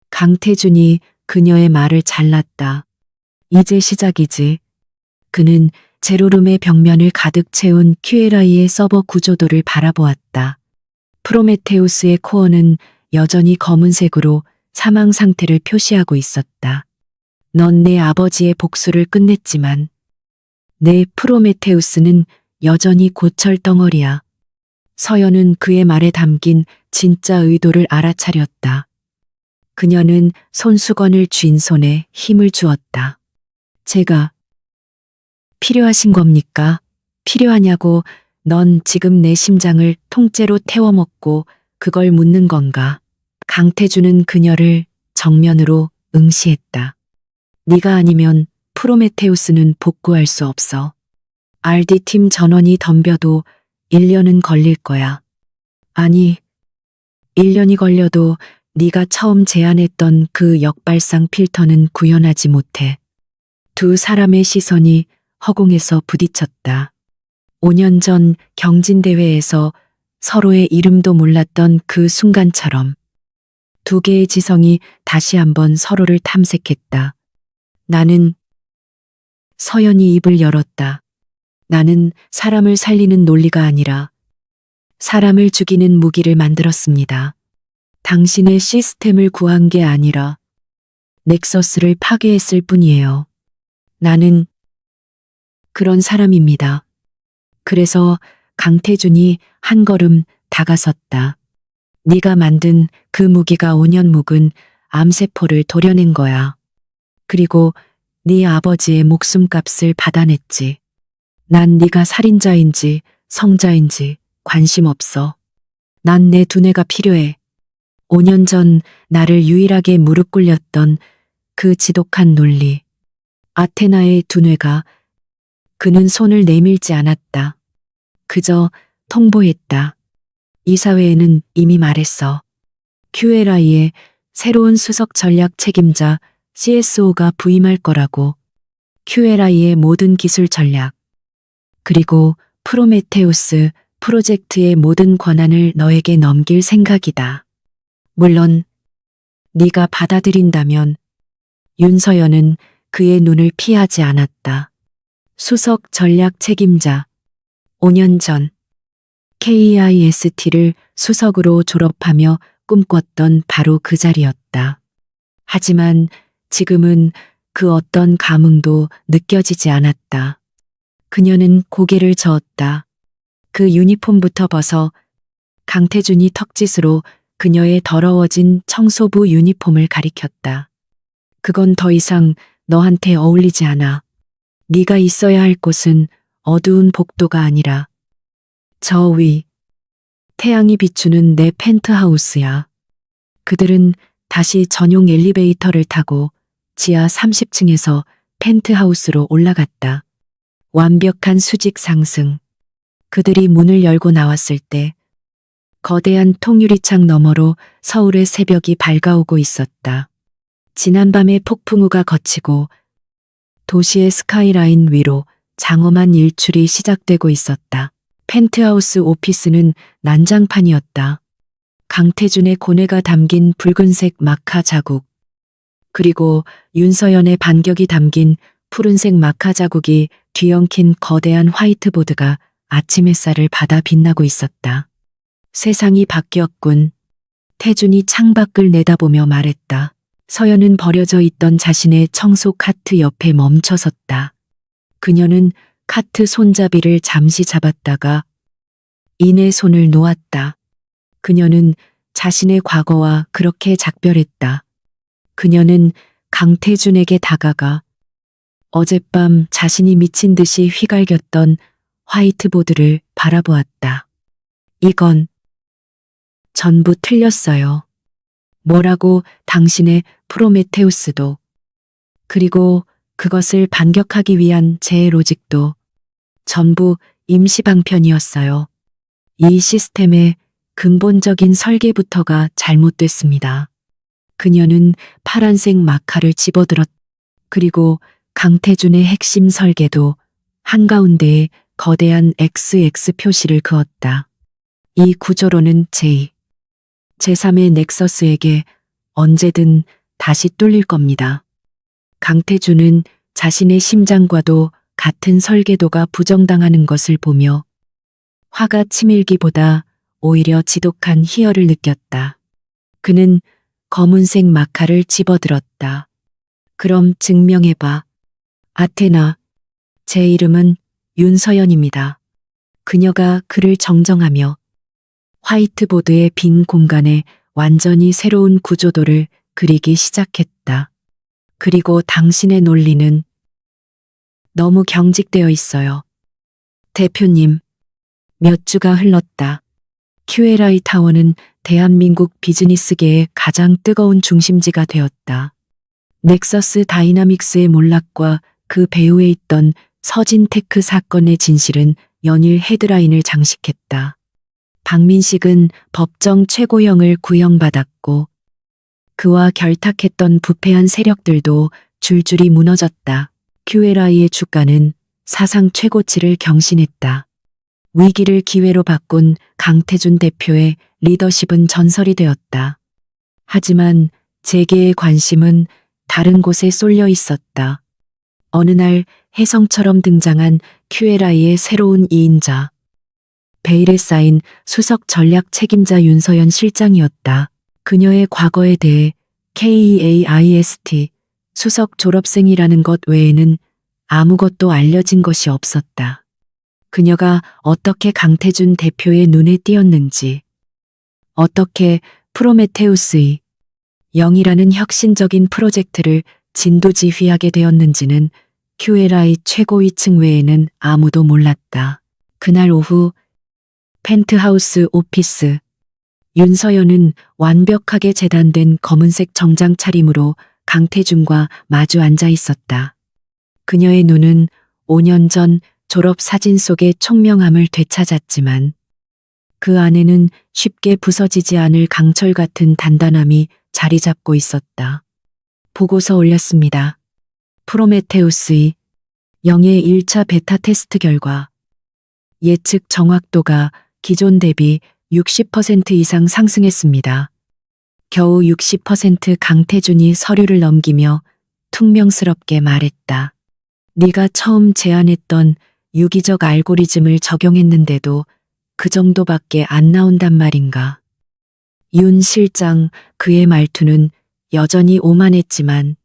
강태준이 그녀의 말을 잘랐다. 이제 시작이지. 그는 제로룸의 벽면을 가득 채운 QLI의 서버 구조도를 바라보았다. 프로메테우스의 코어는 여전히 검은색으로 사망 상태를 표시하고 있었다. 넌 내 아버지의 복수를 끝냈지만 내 프로메테우스는 여전히 고철 덩어리야. 서연은 그의 말에 담긴 진짜 의도를 알아차렸다. 그녀는 손수건을 쥔 손에 힘을 주었다. 제가 필요하신 겁니까? 필요하냐고. 넌 지금 내 심장을 통째로 태워먹고 그걸 묻는 건가? 강태준은 그녀를 정면으로 응시했다. 네가 아니면 프로메테우스는 복구할 수 없어. RD팀 전원이 덤벼도 1년은 걸릴 거야. 아니, 1년이 걸려도 네가 처음 제안했던 그 역발상 필터는 구현하지 못해. 두 사람의 시선이 허공에서 부딪혔다. 5년 전 경진대회에서 서로의 이름도 몰랐던 그 순간처럼 두 개의 지성이 다시 한번 서로를 탐색했다. 나는 서연이 입을 열었다. 나는 사람을 살리는 논리가 아니라 사람을 죽이는 무기를 만들었습니다. 당신의 시스템을 구한 게 아니라 넥서스를 파괴했을 뿐이에요. 나는 그런 사람입니다. 그래서 강태준이 한 걸음 다가섰다. 네가 만든 그 무기가 5년 묵은 암세포를 도려낸 거야. 그리고 네 아버지의 목숨값을 받아냈지. 난 네가 살인자인지 성자인지 관심 없어. 난 내 두뇌가 필요해. 5년 전 나를 유일하게 무릎 꿇렸던 그 지독한 논리. 아테나의 두뇌가. 그는 손을 내밀지 않았다. 그저 통보했다. 이사회에는 이미 말했어. QLI의 새로운 수석 전략 책임자 CSO가 부임할 거라고. QLI의 모든 기술 전략. 그리고 프로메테우스 프로젝트의 모든 권한을 너에게 넘길 생각이다. 물론 네가 받아들인다면. 윤서연은 그의 눈을 피하지 않았다. 수석 전략 책임자. 5년 전 KIST를 수석으로 졸업하며 꿈꿨던 바로 그 자리였다. 하지만 지금은 그 어떤 감흥도 느껴지지 않았다. 그녀는 고개를 저었다. 그 유니폼부터 벗어. 강태준이 턱짓으로 그녀의 더러워진 청소부 유니폼을 가리켰다. 그건 더 이상 너한테 어울리지 않아. 네가 있어야 할 곳은 어두운 복도가 아니라 저 위, 태양이 비추는 내 펜트하우스야. 그들은 다시 전용 엘리베이터를 타고 지하 30층에서 펜트하우스로 올라갔다. 완벽한 수직 상승. 그들이 문을 열고 나왔을 때 거대한 통유리창 너머로 서울의 새벽이 밝아오고 있었다. 지난밤의 폭풍우가 거치고 도시의 스카이라인 위로 장엄한 일출이 시작되고 있었다. 펜트하우스 오피스는 난장판이었다. 강태준의 고뇌가 담긴 붉은색 마카 자국, 그리고 윤서연의 반격이 담긴 푸른색 마카 자국이 뒤엉킨 거대한 화이트보드가 아침 햇살을 받아 빛나고 있었다. 세상이 바뀌었군. 태준이 창밖을 내다보며 말했다. 서연은 버려져 있던 자신의 청소 카트 옆에 멈춰섰다. 그녀는 카트 손잡이를 잠시 잡았다가 이내 손을 놓았다. 그녀는 자신의 과거와 그렇게 작별했다. 그녀는 강태준에게 다가가 어젯밤 자신이 미친 듯이 휘갈겼던 화이트보드를 바라보았다. 이건 전부 틀렸어요. 뭐라고 당신의 프로메테우스도, 그리고 그것을 반격하기 위한 제 로직도 전부 임시방편이었어요. 이 시스템의 근본적인 설계부터가 잘못됐습니다. 그녀는 파란색 마카를 집어들었, 그리고 강태준의 핵심 설계도 한가운데에 거대한 XX 표시를 그었다. 이 구조로는 제3의 넥서스에게 언제든 다시 뚫릴 겁니다. 강태준은 자신의 심장과도 같은 설계도가 부정당하는 것을 보며 화가 치밀기보다 오히려 지독한 희열을 느꼈다. 그는 검은색 마카를 집어들었다. 그럼 증명해봐. 아테나, 제 이름은 윤서연입니다. 그녀가 그를 정정하며 화이트보드의 빈 공간에 완전히 새로운 구조도를 그리기 시작했다. 그리고 당신의 논리는 너무 경직되어 있어요. 대표님, 몇 주가 흘렀다. QLI 타워는 대한민국 비즈니스계의 가장 뜨거운 중심지가 되었다. 넥서스 다이나믹스의 몰락과 그 배후에 있던 서진테크 사건의 진실은 연일 헤드라인을 장식했다. 박민식은 법정 최고형을 구형받았고 그와 결탁했던 부패한 세력들도 줄줄이 무너졌다. QLI의 주가는 사상 최고치를 경신했다. 위기를 기회로 바꾼 강태준 대표의 리더십은 전설이 되었다. 하지만 재계의 관심은 다른 곳에 쏠려 있었다. 어느 날 혜성처럼 등장한 QLI의 새로운 2인자. 베일에 쌓인 수석 전략 책임자 윤서연 실장이었다. 그녀의 과거에 대해 KEAIST 수석 졸업생이라는 것 외에는 아무것도 알려진 것이 없었다. 그녀가 어떻게 강태준 대표의 눈에 띄었는지, 어떻게 프로메테우스의 0이라는 혁신적인 프로젝트를 진두지휘하게 되었는지는 QLI 최고위층 외에는 아무도 몰랐다. 그날 오후 펜트하우스 오피스. 윤서연은 완벽하게 재단된 검은색 정장 차림으로 강태준과 마주 앉아 있었다. 그녀의 눈은 5년 전 졸업 사진 속의 총명함을 되찾았지만 그 안에는 쉽게 부서지지 않을 강철 같은 단단함이 자리 잡고 있었다. 보고서 올렸습니다. 프로메테우스의 0의 1차 베타 테스트 결과 예측 정확도가 기존 대비 60% 이상 상승했습니다. 겨우 60%. 강태준이 서류를 넘기며 퉁명스럽게 말했다. 네가 처음 제안했던 유기적 알고리즘을 적용했는데도 그 정도밖에 안 나온단 말인가. 윤 실장, 그의 말투는 여전히 오만했지만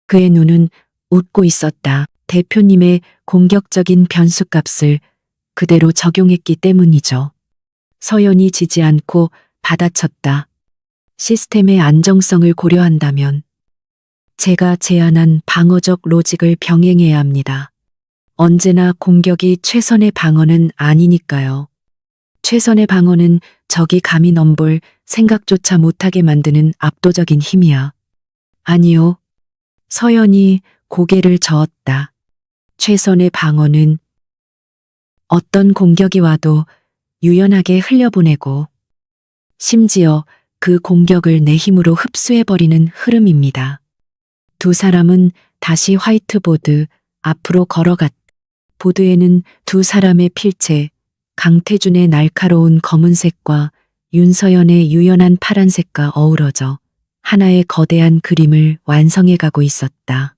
그의 눈은 웃고 있었다. 대표님의 공격적인 변수값을 그대로 적용했기 때문이죠. 서연이 지지 않고 받아쳤다. 시스템의 안정성을 고려한다면 제가 제안한 방어적 로직을 병행해야 합니다. 언제나 공격이 최선의 방어는 아니니까요. 최선의 방어는 적이 감히 넘볼 생각조차 못하게 만드는 압도적인 힘이야. 아니요. 서연이 고개를 저었다. 최선의 방어는 어떤 공격이 와도 유연하게 흘려보내고 심지어 그 공격을 내 힘으로 흡수해버리는 흐름입니다. 두 사람은 다시 화이트보드 앞으로 걸어갔다. 보드에는 두 사람의 필체, 강태준의 날카로운 검은색과 윤서연의 유연한 파란색과 어우러져 하나의 거대한 그림을 완성해가고 있었다.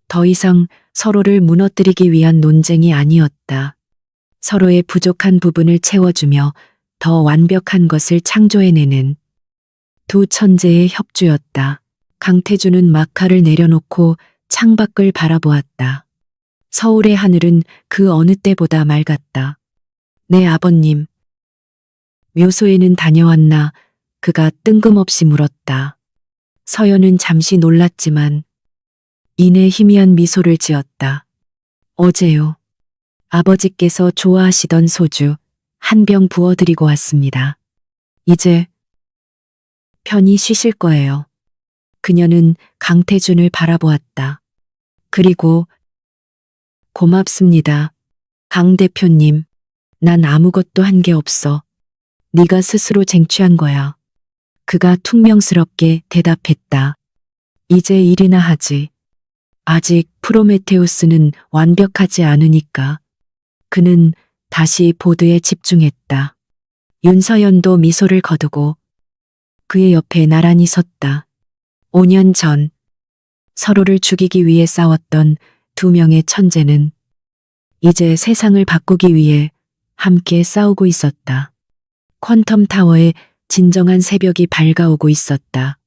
더 이상 서로를 무너뜨리기 위한 논쟁이 아니었다. 서로의 부족한 부분을 채워주며 더 완벽한 것을 창조해내는 두 천재의 협주였다. 강태준은 마카를 내려놓고 창밖을 바라보았다. 서울의 하늘은 그 어느 때보다 맑았다. 내 아버님. 묘소에는 다녀왔나? 그가 뜬금없이 물었다. 서연은 잠시 놀랐지만 이내 희미한 미소를 지었다. 어제요. 아버지께서 좋아하시던 소주 한 병 부어드리고 왔습니다. 이제 편히 쉬실 거예요. 그녀는 강태준을 바라보았다. 그리고 고맙습니다. 강 대표님, 난 아무것도 한 게 없어. 네가 스스로 쟁취한 거야. 그가 퉁명스럽게 대답했다. 이제 일이나 하지. 아직 프로메테우스는 완벽하지 않으니까. 그는 다시 보드에 집중했다. 윤서연도 미소를 거두고 그의 옆에 나란히 섰다. 5년 전 서로를 죽이기 위해 싸웠던 두 명의 천재는 이제 세상을 바꾸기 위해 함께 싸우고 있었다. 퀀텀 타워의 진정한 새벽이 밝아오고 있었다.